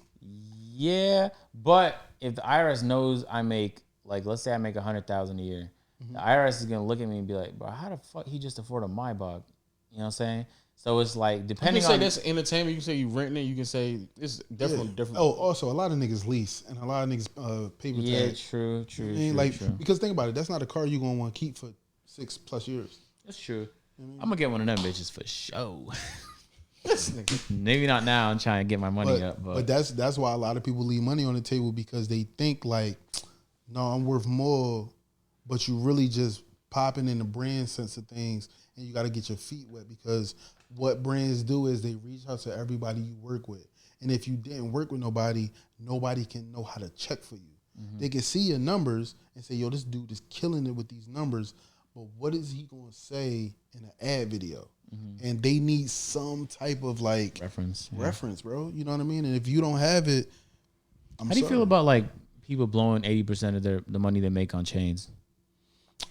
Yeah, but if the IRS knows I make, like, let's say I make $100,000 a year, the IRS is going to look at me and be like, bro, how the fuck he just afford a Maybach? You know what I'm saying? So it's like, depending on... You can say that's entertainment. You can say you renting it. You can say it's definitely different. Oh, also, a lot of niggas lease and a lot of niggas pay for tax. True. Because think about it. That's not a car you're going to want to keep for 6+ years. That's true. I'm going to get one of them bitches for show. Maybe not now. I'm trying to get my money up, but that's why a lot of people leave money on the table because they think like, no, I'm worth more, but you really just popping in the brand sense of things, and you got to get your feet wet because what brands do is they reach out to everybody you work with, and if you didn't work with nobody can know how to check for you. Mm-hmm. They can see your numbers and say, yo, this dude is killing it with these numbers, but what is he going to say in an ad video? Mm-hmm. And they need some type of like reference, bro. You know what I mean? And if you don't have it, how do you feel about like people blowing 80% of the money they make on chains?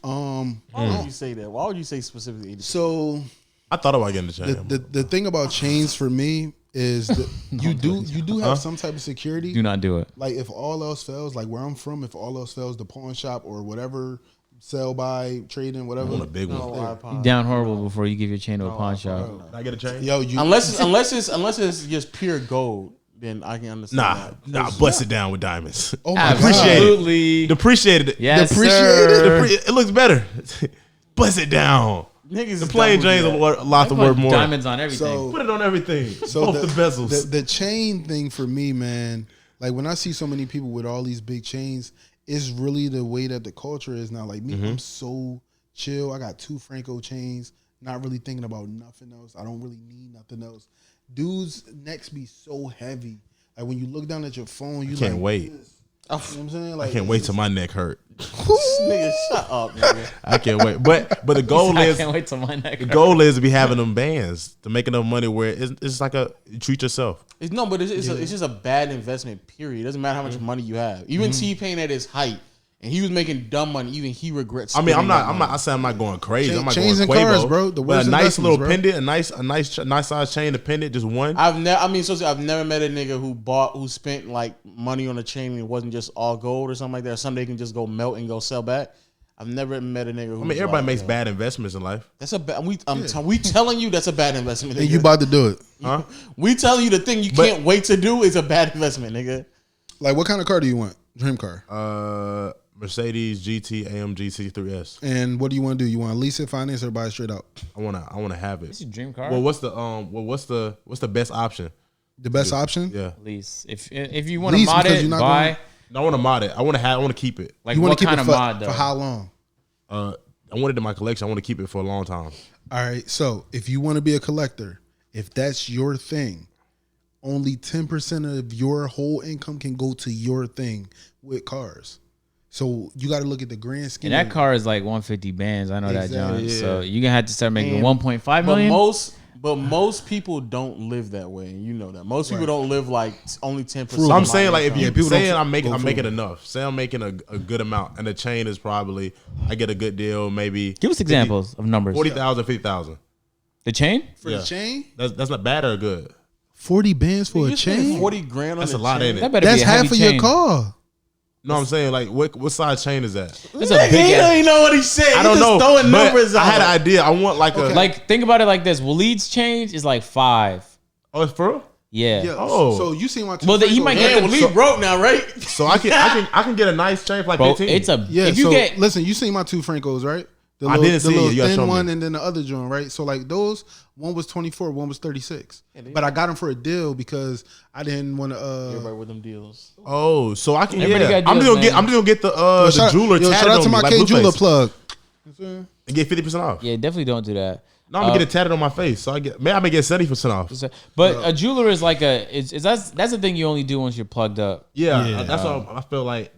Why would you say that? Why would you say specifically 80%? So I thought about getting the chain. The thing about chains for me is that you do have some type of security. Do not do it. Like if all else fails, like where I'm from, if all else fails, the pawn shop or whatever. Sell, buy, trade in, whatever. I want a big one. You down horrible before you give your chain to a pawn shop. Can I get a chain? Yo, unless it's just pure gold, then I can understand. Nah, bust it down with diamonds. Oh my Absolutely. Depreciated it. Yes, sir. It looks better. Bust it down. Niggas the plain Jane's a lot worth more. Diamonds on everything. So, put it on everything. So the bezels. The chain thing for me, man. Like when I see so many people with all these big chains. It's really the way that the culture is now. Like me, I'm so chill. I got 2 Franco chains, not really thinking about nothing else. I don't really need nothing else. Dudes' necks be so heavy. Like when you look down at your phone, you can't wait. You know what I'm saying? Like, I can't wait till my neck hurt. Nigga, shut up, nigga. I can't wait. But the goal is I can't wait till my neck hurt. The goal is to be having them bands to make enough money where it's like you treat yourself. It's just a bad investment. Period. It doesn't matter how much money you have. Even T-Pain at his height, and he was making dumb money. Even he regrets. I mean, I'm not. I say I'm not going crazy. I'm not chains going and Quavo, cars, bro. But a nice little pendant, a nice size chain, a pendant, just one. I've never met a nigga who spent like money on a chain and it wasn't just all gold or something like that. Or something they can just go melt and go sell back. I've never met a nigga who. I mean, everybody makes bad investments in life. That's a bad. We telling you that's a bad investment. Nigga. And you about to do it. Huh? We telling you the thing you can't wait to do is a bad investment, nigga. Like, what kind of car do you want? Dream car. Mercedes GT AMG C3S. And what do you want to do? You want to lease it, finance, or buy it straight out? I wanna have it. This is your dream car. Well, what's the best option? The best option? Yeah. Lease. If you want to Lease mod because it, you're not buy. No, I want to mod it. I want to keep it. Like You what want to keep kind it of for, mod though? for how long? I want it in my collection. I want to keep it for a long time. All right. So if you want to be a collector, if that's your thing, only 10% of your whole income can go to your thing with cars. So you got to look at the grand scheme. And that car is like 150 bands. I know that, John. Exactly. So you're gonna have to start making And- 1.5 million. But most people don't live that way, and you know that. Most people don't live like only 10%. So I'm saying like if you people saying don't I'm making go for it. enough. Say I'm making a good amount, and the chain is probably I get a good deal, maybe Give us examples of numbers. 40,000, 50,000. The chain? For Yeah. the chain? That's not bad or good. 40 bands for a You spend chain? 40 grand on That's the a lot, chain? ain't it? That better That's be a heavy half of chain. your car. No, I'm saying like what size chain is that? That's a big He don't ass. even know what he said. I don't He just know. throwing but numbers out. I had an idea. I want like a Like think about it like this. Waleed's change is like 5. oh, it's for real? Yeah. Yeah. Oh. So you see my two Well, he Francos, might right? get Yeah, well, he broke now, right? So I can get a nice chain for like Bro, 15. it's a Yeah, if you so get listen, you seen my two Francos, right? The I didn't see it. little You gotta show thin me. one and then the other joint, right? So like those, one was 24, one was 36. But I got them for a deal because I didn't want to. Everybody with them deals. Oh, so I can. Everybody Yeah, got I'm just deals, gonna get. man. I'm just gonna get the jeweler Yo, tatted shout out on to me, my like K jeweler Blueface, plug. and get 50% off. yeah, definitely don't do that. No, I'm gonna get it tatted on my face, so I may get 70% off. But a jeweler is like that's the thing you only do once you're plugged up. Yeah, that's what I feel like.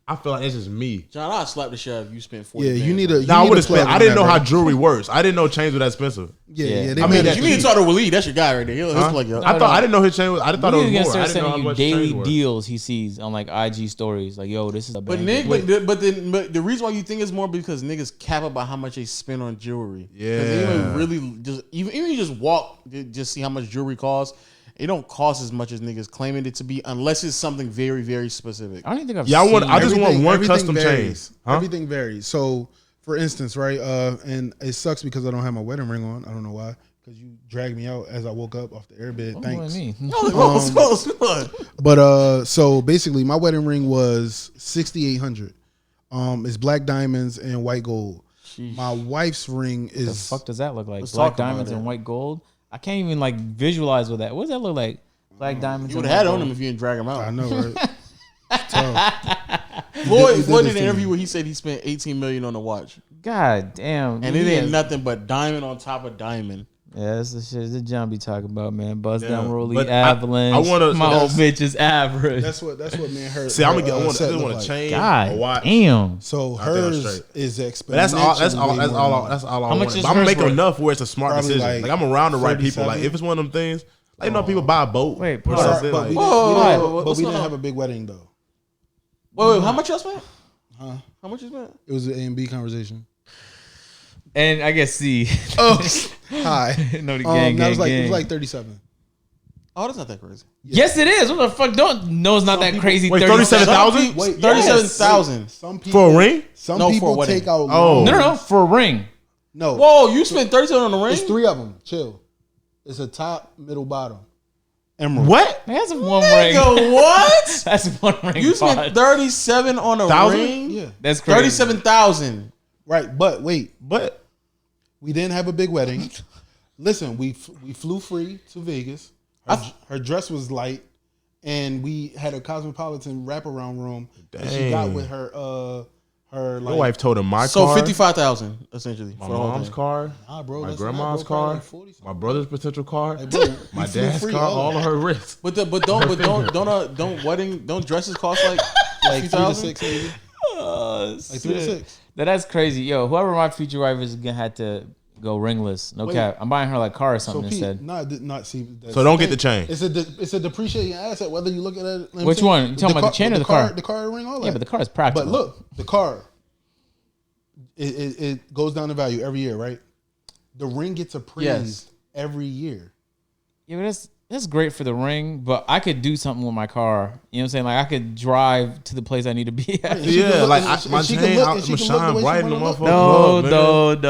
I feel like it's just me. John, I'll slap the shit out of you spent 40 Yeah, you bands. need a. Now I would have spent. I didn't know how Bro. jewelry works. I didn't know chains were that expensive. Yeah, Yeah. yeah. They I made mean, that You need to talk to Waleed. That's your guy right there. He'll plug you up. I thought I didn't know his chain was. I thought it was He's gonna more. I start didn't know how sending you much daily chains were. deals he sees on like IG stories. Like, yo, this is a But banger. Nick, but the reason why you think it's more because niggas cap about how much they spend on jewelry. 'Cause they Yeah. even really just even you just walk, just see how much jewelry costs. It don't cost as much as niggas claiming it to be unless it's something very, very specific. I don't even think I've Yeah, seen I just want one everything custom varies. chain. Huh? Everything varies. So, for instance, right, and it sucks because I don't have my wedding ring on. I don't know why. Because you dragged me out as I woke up off the airbed. Don't Thanks. blame me. But so basically, my wedding ring was $6,800. It's black diamonds and white gold. My wife's ring The is fuck does that look like? Let's Black talk about diamonds it. and white gold. I can't even like visualize what that. What does that look like? Black diamonds. You would and have had white it on gold. him if you didn't drag him out. I know, right? It's tough. Floyd did did an this to interview me. where he said he spent $18 million on the watch, God damn. and it ain't nothing but diamond on top of diamond. Yeah, that's the shit that John be talking about, man. Buzz Yeah, down, Rolly, but avalanche. I wanna- my old bitch is average. That's what me and her. See, I'm gonna get. her, I want set to look a like. chain, God a watch. damn. So I think I'm hers straight. is expensive. But that's all. That's all. That's all. That's all I How much want. is But I'm gonna hers make worth? enough where it's a smart Probably decision. Like I'm around the right people. Like 37. if it's one of them things, like you know, people buy a boat. Wait, or pause. something. But Like, we Whoa, didn't, whoa, but what's we going didn't on? have a big wedding though. Wait, how much y'all spent? Huh? How much you spent? It was an A and B conversation. And I guess C. Oh, hi. No, the gang, that was gang, like it gang. was like 37. Oh, that's not that crazy. Yes, it is. What the fuck? No, it's not that crazy. Wait, 37. 37,000 Wait, 37,000. Some people for a ring? Some No, for a people wedding. take out. Oh. No, for a ring. no. Whoa, you spent 37 on the ring? It's 3 of them. Chill. It's a top, middle, bottom. Emerald. What? That's one ring. Nigga, what? That's one ring. You spent pod. 37 on a Thousand? ring? Yeah. That's crazy. 37,000. Right, but wait, But we didn't have a big wedding. Listen, we flew free to Vegas. Her dress was light, and we had a cosmopolitan wraparound room that she got Dang. with her your like, wife told him my So car, 55,000 essentially my for the whole mom's thing. car, Nah, bro, my that's grandma's not, bro, probably car, like 40 something. my brother's potential car, Like, bro, my we flew dad's free, car, all of her wrists. But don't dresses cost like like 3 to 50,000? 6 maybe. Oh, Like 3 to shit. 6. That's crazy. Yo, whoever my future wife is gonna have to go ringless. No Wait. cap. I'm buying her like car or So something Pete, instead. not see. that's So don't the get the thing. chain. It's a depreciating asset whether you look at it. Which one? You talking about the chain or the car? The car ring, all that. Yeah, but the car is practical. But look, the car, it goes down in value every year, right? The ring gets appraised Yes. every year. Yeah, but that's that's great for the ring, but I could do something with my car. You know what I'm saying? Like I could drive to the place I need to be at. Yeah, like my chain, I'm gonna shine bright in the motherfucker.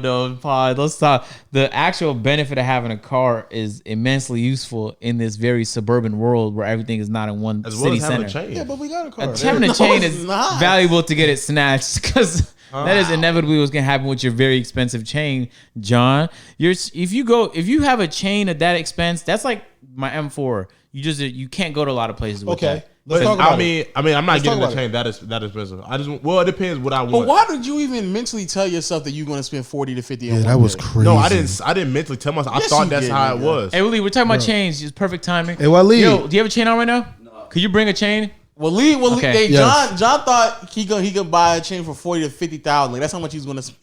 No, Pod. Let's stop. The actual benefit of having a car is immensely useful in this very suburban world where everything is not in one As city well as having center. a chain. Yeah, but we got a car. Having a chain it's is not. valuable to get it snatched because that is inevitably what's gonna happen with your very expensive chain, John. If you have a chain at that expense, that's like my M4. You can't go to a lot of places with that. Let's talk I about mean, it. I'm not Let's getting talk the about chain that expensive. It depends what I want. But why did you even mentally tell yourself that you're going to spend 40 to 50 on Yeah, one that was day? crazy. No, I didn't mentally tell myself. I Yes, thought you that's did, how it nigga. was. Hey, Willie, we're talking about chains. It's perfect timing. Hey, Waleed. Yo, do you have a chain on right now? No. Could you bring a chain? Okay. Yes. John thought he could buy a chain for 40 to 50,000. Like that's how much he's going to spend.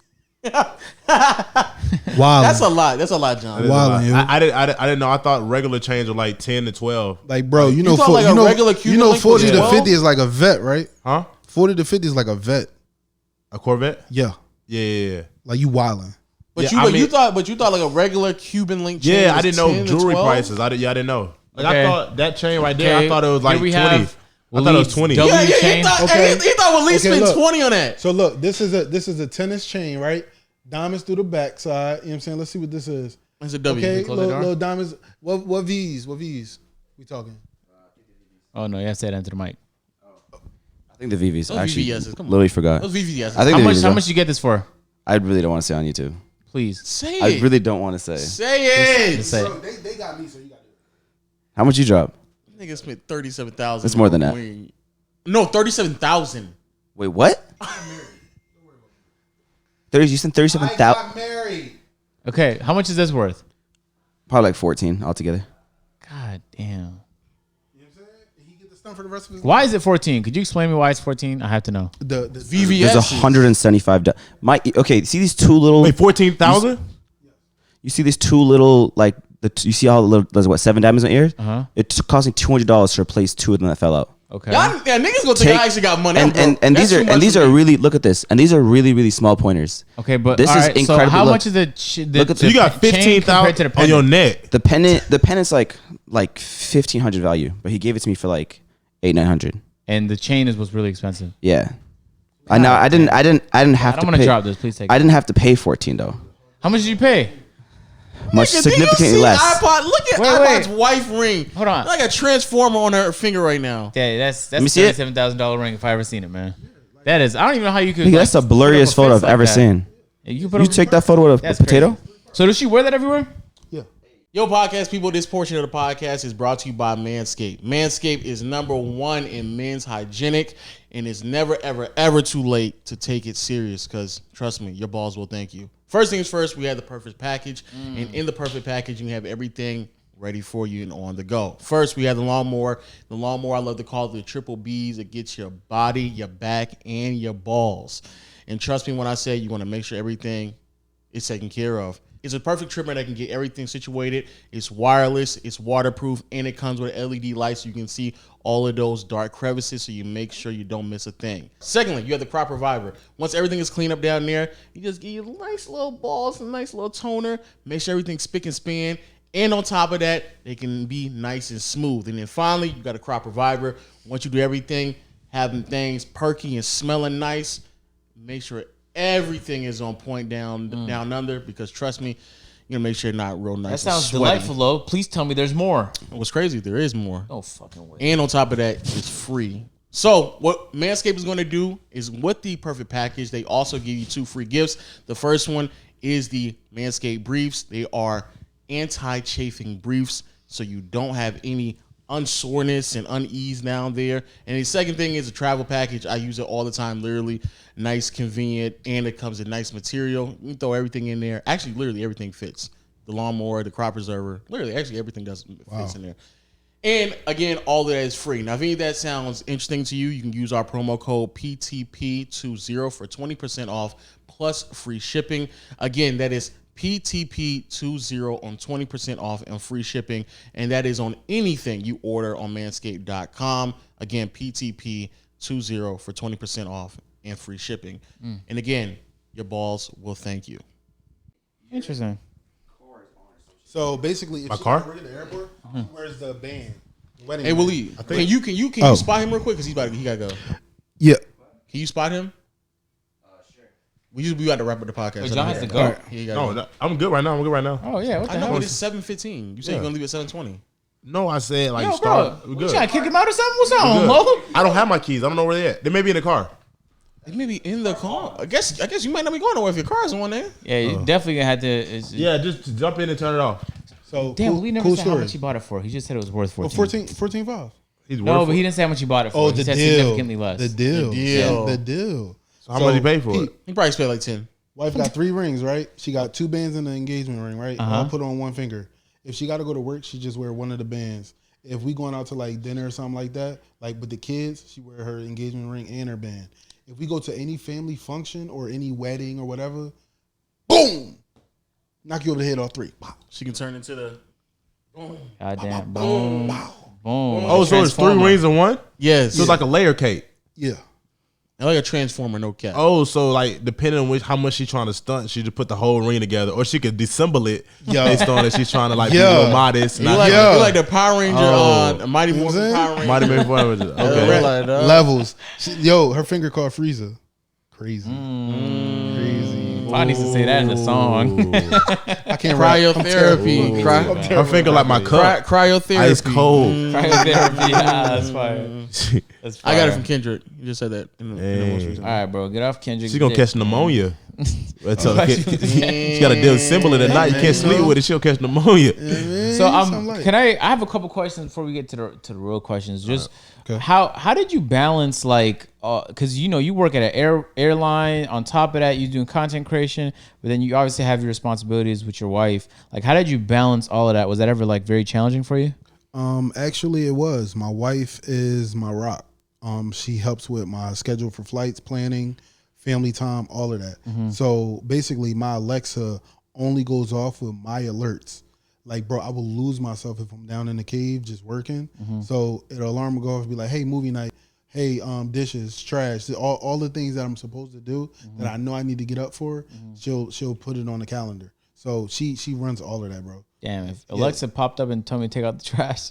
Wow. That's a lot, John. Wildin', yo. I didn't know. I thought regular chains were like 10 to 12. Like, bro, you know, thought like a regular Cuban link 40 was to 12? 50 is like a vet, right? Huh? 40 to 50 is like a vet. A Corvette? Yeah. Yeah. Like you wildin'. But Yeah, you thought like a regular Cuban link chain. Yeah, I was didn't know 10 to jewelry 12? prices. I didn't know. Like Okay. I thought that chain right there. Okay, I thought it was like here we 20. have I thought it was 20. W- Yeah, he chain. thought, Okay. he thought Waleed Okay, spent look. 20 on that. So look, this is a tennis chain, right? Diamonds through the backside. You know what I'm saying? Let's see what this is. It's a W. Okay, close the door? little diamonds. What V's? What V's? We talking? Oh no, you have to say that into the mic. I think the VVs. Those Actually, VVSs, come on. literally forgot. Those VVS. I think How the much? VVs How are- much you get this for? I really don't want to say on YouTube. Please. Say I it. really don't want to say. Say it. Just say it. Bro, they got me, so you got to do it. How much you drop? Nigga spent 37,000. It's more than that. No, 37,000. Wait, what? 30. You said 37,000. I got married. Okay, how much is this worth? Probably like 14 altogether. God damn. You know what I'm saying? He get the stunt for the rest of his Why is it 14? Could you explain me why it's 14? I have to know. the VVS. There's 175. Okay, see these two little. Wait, 14,000? You see these two little like you see all the little. There's what 7 diamonds on ears. It's costing $200 to replace 2 of them that fell out. Okay. Niggas gonna think I actually got money. And these are really look at this, and these are really small pointers. Okay, but this all is right, incredible. So how Look. much is the Look at So you got chain compared to the 15,000 on your pendant? neck. The pendant's like 1,500 value, but he gave it to me for like 800-900. And the chain is what's really expensive. Yeah, I know. I didn't have I to. don't want to pay. drop this. Please take I it. didn't have to pay 14 though. How much did you pay? Much Nigga, do you significantly see less. iPod? Look at Wait, iPod's wait. wife ring. Hold on. Like a transformer on her finger right now. Yeah, that's me a see it. $37,000 ring if I ever seen it, man. That is. I don't even know how you could. Nigga, that's the put up a blurriest photo fence I've ever like that. seen. Yeah, you put You up- take that photo with a That's potato? crazy. So does she wear that everywhere? Yeah. Yo, podcast people, this portion of the podcast is brought to you by Manscaped. Manscaped is #1 in men's hygienic, and it's never, ever, ever too late to take it serious because, trust me, your balls will thank you. First things first, we have the perfect package, and in the perfect package, you have everything ready for you and on the go. First, we have the lawnmower. The lawnmower, I love to call it the triple Bs. It gets your body, your back, and your balls. And trust me when I say you want to make sure everything is taken care of. It's a perfect trimmer that can get everything situated. It's wireless, it's waterproof, and it comes with LED lights so you can see all of those dark crevices so you make sure you don't miss a thing. Secondly, you have the crop reviver. Once everything is cleaned up down there, you just give you nice little balls, a nice little toner, make sure everything's spick and span, and on top of that, they can be nice and smooth. And then finally, you got a crop reviver. Once you do everything, having things perky and smelling nice, make sure everything is on point down under, because trust me, you're gonna make sure it's not real nice. That sounds and sweaty. delightful, though. Please tell me there's more. What's crazy, there is more. No fucking way. And on top of that, it's free. So what Manscaped is going to do is, with the perfect package, they also give you 2 free gifts. The first one is the Manscaped briefs. They are anti-chafing briefs, so you don't have any unsoreness and unease down there. And the second thing is a travel package. I use it all the time, literally. Nice, convenient, and it comes in nice material. You can throw everything in there. Actually, literally everything fits. The lawnmower, the crop preserver, literally, actually everything fits in there. And again, all of that is free. Now, if any of that sounds interesting to you, you can use our promo code PTP20 for 20% off plus free shipping. Again, that is PTP20 on 20% off and free shipping. And that is on anything you order on manscaped.com. Again, PTP20 for 20% off and free shipping. And again, your balls will thank you. Interesting. So basically, if My she car? work at the airport, Where's the band? Wedding Hey, band. Willie, can you spot him real quick? Because he gotta go. Yeah. Can you spot him? We got to wrap up the podcast. Wait, John has to go. All right, he gotta go. No, I'm good right now. Oh yeah, what the I know, hell? but it's 7:15. You said you're gonna leave at 7:20. No, I said like Yo, start. bro, We you good. trying to kick him out or something? What's We on, good. Mo? I don't have my keys. I don't know where they at. They may be in the car. It may be in the car. I guess you might not be going nowhere if your car's on there. Yeah, you definitely gonna have to. Yeah, just jump in and turn it off. So Damn, we never cool said how story. much he bought it for. He just said it was worth 14. 14.5. He's No, worth but it. he didn't say how much he bought it for. Oh, he the said deal. significantly less. The deal. The deal. The deal. So how much he paid for Pete, it? He probably spent like 10. Wife got 3 rings, right? She got 2 bands in the engagement ring, right? Uh-huh. All put on one finger. If she got to go to work, she just wear one of the bands. If we going out to like dinner or something like that, like with the kids, she wear her engagement ring and her band. If we go to any family function or any wedding or whatever, boom, knock you over the head all 3. Pow. She can turn into the. Goddamn. Boom. Boom. Oh, so it's 3 Transformer. rings in one? Yes. So it's like a layer cake. Yeah. like a transformer, no cap. Oh, so like depending on how much she's trying to stunt, she just put the whole ring together, or she could dissemble it based on that she's trying to like be a little modest. You Not like, Yeah. you like the Power Ranger, Oh. Mighty You know what Morphin I'm Power saying? Ranger. might have been fun with it. Okay. Like that. Levels. Yo, her finger called Frieza. Crazy. Crazy. I need to say that in the song. I can't rap. I'm terrible. Cryotherapy. I'm terrible. Her finger like my cup, Cryotherapy. ice cold. Cryotherapy. Yeah, that's fire. That's fire. I got it from Kendrick. You just said that. In the most recent. All right, bro. Get off Kendrick. She's gonna catch pneumonia. She got to dissemble it at night. You can't sleep with it. She'll catch pneumonia. So something like- can I have a couple questions before we get to the real questions. Just Okay. how did you balance like because you work at an airline, on top of that you're doing content creation, but then you obviously have your responsibilities with your wife. Like how did you balance all of that? Was that ever like very challenging for you? Actually, it was. My wife is my rock. She helps with my schedule for flights, planning, family time, all of that. So basically, my Alexa only goes off with my alerts. Like, bro, I will lose myself if I'm down in the cave just working. So the alarm will go off and be like, hey, movie night. Hey, dishes, trash, all the things that I'm supposed to do that I know I need to get up for. She'll put it on the calendar. So she runs all of that, bro. Damn, if Alexa popped up and told me to take out the trash,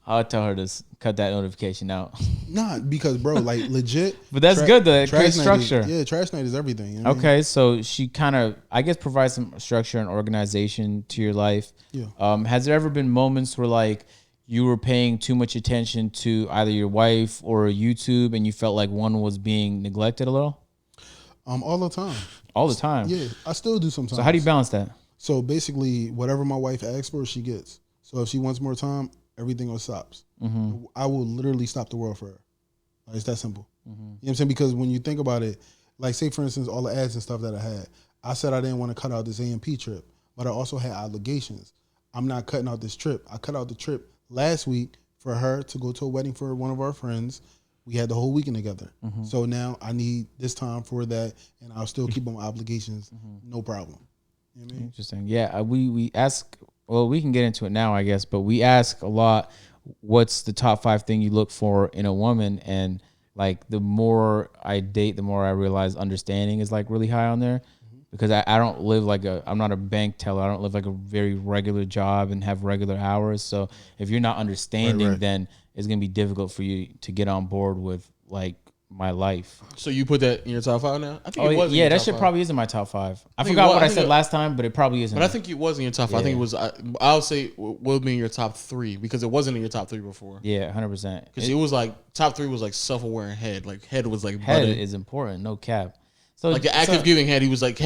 I would tell her to cut that notification out. Nah, because bro, like legit. But that's good, though. It creates trash night structure. Yeah, trash night is everything. You know what I mean? Okay, so she kind of, I guess, provides some structure and organization to your life. Yeah. Has there ever been moments where like you were paying too much attention to either your wife or YouTube, and you felt like one was being neglected a little? All the time. All the time. Yeah, I still do sometimes. So how do you balance that? So basically, whatever my wife asks for, she gets. So if she wants more time, everything else stops. I will literally stop the world for her. Like, it's that simple. You know what I'm saying? Because when you think about it, like say for instance, all the ads and stuff that I said I didn't want to cut out this AMP trip, but I also had obligations. I'm not cutting out this trip. I cut out the trip last week for her to go to a wedding for one of our friends. We had the whole weekend together. So now I need this time for that, and I'll still keep on my obligations, no problem. You know what I mean? Interesting. Yeah, we ask. Well, we can get into it now, I guess, but we ask a lot. What's the top 5 thing you look for in a woman? And like the more I date, the more I realize understanding is like really high on there. Because I don't live I'm not a bank teller. I don't live like a very regular job and have regular hours. So if you're not understanding, then it's gonna be difficult for you to get on board with like my life. So you put that in your top 5 now? I think it was. in Yeah, your that top shit 5. probably is in my top 5. I think forgot it was- what I I think said it- last time, but it probably isn't. But I think it was in your top 5. I think it was. I'll say will be in your top 3 because it wasn't in your top 3 before. Yeah, 100%. Because it was like top 3 was like self-aware and head. Like head was like Head button. is important, no cap. So Like the active giving head, head was like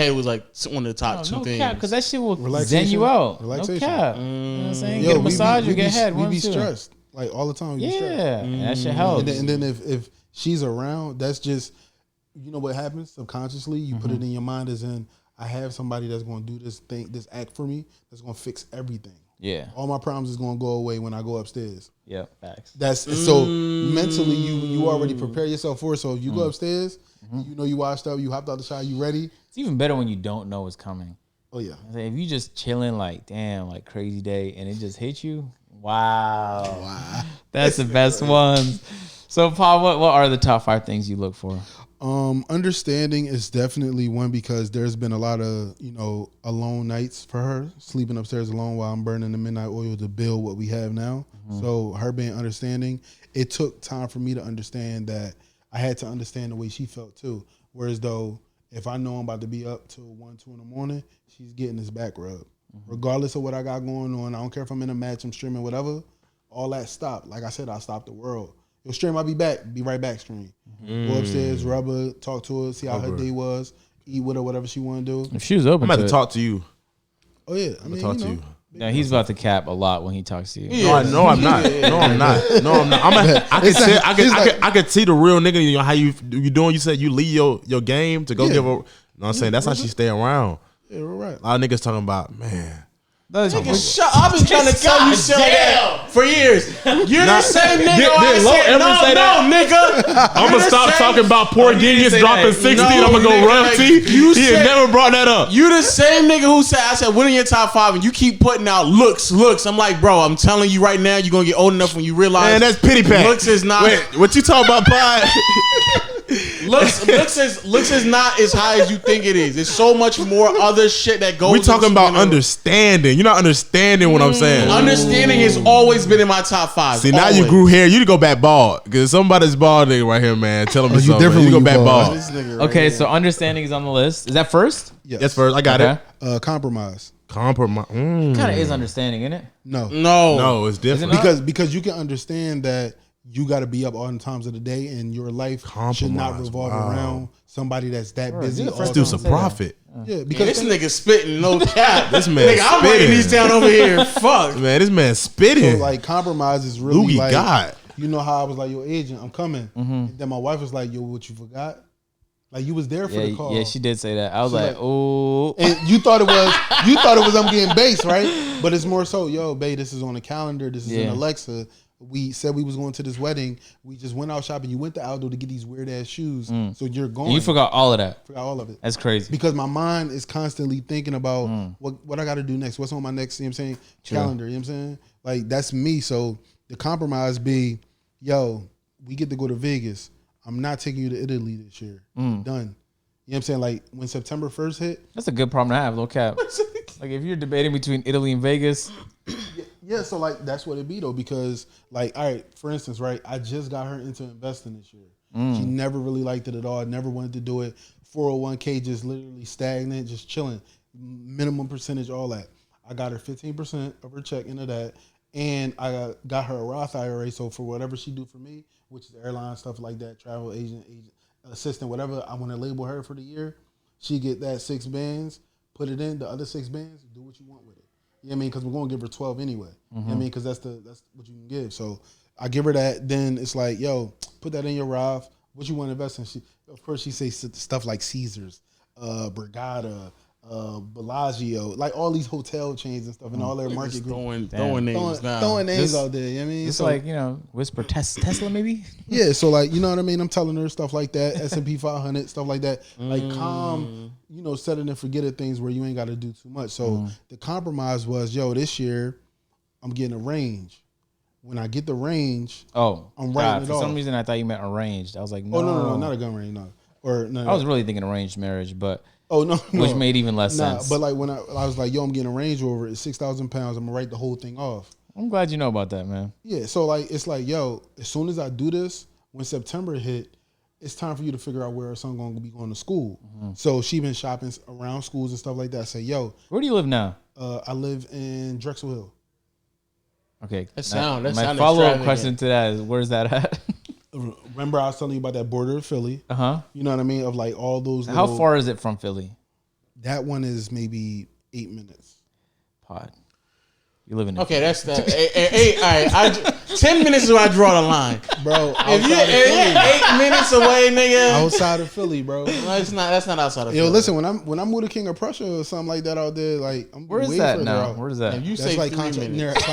one of the top 2 no things. cap, because that shit will zen Relaxation. you out. Relaxation. No cap. You know what I'm saying? Yo, Get a we massage be- or get head. We One be of the two. stressed like all the time. We be stressed. Yeah, and that shit helps. And then if she's around, that's just, you know what happens subconsciously. You put it in your mind as in, I have somebody that's going to do this act for me. That's going to fix everything. Yeah. All my problems is going to go away when I go upstairs. Yeah. Facts. That's so mentally you already prepare yourself for it. So if you go upstairs, you know you washed up, you hopped out the shower, you ready. It's even better when you don't know what's coming. Oh yeah. If you just chilling, like damn, like crazy day, and it just hits you. Wow. That's the best ones. So, Paul, what are the top 5 things you look for? Understanding is definitely one because there's been a lot of, alone nights for her, sleeping upstairs alone while I'm burning the midnight oil to build what we have now. So her being understanding, it took time for me to understand that I had to understand the way she felt too. Whereas though, if I know I'm about to be up till 1, 2 in the morning, she's getting this back rub. Regardless of what I got going on, I don't care if I'm in a match, I'm streaming, whatever, all that stopped. Like I said, I stopped the world. Yo, stream, I'll be back. Be right back, stream. Go upstairs, rub her, talk to her, see how her day was, eat with her, whatever she want to do. If she was open, I'm about to talk to you. Oh yeah, I mean, talk to you. No, he's about to cap a lot when he talks to you. Yeah. No, I'm not. No, I'm not. No, I'm not. I could see the real nigga. You know how you doing? You said you leave your game to go give her. You know what I'm saying? That's how she stay around. Yeah, we're right. A lot of niggas talking about, man. Nigga, shut up. I've been trying to tell you shit like that for years. You're the same nigga. Nigga. I'm gonna stop talking about poor Gideon's dropping 60 and I'm gonna go royalty. He had never brought that up. You the same nigga who said, I said, what in your top 5? And you keep putting out looks. I'm like, bro, I'm telling you right now, you're gonna get old enough when you realize. Man, that's pity pat. Looks is not. Wait, what you talking about, Pod? Looks is not as high as you think it is. There's so much more other shit that goes. We talking about understanding. You're not understanding what I'm saying. Understanding has always been in my top 5. See, now always. you grew hair. You need to go back bald because somebody's bald nigga right here, man. Tell him something. You go back bald. Okay, so understanding is on the list. Is that first? Yes. That's first. I got it. Compromise. Compromise. Kind of is understanding, isn't it? No, it's different. Because you can understand that you got to be up all the times of the day, and your life should not revolve around somebody that's that busy. This dude's a prophet. Yeah, because this nigga spitting no cap. This man nigga, I'm writing these down over here. Fuck, man, this man spitting. So like compromise is really Loogie like God. You know how I was like, yo, agent, I'm coming. And then my wife was like, yo, what you forgot? Like you was there for the call. Yeah, she did say that. I was So like, oh. And you thought it was I'm getting base, right? But it's more so, yo, babe, this is on the calendar. This is in Alexa. We said we was going to this wedding. We just went out shopping. You went to Aldo to get these weird ass shoes. So you're going. And you forgot all of that. Forgot all of it. That's crazy. Because my mind is constantly thinking about what I got to do next. What's on my next, you know what I'm saying, calendar. You know what I'm saying? Like, that's me. So the compromise be, yo, we get to go to Vegas. I'm not taking you to Italy this year. Done. You know what I'm saying? Like, when September 1st hit. That's a good problem to have, low cap. Like, if you're debating between Italy and Vegas. Yeah, so like that's what it be though, because like, all right, for instance, right, I just got her into investing this year. She never really liked it at all, never wanted to do it. 401k just literally stagnant, just chilling, minimum percentage, all that. I got her 15% of her check into that, and I got her a Roth IRA. So for whatever she do for me, which is airline stuff like that, travel agent, assistant, whatever I want to label her for the year, she get that 6 bands, put it in the other 6 bands, do what you want with it. You know what I mean? Because we're going to give her 12 anyway. You know what I mean? Because that's what you can give. So I give her that. Then it's like, yo, put that in your Roth. What you want to invest in? Of course, she says stuff like Caesars, Brigada, Bellagio, like all these hotel chains and stuff, and all their market group. Throwing names out there. You know what I mean? It's so, like, whisper Tesla maybe? Yeah, so like, you know what I mean? I'm telling her stuff like that, S&P 500, stuff like that. Like calm, set it and forget it things where you ain't got to do too much. So the compromise was, yo, this year I'm getting a range. When I get the range, I'm writing it off. For some reason I thought you meant arranged. I was like, no. Oh, no, not a gun range, no. Or no. I was really thinking arranged marriage, but which made even less sense. But like when I was like, yo, I'm getting a Range Rover, it's 6,000 pounds. I'm gonna write the whole thing off. I'm glad you know about that, man. Yeah, so like it's like, yo, as soon as I do this, when September hit, it's time for you to figure out where her son gonna be going to school. So she been shopping around schools and stuff like that. I say, yo, where do you live now? I live in Drexel Hill. Okay, my follow-up question to that is, where's that at? Remember I was telling you about that border of Philly? You know what I mean? Of like all those. How far is it from Philly? That one is maybe 8 minutes. Pod. You live in okay, that's that. All right, 10 minutes is where I draw the line, bro. If you're 8 minutes away, nigga, outside of Philly, bro. No, that's not outside of Philly. Yo, listen, when I move to King of Prussia or something like that out there, like I'm where is that now? Where is that? If you that's say like 3 minutes.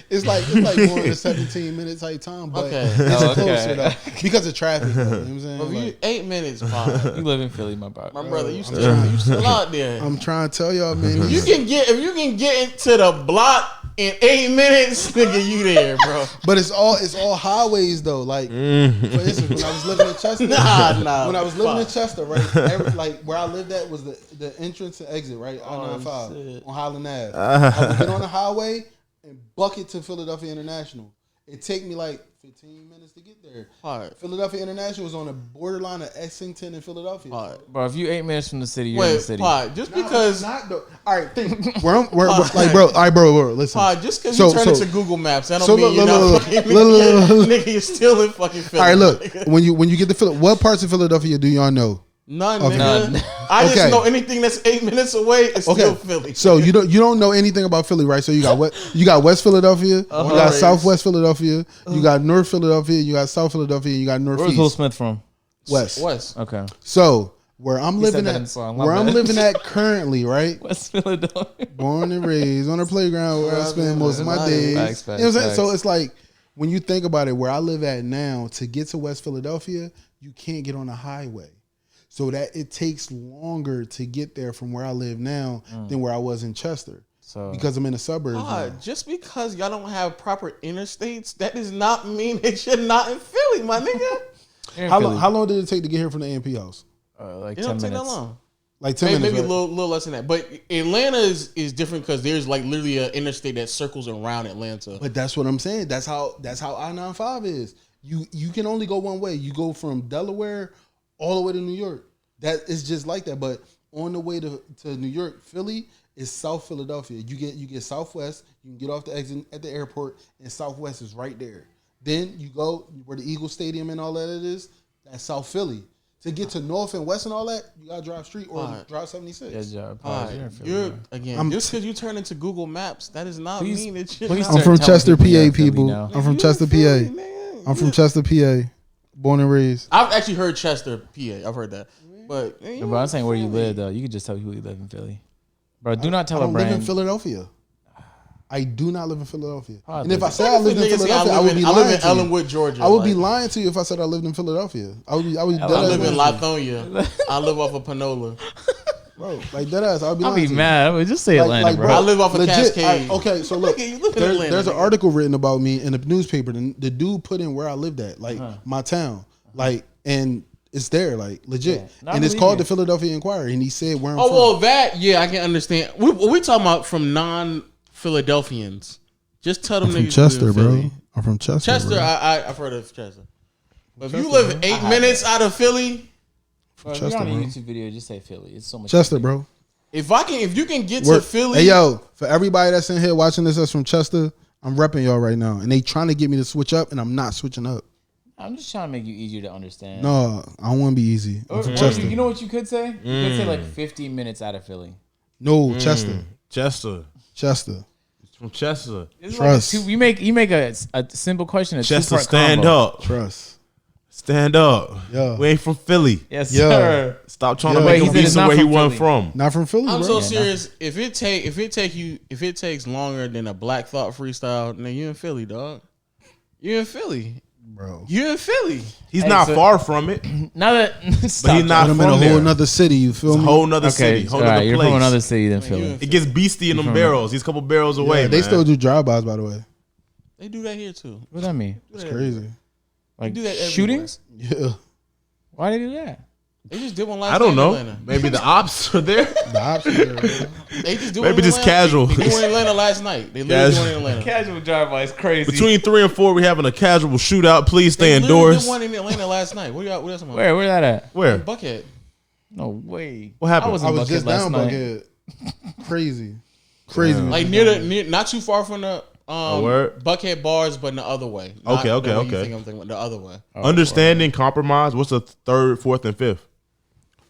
It's like going to 17 minutes type time, but it's closer though because of traffic. Though, you know what I'm saying? Well, like, you 8 minutes, Pop. You live in Philly, my brother. You still out there. I'm trying to tell y'all, man. If you can get into the block in 8 minutes, nigga, you there, bro. But it's all highways though. Like for instance, when I was living in Chester, when I was living in Chester, right, like where I lived at was the entrance and exit, right, on 95 on Highland Ave. I would get on the highway and bucket to Philadelphia International. It take me like 15 minutes to get there. Philadelphia International was on the borderline of Essington and Philadelphia. Bro, if you 8 minutes from the city, you're in the city. Just because. All right, think. Bro. All right, bro. Listen. Just because you turn into Google Maps, that don't mean you're not fucking nigga. You're still in fucking Philly. All right, look. When you get to Philly, what parts of Philadelphia do y'all know? None, nigga. I just know anything that's 8 minutes away is still Philly. So you don't know anything about Philly, right? So you got West Philadelphia, you got Southwest Philadelphia, you got North Philadelphia, you got South Philadelphia, and you got Northeast. Where's Will Smith from? West. Okay. So where I'm living at currently, right? West Philadelphia. Born and raised on a playground where I spend most of my days. Facts. You know what I'm saying? So it's like when you think about it, where I live at now, to get to West Philadelphia, you can't get on the highway. So that it takes longer to get there from where I live now than where I was in Chester. So because I'm in the suburbs. Just because y'all don't have proper interstates, that does not mean that you're not in Philly, my nigga. How long did it take to get here from the AMP house? Like it 10 don't take minutes. that long. Like 10 minutes. Maybe right? a little less than that. But Atlanta is different because there's like literally an interstate that circles around Atlanta. But that's what I'm saying. That's how I-95 is. You can only go one way. You go from Delaware all the way to New York. That is just like that. But on the way to New York, Philly is South Philadelphia. You get Southwest. You can get off the exit at the airport, and Southwest is right there. Then you go where the Eagle Stadium and all that it is. That's South Philly. To get to North and West and all that, you gotta drive street or drive 76. You're again just because you turn into Google Maps, that does not mean that you're. I'm from Chester, PA, people. I'm from Chester, PA. I'm from Chester, PA. Born and raised. I've actually heard Chester, PA. I've heard that. But bro, I'm saying where you live though. You can just tell people you live in Philly. Bro, do not tell a brand. I live in Philadelphia. I do not live in Philadelphia. And if I said I lived in Philadelphia, I would be lying to you. I live in Ellenwood, Georgia. I would be lying to you if I said I lived in Philadelphia. I live in Lithonia. I live off of Panola. Bro, like that ass, I would be I'll lying be mad. I would just say Atlanta, bro. I live off of Cascade. Okay, so look, there's an article written about me in the newspaper. The dude put in where I lived at, like my town, like, and it's there, like legit, and it's called the Philadelphia Inquirer, and he said where I'm from. Well, I can understand. We talking about from non-Philadelphians. Just tell them I'm from Chester, bro. I'm from Chester. Chester, I've heard of Chester. But if you live 8 minutes out of Philly, bro, if you're on a YouTube video, just say Philly. It's so much. Chester, bro. If you can get to Philly, hey yo, for everybody that's in here watching this that's from Chester, I'm repping y'all right now, and they trying to get me to switch up, and I'm not switching up. I'm just trying to make you easier to understand. No, I don't want to be easy. I'm from Chester. You know what you could say? You could say like 15 minutes out of Philly. No, Chester. From Chester. Trust. Like you make a simple question. Chester, stand up. Trust. Stand up. Yeah. We ain't from Philly. Yes, sir. Stop trying to make him be somewhere he wasn't from. Not from Philly. I'm bro. so serious. If it takes longer than a Black Thought freestyle, then you in Philly, dog. You in Philly. Bro. You're in Philly. He's not far from it. Now that but he's not I'm from in a there. whole nother city. You feel It's me? a whole nother city. Whole nother you're place. from another city than Philly. It gets beastie in them barrels. He's a couple barrels away. They still do drive-bys, by the way. They do that here too. What does that mean? It's crazy. Like do that everywhere. shootings? Yeah. Why they do that? They just did one last I don't night know. in Atlanta. Maybe the ops are there. The options there, bro. They just do Maybe one in just Atlanta. casual. They do one in Atlanta last night. They literally did one in Atlanta. Casual drive-by is crazy. Between 3 and 4, we having a casual shootout. Please stay They literally indoors. did one in Atlanta last night. What y'all talking about? Where that at? Where? Buckhead. No way. What happened? I was I in was Buckhead just last down night. Buckhead. Crazy. Like near not too far from the word? Buckhead bars, but in the other way. Okay, Not the way you okay. think I'm thinking, the other way. Understanding, compromise. What's the 3rd, 4th, and 5th?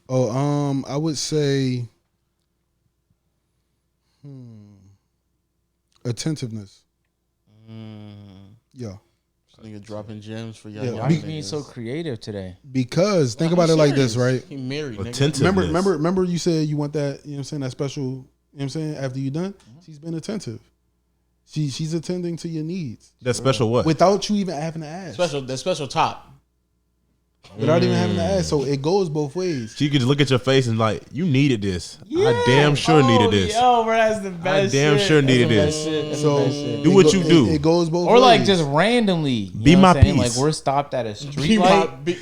Oh, I would say attentiveness. Yeah. Nigga dropping gems for y'all. Yeah, young Why are you niggas. being so creative today? Because think about it like this, right? He married. Nigga. Attentive. Remember you said you want that, you know what I'm saying, that special, you know what I'm saying, after you done? She's been attentive. She's attending to your needs. That special what? Without you even having to ask. Special top. without even having to ask. So it goes both ways. She could just look at your face and like, you needed this. I damn sure needed this. Yo, bro, that's the best. I damn sure needed this. So Do what you do. It goes both Or ways. like just randomly. Be my saying? peace. Like we're stopped at a street light.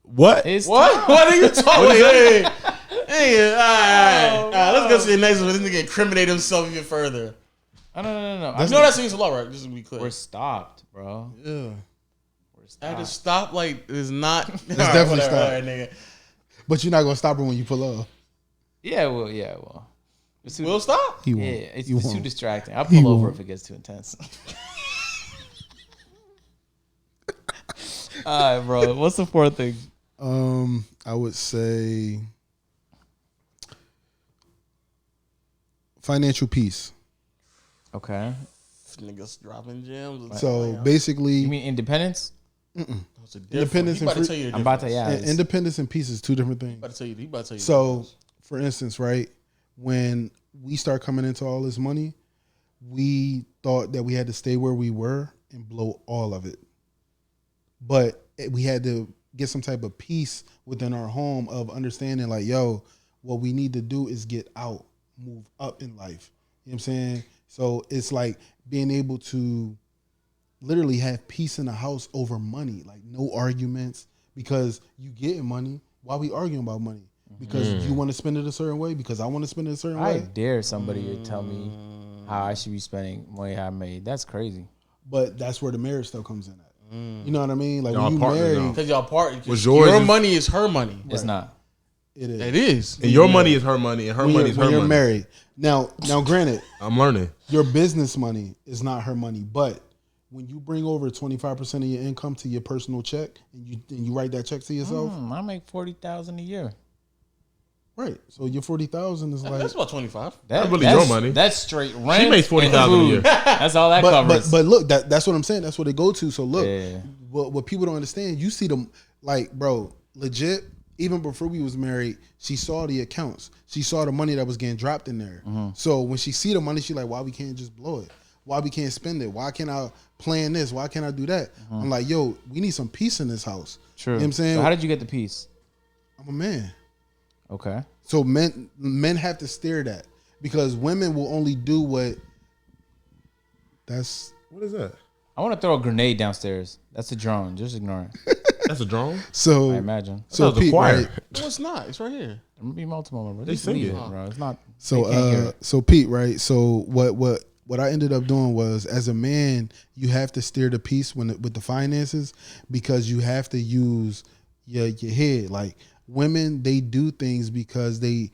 What? It's What are you talking about? Hey, all right. Let's go to the next one. This nigga incriminate himself even further. No. I know that seems a lot, right? Just to be clear. We're stopped, bro. Yeah. We're At a stopped. stoplight is not. That's definitely stop. All right, nigga. But you're not gonna stop her when you pull up. Yeah, well. It's too, We'll stop. He yeah, won't. it's He too won't. distracting. I'll He pull over won't. if it gets too intense. All right, bro. What's the fourth thing? I would say financial peace. Okay. Niggas dropping gems. So basically, You mean independence? That's a different- independence he about and to tell you the I'm about to, difference. yeah. independence and peace is two different things. He about to tell you. He about to tell you. So, for instance, right, when we start coming into all this money, we thought that we had to stay where we were and blow all of it. But we had to get some type of peace within our home of understanding like, yo, what we need to do is get out, move up in life. You know what I'm saying? So it's like being able to literally have peace in the house over money, like no arguments, because you getting money. Why we arguing about money? Because you want to spend it a certain way, because I want to spend it a certain I way. dare somebody to tell me how I should be spending money I made. That's crazy. But that's where the marriage stuff comes in at. You know what I mean? Like Y'all when you partners marry, now. because y'all part. Was yours Your is- money is her money. It's not. it is. It is. And your money is her money, and her When money you're, is when her you're money. married. Now, granted, I'm learning. your business money is not her money, but when you bring over 25% of your income to your personal check and you write that check to yourself, I make $40,000 a year. right? So your 40,000 is like, That's about 25. That's really your money. That's straight rent. She makes $40,000 a and year. food. That's all that but covers. but look, that's what I'm saying. That's what they go to. So look, Yeah. what people don't understand, you see them like, bro, legit. Even before we was married, she saw the accounts. She saw the money that was getting dropped in there. So when she see the money, she like, why we can't just blow it? Why we can't spend it? Why can't I plan this? Why can't I do that? I'm like, yo, we need some peace in this house. True. You know what I'm saying? So how did you get the piece? I'm a man. Okay. So men have to steer that because women will only do what that's What is that? I want to throw a grenade downstairs. That's a drone. Just ignore it. That's a drone? so I imagine. so That was a Pete, choir. right? No, it's not. It's right here. There gonna be multiple, bro. They Just sing leave it. it, bro. It's not. So they can't hear it. so Pete, right? So what I ended up doing was, as a man, you have to steer the piece with the finances because you have to use your head. Like women, they do things because I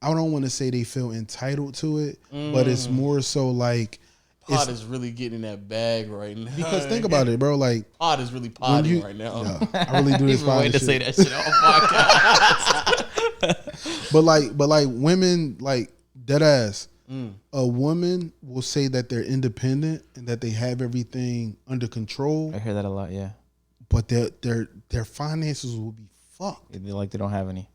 don't want to say they feel entitled to it, but it's more so like Pod is really getting in that bag right now. because think about it, bro. Like Pod is really when podding you, right now. yeah, I really do this. He's been waiting to pod say shit. that shit on podcast. But like women, like dead ass. A woman will say that they're independent and that they have everything under control, I hear that a lot. Yeah. but their finances will be fucked. They like they don't have any.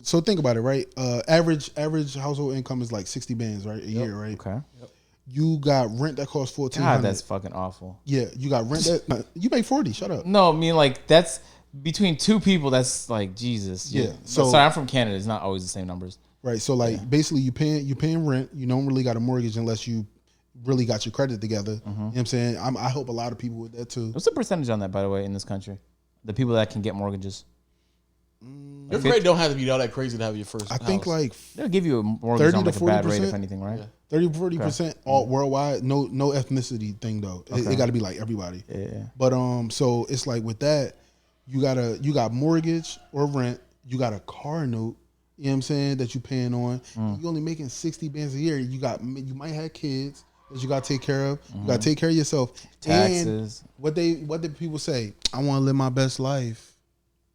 So think about it, right? Average household income is like 60 bands, right? A year, right? Okay. You got rent that costs God, $1,400. that's fucking awful. Yeah, you got rent that you make 40. Shut up. No, I mean like that's between two people. That's like Jesus. Yeah, So so- sorry, I'm from Canada. It's not always the same numbers. Right. So like basically you paying rent. You don't really got a mortgage unless you really got your credit together. You know what I'm saying? I help a lot of people with that too. What's the percentage on that, by the way, in this country? The people that can get mortgages. Your grade don't have to be all that crazy to have your first. I think house. like They'll give you a mortgage 30 on to like a bad rate, 40%? if anything, right? 30-40% all worldwide. No ethnicity thing though. It got to be like everybody. Yeah. But so it's like with that, you got mortgage or rent, you got a car note, you know what I'm saying, that you paying on. You only making 60 bands a year. You might have kids that you got to take care of. You got to take care of yourself. Taxes. And what did people say? I want to live my best life.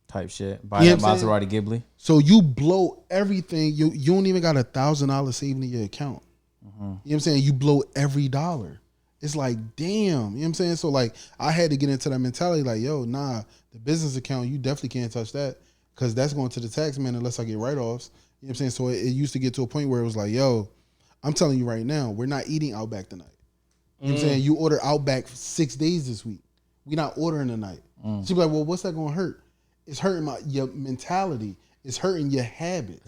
Type shit. Buy You know that what I'm saying? Maserati Ghibli. So you blow everything. You don't even got $1,000 saving in your account. You know what I'm saying? You blow every dollar. It's like, damn. You know what I'm saying? So like I had to get into that mentality like, yo, nah, the business account, you definitely can't touch that because that's going to the tax man unless I get write-offs. You know what I'm saying? So it used to get to a point where it was like, yo, I'm telling you right now, we're not eating Outback tonight. You know what I'm saying? You order Outback for 6 days this week. We're not ordering tonight. She'd be like, well, what's that going to hurt? it's hurting your mentality. It's hurting your habits.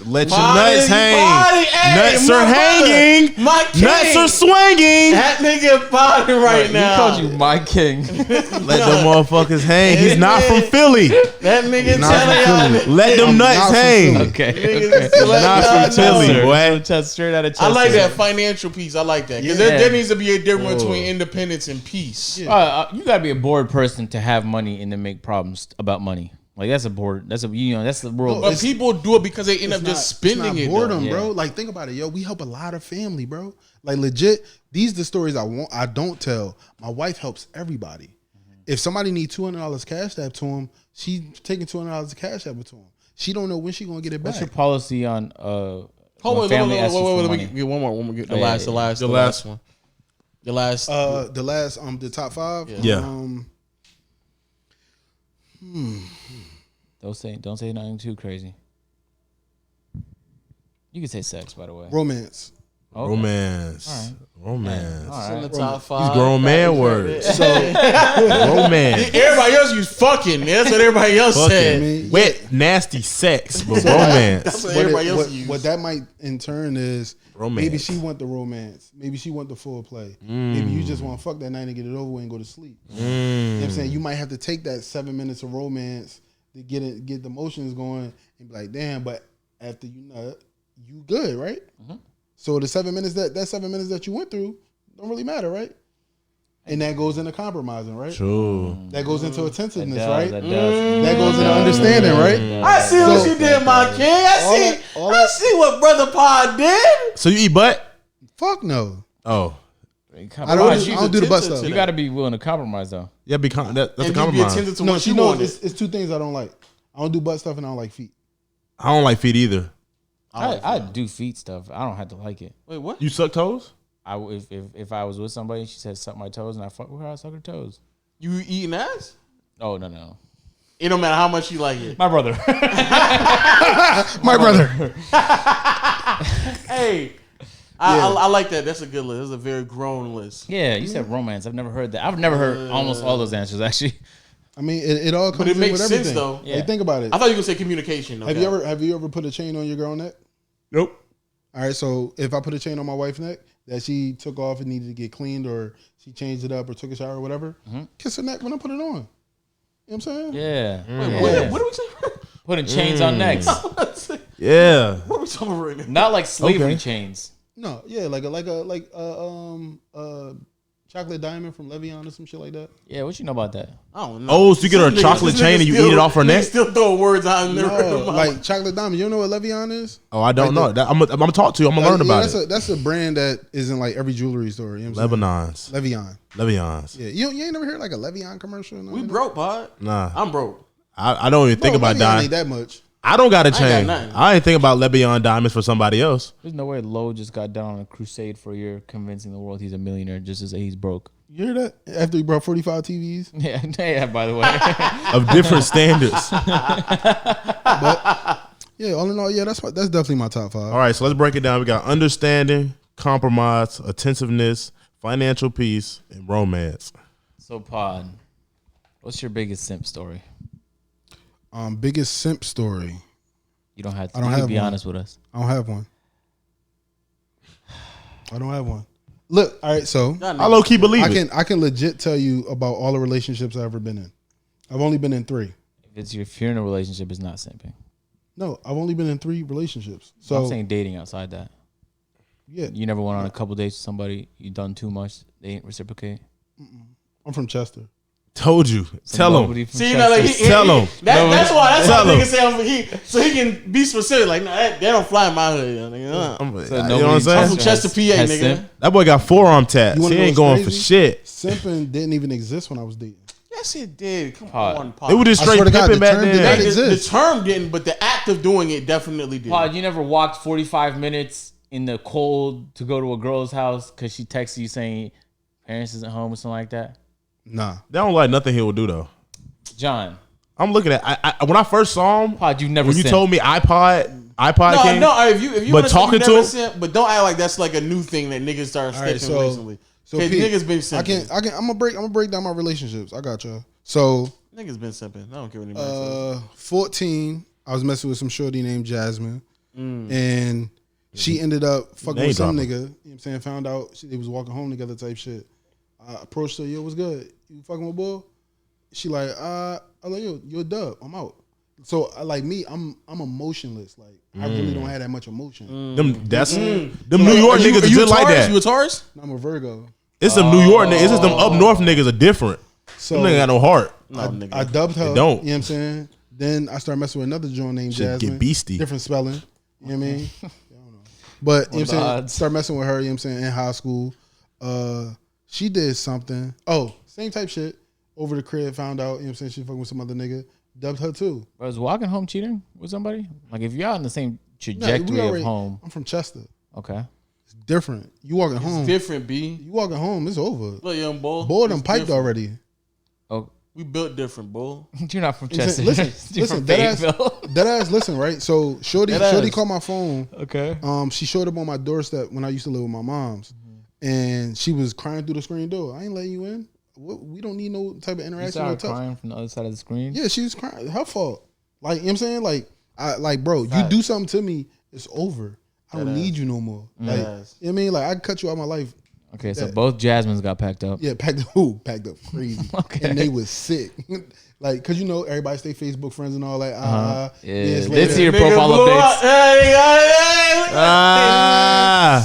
Let your nuts hang. Nuts are hanging. My king. Nuts are swinging. That nigga body right now. He called you my king. Let them motherfuckers hang. He's not from Philly. That nigga telling y'all. Let them nuts hang. Okay. Not from Philly, boy. Straight out of Chester. I like that financial piece. I like that because there needs to be a difference between independence and peace. You gotta be a bored person to have money and to make problems about money. Like that's the world. That's the world. But people do it because they end up just spending it. Boredom, bro. Like think about it, yo. We help a lot of family, bro. Like legit, these the stories I don't tell. My wife helps everybody. If somebody needs $200 cash app to him, she's taking $200 cash app to him. She don't know when she gonna get it back. What's your policy on Hold on, wait, let me get one more. Get the last one. The top 5. Yeah. Don't say nothing too crazy. You can say sex, by the way. Romance. Okay. Romance. All right. Romance. All right. In the top 5. These grown man words. So Romance. Everybody else use fucking. That's what everybody else said. Fucking wet, nasty sex, but romance. That's what everybody else use. What that might in turn is Romance. maybe she want the romance. Maybe she want the full play. Maybe you just want to fuck that night and get it over with and go to sleep. You know what I'm saying? You might have to take that 7 minutes of romance to get the emotions going and be like, damn, but after you nut, you good, right? So the 7 minutes that 7 minutes that you went through don't really matter, right? And that goes into compromising, right? True. That goes into attentiveness, right? That That goes into understanding, right? I see what you did, my king. I see what Brother Pod did. So you eat butt? Fuck no. Oh. I don't do the butt stuff. You got to be willing to compromise, though. Yeah, that's a And you be compromise. attentive to No, what she you knows wanted. it's two things I don't like. I don't do butt stuff and I don't like feet. I don't like feet either. I do feet stuff. I don't have to like it. Wait, what? You suck toes? If I was with somebody, she said suck my toes, and I fuck with her, I suck her toes. You eating ass? Oh no. It don't matter how much you like it. My brother. My brother. Hey, I like that. That's a good list. That's a very grown list. Yeah, you said romance. I've never heard that. I've never heard almost all those answers actually. I mean, it all comes But it in makes with sense everything. though. Yeah. Like, think about it. I thought you were gonna say communication. Have you ever put a chain on your girl neck? Nope. All right, so if I put a chain on my wife's neck that she took off and needed to get cleaned, or she changed it up or took a shower or whatever, kiss her neck when I put it on. You know what I'm saying? Yeah. What do we say? Putting chains on necks. Yeah. What are we talking about right now? Not like slavery Okay. chains. No, yeah, like a chocolate diamond from Levion or some shit like that. Yeah, what you know about that? I don't know. Oh, so you get her a chocolate chain and you eat it off her neck? Still throwing words out in there. No, like chocolate diamond. You don't know what Levion is? Oh, I don't know. Like I'm gonna talk to you. I'm gonna learn about it. That's a brand that is in like every jewelry store. You know what I'm saying? Lebanon's. Levion. Levions. Yeah, you ain't never heard like a Levion commercial? We broke, bud. Nah. I'm broke. I don't even think about Levion diamonds. ain't that much. I don't got a got chain. nothing. I ain't think about Lebanon diamonds for somebody else. There's no way Lowe just got down on a crusade for a year convincing the world he's a millionaire just to say he's broke. You hear that? After he brought 45 TVs. Yeah, by the way. Of different standards. Yeah, all in all, yeah, that's definitely my top 5. All right, so let's break it down. We got understanding, compromise, attentiveness, financial peace, and romance. So, Pod, what's your biggest simp story? Biggest simp story. You don't have to. I don't You can have be one. honest with us. I don't have one. I don't have one. Look, all right, so I low key believe it. I can legit tell you about all the relationships I've ever been in. I've only been in 3. If you're in a relationship, it's not simping. No, I've only been in 3 relationships. So I'm saying dating outside that. yeah, You never went on a couple dates with somebody, you done too much, they ain't reciprocate. I'm from Chester. Told you. Tell him. Nobody from See, you know, like Chester- Tell him. That's why Tell him. nigga say so he can be specific. Like, nah, that don't fly in my hood. You know, nigga. So You know nobody what I'm I'm saying? from Chester, PA, has nigga. simp? That boy got forearm tats. You wanna He know ain't what's going for crazy? shit. Simping didn't even exist when I was dating. Yes, it did. Come Pod. on, Pod. It was just I straight swear to God, pimping the back term did then. not the exist. term didn't, but the act of doing it definitely did. Pod, you never walked 45 minutes in the cold to go to a girl's house because she texted you saying parents isn't home or something like that? Nah. They don't like nothing he will do though. John, I'm looking at I when I first saw him. Pod, you never When you simped. told me iPod No, King. no. If you But wanna say talking you to never him? simp, but don't act like that's like a new thing that niggas started All right, stepping recently. so Okay, Pete, niggas been simping. I'm gonna break down my relationships. I got y'all. So Niggas been simping. I don't care what anybody says. 14, I was messing with some shorty named Jasmine, and she ended up fucking Name with some dropping. nigga. You know what I'm saying? Found out they was walking home together type shit. I approached her, yo, what's good? You fucking with boy? She like, I was like, yo, you're a dub. I'm out. So like me, I'm emotionless. Like I really don't have that much emotion. Them New York niggas are just like that. You a Taurus? I'm a Virgo. It's some New York niggas. It's just them up north niggas are different. So Them niggas got no heart. No, nigga. I dubbed her. They don't. You know what I'm saying? Then I started messing with another joint named Shit get Jasmine. beastie. Different spelling. You know what I mean? I don't know. But you know what I'm saying? Start messing with her, you know what I'm saying, in high school. She did something. Oh, same type shit. Over the crib, found out, you know what I'm saying, she fucking with some other nigga. Dubbed her too. Bro, is walking home cheating with somebody? Like if you're out in the same trajectory of home. I'm from Chester. Okay. It's different. You walking home. It's different, B. You walking home, it's over. Look, young bull. Boy done It's piped different. already. Oh, We built different, bull. you're not from You know what Chester. I'm saying? Listen, You're listen, from deadass, Fayetteville. listen, right? So Shorty Deadass. called my phone. Okay. She showed up on my doorstep when I used to live with my mom's, and she was crying through the screen door. I ain't letting you in. We don't need no type of You interaction. saw No her touch. crying from the other side of the screen. Yeah, she was crying. Her fault. Like, you know what I'm saying? Like, bro, you do something to me, it's over. I don't need you no more. Like, you know what I mean? Like, I can cut you out of my life. Okay, so both Jasmines got packed up. Yeah, packed up crazy. Okay. And they was sick. Like, cause you know everybody stay Facebook friends and all that. Yeah, years they see later. your profile updates.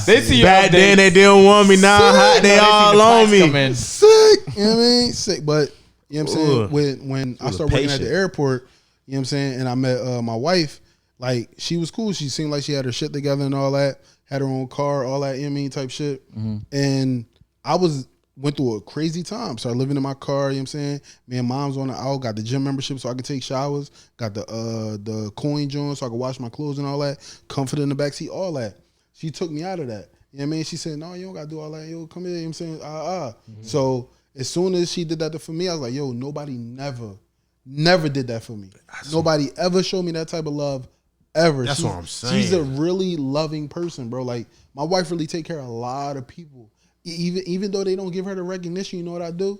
They see your Back updates. then they didn't want me. Now No, they see all the on plaques me. come in. Sick. You know what I mean? Sick. But you know what I'm saying? Ugh. When I was started working at patient. the airport, you know what I'm saying, and I met my wife, like she was cool. She seemed like she had her shit together and all that, had her own car, all that, you know what I mean, type shit. And I went through a crazy time. Started living in my car, you know what I'm saying? Me and mom's on the out, got the gym membership so I could take showers, got the coin joint so I could wash my clothes and all that, comfort in the backseat, all that. She took me out of that. You know what I mean? She said, no, you don't gotta do all that. Yo, come here, you know what I'm saying? So as soon as she did that for me, I was like, yo, nobody never did that for me. Nobody ever showed me that type of love ever. That's what I'm She's a saying. really loving person, bro. Like my wife really take care of a lot of people. Even though they don't give her the recognition, you know what I do?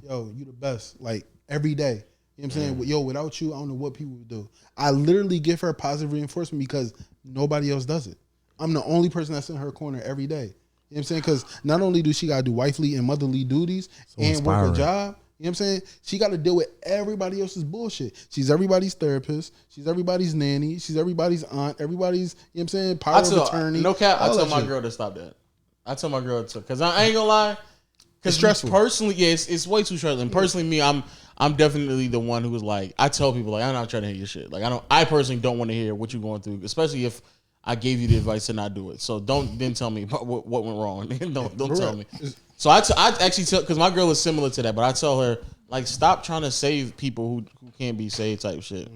Yo, you the best. Like every day. You know what I'm saying? Yo, without you, I don't know what people would do. I literally give her positive reinforcement because nobody else does it. I'm the only person that's in her corner every day. You know what I'm saying? Because not only do she got to do wifely and motherly duties and work inspiring. a job, you know what I'm saying? She got to deal with everybody else's bullshit. She's everybody's therapist. She's everybody's nanny. She's everybody's aunt. Everybody's, you know what I'm saying, power of attorney. No cap. I all tell that my shit. girl to stop that. I tell my girl to, because I ain't gonna lie. It's stressful. Personally, yeah, it's way too stressful. And personally, me, I'm definitely the one who was like, I tell people like, I'm not trying to hear your shit. Like I personally don't want to hear what you're going through, especially if I gave you the advice to not do it. So don't then tell me what went wrong. don't tell me. So I actually tell, because my girl is similar to that, but I tell her like, stop trying to save people who can't be saved type shit.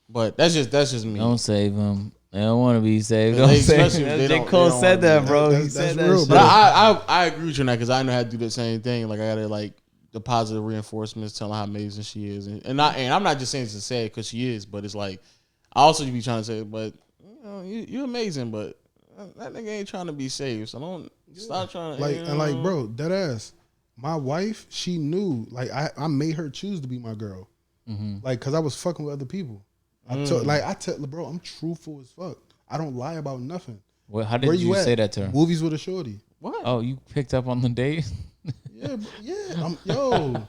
But that's just me. Don't save them. They don't want to be saved. They- Don't save especially if them. they J. don't- Cole they don't said wanna that, be- bro. He That's said real, that But shit. I agree with you on that because I know how to do the same thing. Like I gotta like the positive reinforcements, telling how amazing she is, and I'm not just saying this to say it because she is, but it's like I also be trying to say, but you know, you're amazing, but that nigga ain't trying to be saved, so don't stop trying to Like, you know. and like, bro, dead ass. My wife, she knew, like, I made her choose to be my girl. Like, cause I was fucking with other people. I tell, bro, I'm truthful as fuck. I don't lie about nothing. Well, how Where did you at? say that to her? Movies with a shorty. What? Oh, you picked up on the date? Yeah, bro, yeah. Yo,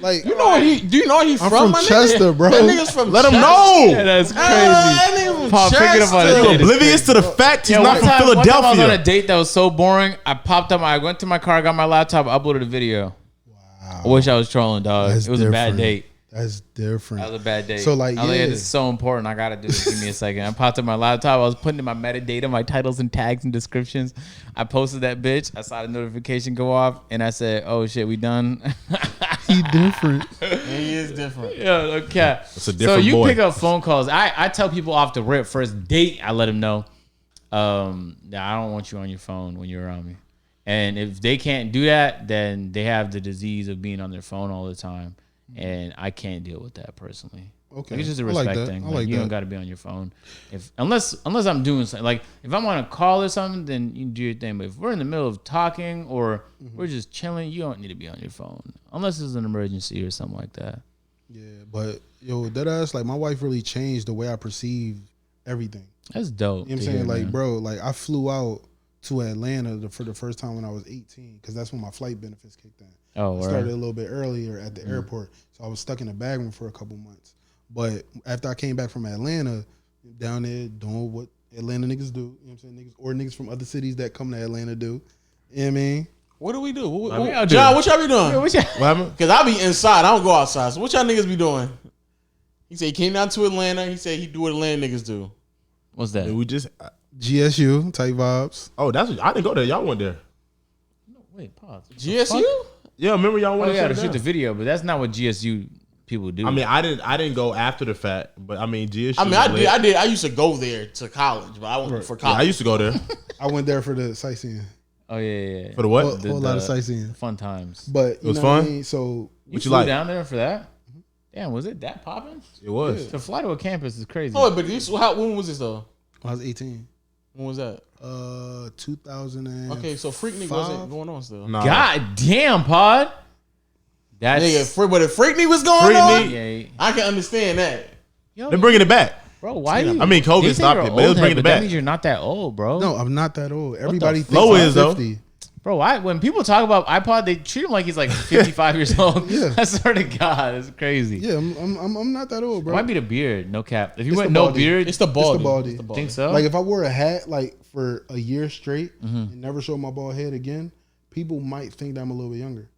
like, You know do you know where he I'm from? from My Chester, nigga? bro. That nigga's from Let him Chester. know. Yeah, that's crazy. That nigga from Paul, picking up on Chester. it. You oblivious to the fact he's Yeah, not from one time I was on a Philadelphia. date that was so boring. I popped up. I went to my car, got my laptop, uploaded a video. Wow. I wish I was trolling, dog. That's It was a bad different. date. That's different. That was a bad date. So, like, I was like, yeah. this is so important. I gotta do this. Give me a second. I popped up my laptop. I was putting in my metadata, my titles and tags and descriptions. I posted that bitch. I saw the notification go off, and I said, "Oh shit, we done." He different. He is different. Yeah, okay. It's a different So you boy. pick up phone calls. I tell people off the rip, first date, I let them know that I don't want you on your phone when you're around me. And if they can't do that, then they have the disease of being on their phone all the time. And I can't deal with that personally. Okay. Like, it's just a I like respect that. thing. I Like, like you that. don't got to be on your phone. Unless I'm doing something. Like if I'm on a call or something, then you do your thing. But if we're in the middle of talking or we're just chilling, you don't need to be on your phone unless it's an emergency or something like that. Yeah, but yo, that ass, like my wife really changed the way I perceive everything. That's dope. You know what I'm to saying? hear, Like, man. bro, like I flew out to Atlanta for the first time when I was 18 because that's when my flight benefits kicked in. Oh, I word. started a little bit earlier at the airport, so I was stuck in a bag room for a couple months. But after I came back from Atlanta, down there doing what Atlanta niggas do, you know what I'm saying? Niggas from other cities that come to Atlanta do. You know what I mean? What do we do? y'all John, do? what y'all be doing? Yeah, what y'all- What happened? Because I be inside. I don't go outside. So what y'all niggas be doing? He said he came down to Atlanta. He said he do what Atlanta niggas do. What's that? We just. GSU type vibes. Oh, that's. I didn't go there. Y'all went there. Wait, pause. GSU? Yeah, remember y'all Oh went yeah, to to shoot the video, but that's not what GSU people do. I mean, I didn't go after the fact, but I mean, GSU. I mean, I did. I used to go there to college, but I went for Yeah, college. I used to go there I went there for the sightseeing. oh yeah. for the what? Whole lot of sightseeing. Fun times. But you was know fun? What I mean? So You What you flew like? down there for that? Damn, was it that popping? It was. To fly to a campus is crazy. Oh, but when was this though? I was 18. When was that? 2000. Okay, so Freak Nigga wasn't going on still. Nah. God damn, pod. That's But if Freak Nigga was going Freak on, Nigga- yeah. I can understand that. Yo, They're bringing it back. bro, why you? I mean, COVID they say stopped you're it, but it was old bringing head, it but that back. means you're not that old, bro. No, I'm not that old. Everybody thinks Flo I'm is, though. 50. Bro, when people talk about iPod, they treat him like he's like 55 years old. Yeah. I swear to God, it's crazy. Yeah, I'm not that old, It bro. might be the beard, no cap. If you It's went the no baldy. beard, It's the baldy. baldy. It's the baldy. think so. Like if I wore a hat like for a year straight and never showed my bald head again, people might think that I'm a little bit younger.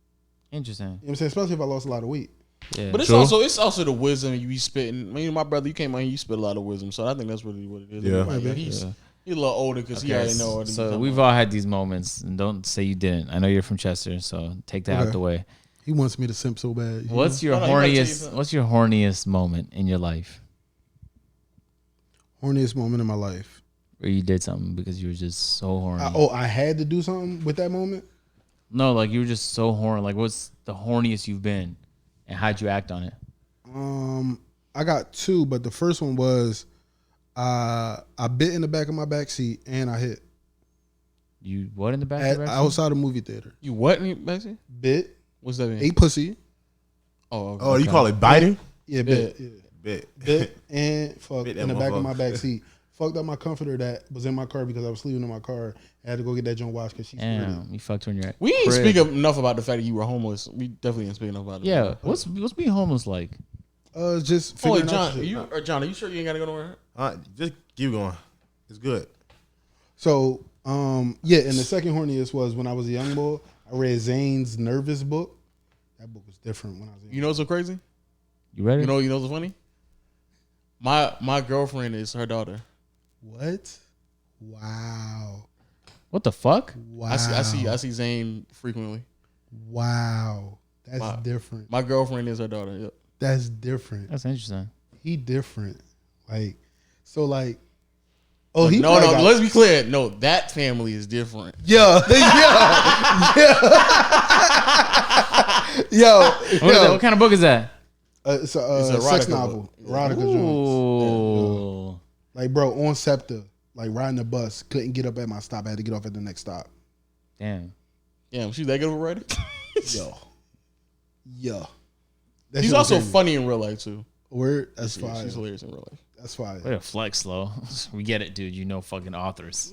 Interesting. You know what I'm saying? Especially if I lost a lot of weight. Yeah. But it's True. also the wisdom you be spitting. I mean, my brother, you came out here, you spit a lot of wisdom, so I think that's really what it is. Yeah. Like, he's a little older because he already know. What he's So talking we've about. all had these moments, and don't say you didn't. I know you're from Chester, so take that out Okay. the way. He wants me to simp so bad. you What's know? your Hold on, you gotta tell you horniest? something. What's your horniest moment in your life Horniest moment in my life? where you did something because you were just so horny? I had to do something with that moment. No, like you were just so horny. Like, what's the horniest you've been, and how'd you act on it? I got two, but the first one was I bit in the back of my back seat and I hit You what in the back? at, of the back seat? outside a movie theater. You what, Maxie? Bit, What's that mean? ate pussy. Oh, okay. Oh, you call it biting? Yeah, Bit. bit. Yeah. Bit. Bit and fucked Bit that in the back of motherfucker. my back seat. Fucked up my comforter that was in my car because I was sleeping in my car. I had to go get that joint washed because she squirted. Damn, you fucked her in your. We ain't crib. speak enough about the fact that you were homeless. We definitely didn't speak enough about it. Yeah, what's being homeless like? It's just Oh, wait, figuring out John, shit. John, are you sure you ain't gotta go nowhere? Just keep going. It's good. So, yeah, and the second horniest was when I was a young boy. I read Zane's Nervous book. That book was different when I was a young You know what's so crazy? You ready? You know what's funny? My girlfriend is her daughter. What? Wow. What the fuck? Wow. I see Zane frequently. Wow. That's Wow. different. My girlfriend is her daughter. Yep. That's different. That's interesting. He different. Like, so like, oh, he No, probably got- let's be clear. No, that family is different. Yeah, yo, What is that? What kind of book is that? It's a erotica sex book. novel, erotica joint. Ooh. Like, bro, on SEPTA, like riding the bus, couldn't get up at my stop. I had to get off at the next stop. Damn. Damn, she's that good of a writer. Yo. That She's shit was also crazy. funny in real life too. Word, that's Yeah, fire. she's hilarious in real life. That's fire. Way to flex, slow. We get it, dude. You know fucking authors.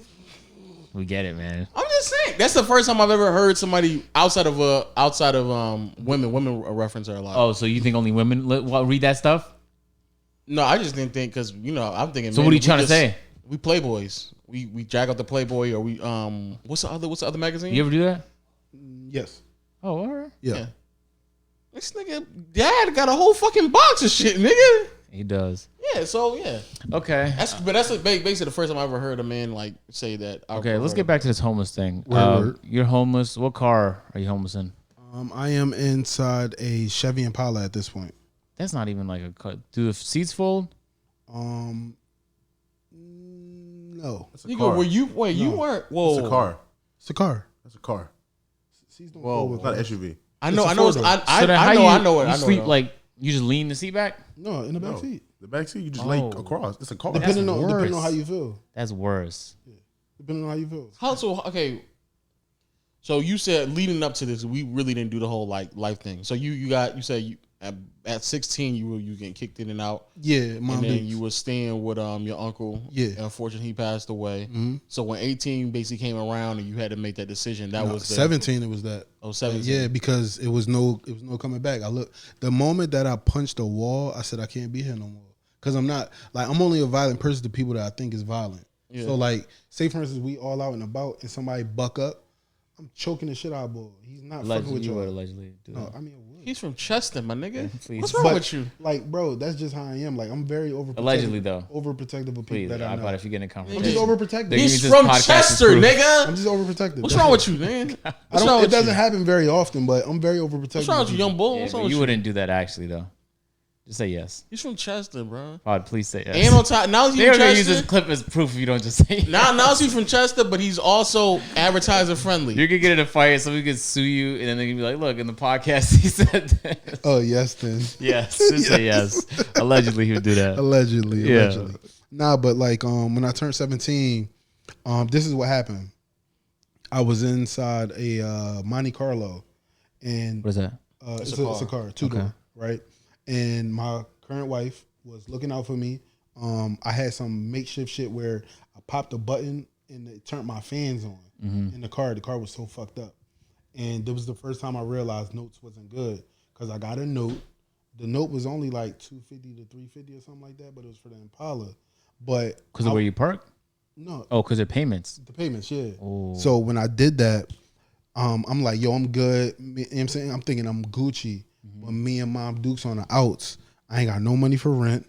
We get it, man. I'm just saying that's the first time I've ever heard somebody outside of women reference her a lot. Oh, so you think only women read that stuff? No, I just didn't think because I'm thinking. So man, what are you we trying to just- say? We Playboys. We jack out the Playboy or we what's the other magazine? You ever do that? Yes. Oh, all right. Yeah. Yeah. This nigga dad got a whole fucking box of shit, nigga. He does. Yeah, so yeah. Okay. That's basically the first time I ever heard a man like say that. Okay, let's get back to this homeless thing. Word. You're homeless. What car are you homeless in? I am inside a Chevy Impala at this point. That's not even like a car. Do the seats fold? No. It's a You car. go where you weren't. Whoa, It's a car. It's a car. It's a car. Seats don't Whoa. fold with It's not an cars. SUV. I know. It's a I know. four-door. I So then know. how I know it. You I know sleep it. like You just lean the seat back? No, in the back seat. The back seat, you just lay across. It's a car. Depending on how you feel. That's worse. Yeah. Depending on how you feel. So you said leading up to this, we really didn't do the whole like life thing. So you said you at 16 you getting kicked in and out. Yeah, Mom. And then you were staying with your uncle. Yeah. And unfortunately he passed away. Mm-hmm. So when 18 basically came around and you had to make that decision, that was 17. It was that. Oh, 17. Yeah, because it was no coming back. The moment that I punched a wall, I said I can't be here no more. Because I'm not I'm only a violent person to people that I think is violent. Yeah. So like, say for instance, we all out and about and somebody buck up. I'm choking the shit out of boy. He's not fucking with you. Would allegedly do that. No, I mean, I would. He's from Chester, my nigga. Please. What's wrong with you? Like, bro, that's just how I am. Like, I'm very overprotective. Allegedly, though. Overprotective of people Please, that I know. if you get in a conversation. I'm just overprotective. He's from Chester, nigga. I'm just overprotective. What's wrong with you, man? It doesn't happen very often, but I'm very overprotective. What's wrong with you, young bull? Yeah, you wouldn't do that, actually, though. Just say yes. He's from Chester, bro. Pod, please say yes. And on top, now he's from Chester. They're use this clip as proof if you don't just say yes. Now he's from Chester, but he's also advertiser friendly. You're gonna get in a fight, somebody could sue you, and then they're gonna be like, "Look, in the podcast, he said this." Oh yes, then yes, just say yes. Allegedly, he would do that. Allegedly. Nah, but like when I turned 17, this is what happened. I was inside a Monte Carlo, and what is that? It's a car, two-door, right? And my current wife was looking out for me. I had some makeshift shit where I popped a button and it turned my fans on in the car. The car was so fucked up. And it was the first time I realized notes wasn't good because I got a note. The note was only like $250 to $350 or something like that, but it was for the Impala. But because of where you park? No. Oh, because of payments. The payments, yeah. Ooh. So when I did that, I'm like, yo, I'm good. You know what I'm saying? I'm thinking I'm Gucci. But me and Mom Duke's on the outs. I ain't got no money for rent.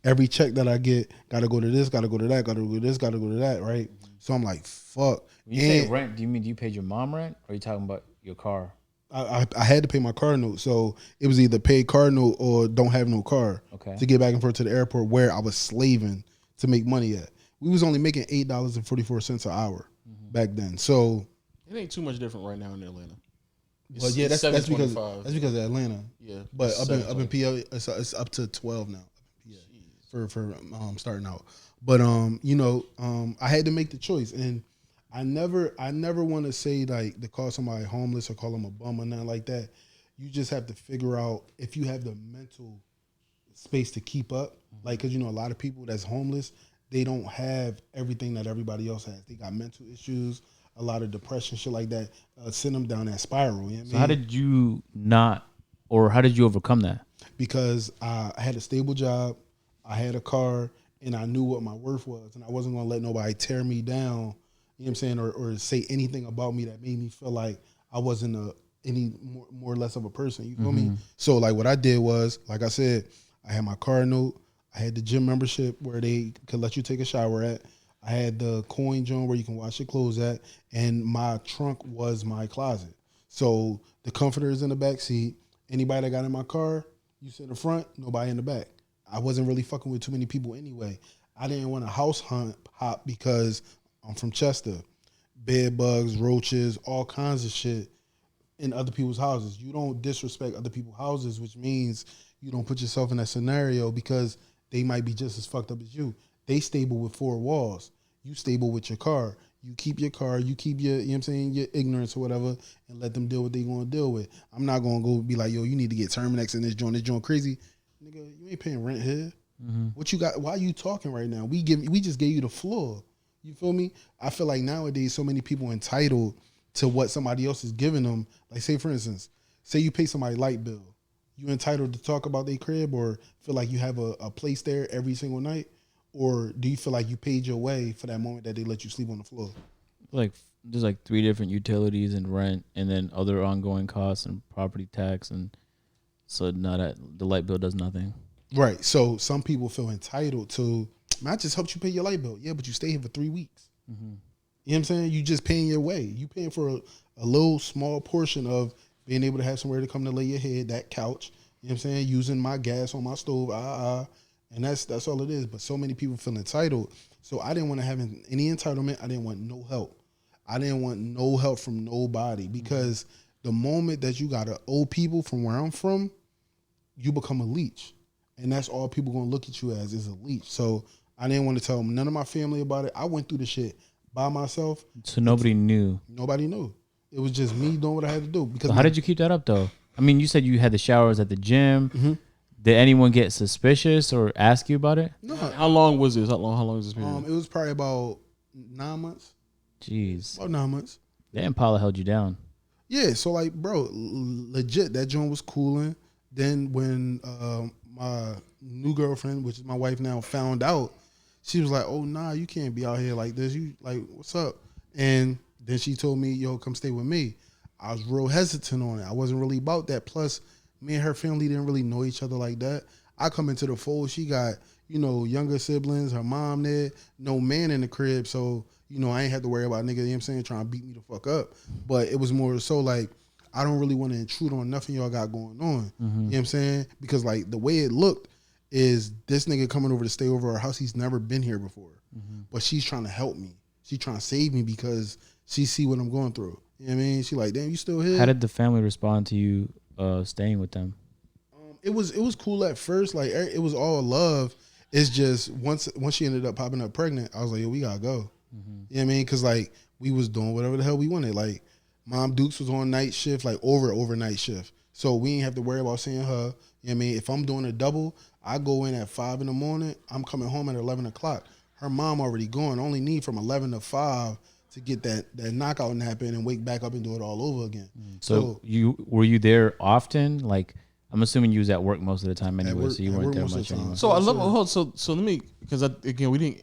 Every check that I get, gotta go to this, gotta go to that, gotta go to this, gotta go to that, right? So I'm like, fuck. When you say rent, do you mean you paid your mom rent, or are you talking about your car? I had to pay my car note, so it was either pay car note or don't have no car to get back and forth to the airport where I was slaving to make money at. We was only making $8.44 an hour back then. So it ain't too much different right now in Atlanta. But yeah, that's because of Atlanta. Yeah, but up in PA, it's up to 12 now. For starting out. But I had to make the choice, and I never want to say like to call somebody homeless or call them a bum or nothing like that. You just have to figure out if you have the mental space to keep up. Like, because a lot of people that's homeless, they don't have everything that everybody else has. They got mental issues, a lot of depression, shit like that. Send them down that spiral. You know what I mean? How did you how did you overcome that? Because I had a stable job, I had a car, and I knew what my worth was, and I wasn't gonna let nobody tear me down. You know what I'm saying, or say anything about me that made me feel like I wasn't any more or less of a person. You feel me? So like what I did was, like I said, I had my car note, I had the gym membership where they could let you take a shower at. I had the coin joint where you can wash your clothes at, and my trunk was my closet. So the comforter is in the back seat. Anybody that got in my car, you sit in the front, nobody in the back. I wasn't really fucking with too many people anyway. I didn't want to house hop because I'm from Chester. Bed bugs, roaches, all kinds of shit in other people's houses. You don't disrespect other people's houses, which means you don't put yourself in that scenario because they might be just as fucked up as you. They stable with four walls. You stable with your car. You keep your car. You keep your, you know what I'm saying, your ignorance or whatever, and let them deal what they going to deal with. I'm not going to go be like, yo, you need to get Terminex in this joint crazy. Nigga, you ain't paying rent here. What you got? Why are you talking right now? We just gave you the floor. You feel me? I feel like nowadays so many people entitled to what somebody else is giving them. Like, say for instance, say you pay somebody light bill. You entitled to talk about their crib or feel like you have a place there every single night? Or do you feel like you paid your way for that moment that they let you sleep on the floor? Like there's like 3 different utilities and rent, and then other ongoing costs and property tax, and so now that the light bill does nothing. Right. So some people feel entitled to, man, I just helped you pay your light bill. Yeah, but you stay here for 3 weeks. You know what I'm saying? You just paying your way. You paying for a little small portion of being able to have somewhere to come to lay your head, that couch. You know what I'm saying? Using my gas on my stove. And that's all it is. But so many people feel entitled. So I didn't want to have any entitlement. I didn't want no help. I didn't want no help from nobody because the moment that you got to owe people from where I'm from, you become a leech, and that's all people gonna look at you as is a leech. So I didn't want to tell none of my family about it. I went through the shit by myself. So nobody knew. Nobody knew. It was just me doing what I had to do. Because So how did you keep that up though? I mean, you said you had the showers at the gym. Mm-hmm. Did anyone get suspicious or ask you about it? No, How long was this? How long is this period? it was probably about 9 months. Jeez. About 9 months. Damn, Paula held you down. Yeah, so like, bro, legit, that joint was cooling. Then when my new girlfriend, which is my wife now, found out, she was like, "Oh nah, you can't be out here like this. You like, what's up?" And then she told me, "Yo, come stay with me." I was real hesitant on it. I wasn't really about that. Plus, me and her family didn't really know each other like that. I come into the fold. She got, younger siblings, her mom there, no man in the crib. So, I ain't had to worry about nigga, you know what I'm saying, trying to beat me the fuck up. But it was more so like, I don't really want to intrude on nothing y'all got going on. You know what I'm saying? Because like the way it looked is this nigga coming over to stay over our house. He's never been here before. But she's trying to help me. She trying to save me because she see what I'm going through. You know what I mean? She like, damn, you still here? How did the family respond to you staying with them? It was cool at first. Like it was all love. It's just once she ended up popping up pregnant, I was like, yo, we gotta go. You know what I mean? Because like we was doing whatever the hell we wanted. Like Mom Dukes was on night shift, like overnight shift. So we ain't have to worry about seeing her. You know what I mean? If I'm doing a double, I go in at 5 a.m. I'm coming home at 11 o'clock. Her mom already going. Only need from 11 to 5 to get that knockout nap in and wake back up and do it all over again. So were you there often? Like, I'm assuming you was at work most of the time anyway, work- so you at weren't work there most of much the time. anymore. So I love. So let me, because again we didn't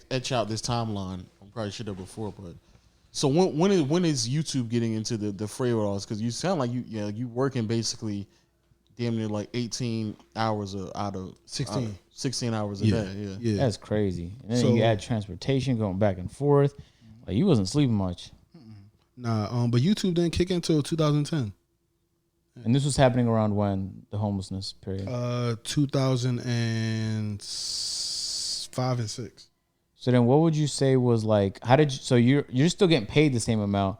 etch out this timeline. I probably should have before, but so when is YouTube getting into the fray with all this? Because you sound like you working basically damn near like 18 hours out of 16 hours a day. Yeah. That's crazy. And then So- you add transportation going back and forth. Like, you wasn't sleeping much. Nah, but YouTube didn't kick in until 2010. And this was happening around when? The homelessness period. 2005 and 6. So then what would you say was like, so you're still getting paid the same amount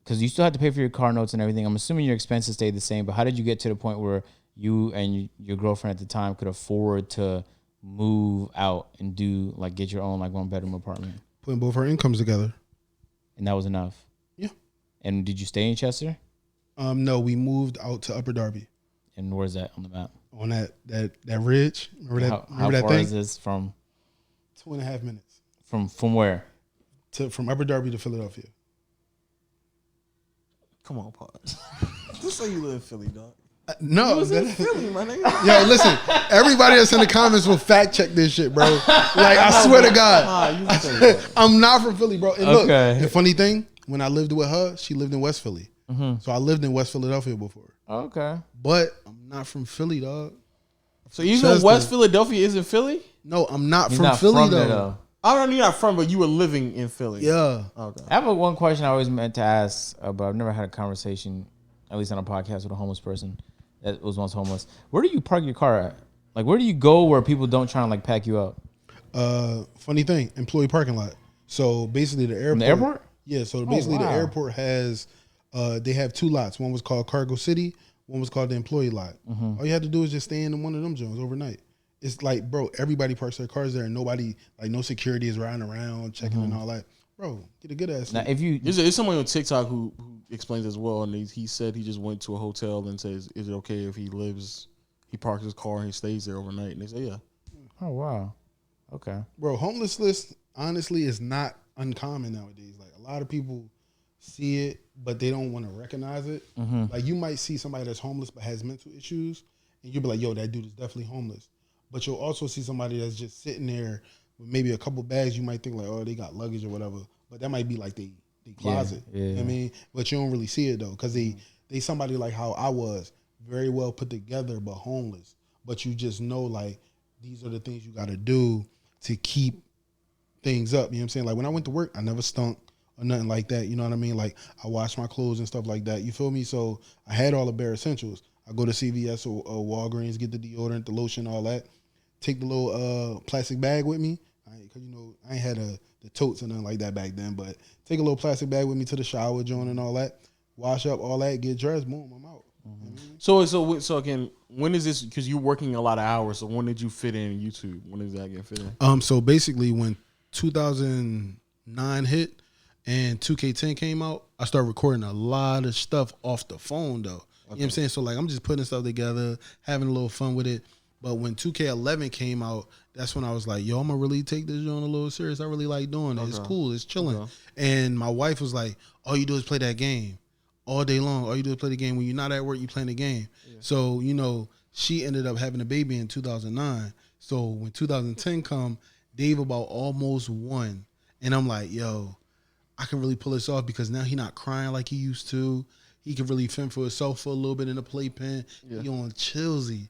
because you still have to pay for your car notes and everything. I'm assuming your expenses stayed the same, but how did you get to the point where you and your girlfriend at the time could afford to move out and get your own like 1-bedroom apartment? Putting both our incomes together. And that was enough? Yeah. And did you stay in Chester? No, we moved out to Upper Darby And where's that on the map? on that ridge. Remember How that far thing? is this from 2.5 minutes from where? from Upper Darby to Philadelphia. Come on, pause. Just say you live in Philly, dog. No, Philly, my nigga. yo, listen. Everybody that's in the comments will fact check this shit, bro. Like I swear to God, You say that. I'm not from Philly, bro. And look, Okay. the funny thing, when I lived with her, she lived in West Philly, so I lived in West Philadelphia before. Okay. But I'm not from Philly, dog. So even Chester. West Philadelphia isn't Philly? No, I'm not You're from not Philly from there, though. I don't know you're not from, but you were living in Philly. Yeah. Okay. I have one question I always meant to ask, but I've never had a conversation, at least on a podcast, with a homeless person that was once homeless. Where do you park your car at? Like, where do you go where people don't try to like pack you up? Funny thing, employee parking lot. So basically, the airport. From the airport? Yeah. So basically, wow. the airport has. They have 2 lots. One was called Cargo City. One was called the employee lot. All you had to do is just stay in one of them joints overnight. It's like, bro, everybody parks their cars there, and nobody, like, no security is riding around checking and all that. Bro, get a good ass. Now, sleep. if you There's someone on TikTok who explains as well, and he said he just went to a hotel and says, "Is it okay if he parks his car and he stays there overnight?" And they say, "Yeah." oh wow, okay. Bro, homelessness honestly is not uncommon nowadays. Like a lot of people see it, but they don't want to recognize it. Like you might see somebody that's homeless but has mental issues, and you'll be like, "Yo, that dude is definitely homeless." But you'll also see somebody that's just sitting there with maybe a couple bags. You might think like, "Oh, they got luggage or whatever," but that might be like they closet. Yeah. You know what I mean, but you don't really see it though, because they somebody like how I was, very well put together but homeless. But you just know like these are the things you got to do to keep things up. You know what I'm saying? Like when I went to work, I never stunk or nothing like that. You know what I mean? Like I washed my clothes and stuff like that. You feel me? So I had all the bare essentials. I go to CVS or Walgreens, get the deodorant, the lotion, all that. Take the little plastic bag with me. Cause I ain't had the totes or nothing like that back then. But take a little plastic bag with me to the shower, joint and all that. Wash up all that, get dressed, boom, I'm out. So again, when is this? Because you're working a lot of hours. So when did you fit in YouTube? When did that get fit in? So basically, when 2009 hit and 2K10 came out, I started recording a lot of stuff off the phone, though. You know what I'm saying? So, like, I'm just putting stuff together, having a little fun with it. But when 2K11 came out, that's when I was like, yo, I'm going to really take this joint a little serious. I really like doing it. It's cool. It's chilling. And my wife was like, all you do is play that game all day long. All you do is play the game. When you're not at work, you playing the game. Yeah. So, you know, she ended up having a baby in 2009. So when 2010 come, Dave about almost won. And I'm like, yo, I can really pull this off because now he not crying like he used to. He can really fend for himself for a little bit in the playpen. Yeah. He on chillsy.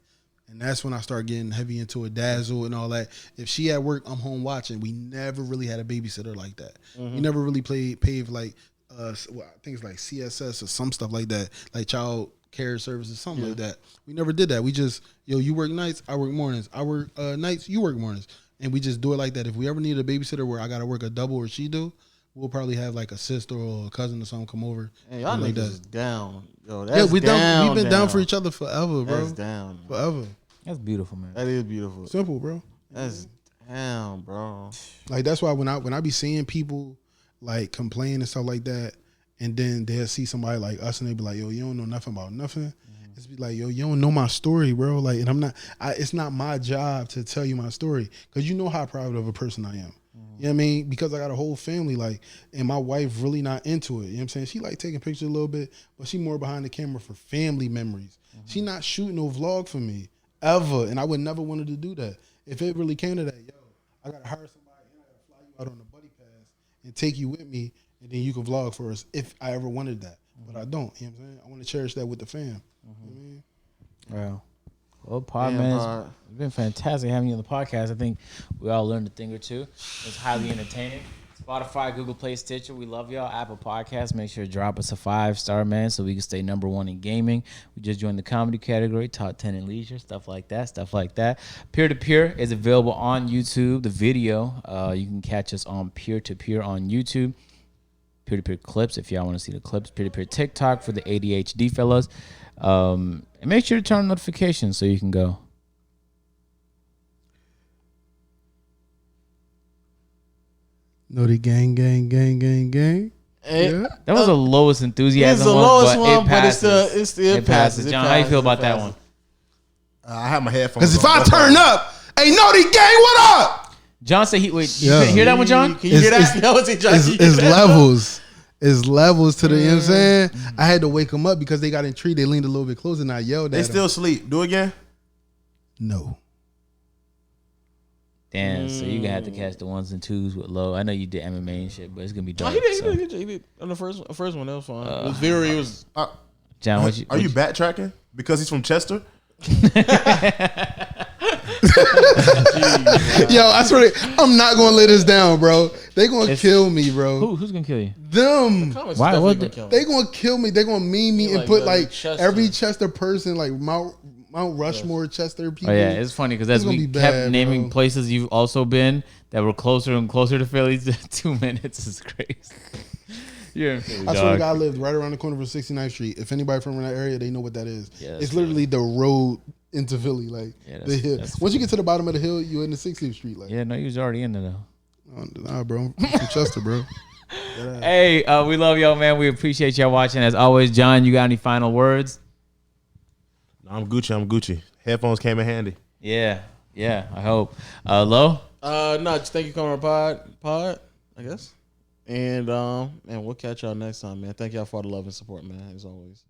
And that's when I start getting heavy into a dazzle and all that. If she at work, I'm home watching. We never really had a babysitter like that. We never really paid like, I think it's like CSS or some stuff like that, like child care services, something like that. We never did that. We just, yo, you work nights, I work mornings. I work nights, you work mornings. And we just do it like that. If we ever need a babysitter where I got to work a double or she do, we'll probably have like a sister or a cousin or something come over. Hey, y'all like niggas is down. Yo, that's we've been down for each other forever, bro. That's down. Forever. That's beautiful, man. That is beautiful. Simple, bro. That's down, bro. Like, that's why when I be seeing people like complain and stuff like that, and then they'll see somebody like us and they be like, yo, you don't know nothing about nothing. It's be like, yo, you don't know my story, bro. Like, and it's not my job to tell you my story because you know how proud of a person I am. You know what I mean? Because I got a whole family, like, and my wife really not into it. You know what I'm saying? She like taking pictures a little bit, but she more behind the camera for family memories. She not shooting no vlog for me ever, and I would never wanted to do that. If it really came to that, yo, I gotta hire somebody and I gotta fly you out on the buddy pass and take you with me, and then you can vlog for us if I ever wanted that. But I don't. You know what I'm saying? I want to cherish that with the fam. You know what I mean? Wow. Well, Pod, man, it's been fantastic having you on the podcast. I think we all learned a thing or two. It's highly entertaining. Spotify, Google Play, Stitcher, we love y'all. Apple Podcasts, make sure to drop us a 5-star, man, so we can stay #1 in gaming. We just joined the comedy category, top 10 in leisure, stuff like that. Peer-to-Peer is available on YouTube, the video. You can catch us on Peer-to-Peer on YouTube. Peer-to-Peer clips, if y'all want to see the clips. Peer-to-Peer TikTok for the ADHD fellas. And make sure to turn on notifications so you can go. Naughty gang. Hey, Yeah. That was the lowest enthusiasm It's the one, lowest but one, it passes. but it still passes. John, how you feel about that one? I have my headphones. Because if on. I That's turn all. up, hey, Naughty gang, what up? John said you Yeah. couldn't hear that one, John? Can you hear that? That was it, John. It's levels. It's levels to the, you know what I'm saying? I had to wake them up because they got intrigued. They leaned a little bit closer and I yelled at They them. still sleep. Do it again. No. Damn, so you're going to have to catch the 1s and 2s with low. I know you did MMA and shit, but it's going to be Oh, dark. he did. On the first one, that was fine. It was very, it was. John, Are you backtracking because he's from Chester? Yo, I swear, I'm not going to lay this down, bro. They going to kill me, bro. Who's going to kill you? Them. Why? What They going to kill me. They going to meme me You're and like put really like Chester. every Chester person, like Mount Rushmore, Chester people. Oh, yeah, it's funny because as It's gonna we be kept bad, naming bro. places you've also been that were closer and closer to Philly, 2 minutes is crazy. You're in Philly, I swear to dog. God, I lived right around the corner from 69th Street. If anybody from that area, they know what that is. Yeah, that's It's literally the road into Philly, like Yeah, the hill. that's Once you get to the bottom of the hill, you're in the 60th Street. Like, Yeah, no, you was already in there, though. nah, bro, I'm from Chester, bro. Hey, we love y'all, man. We appreciate y'all watching. As always, John, you got any final words? I'm Gucci. Headphones came in handy. Yeah, I hope. Lo? No, just thank you for coming on pod, I guess. And we'll catch y'all next time, man. Thank y'all for all the love and support, man, as always.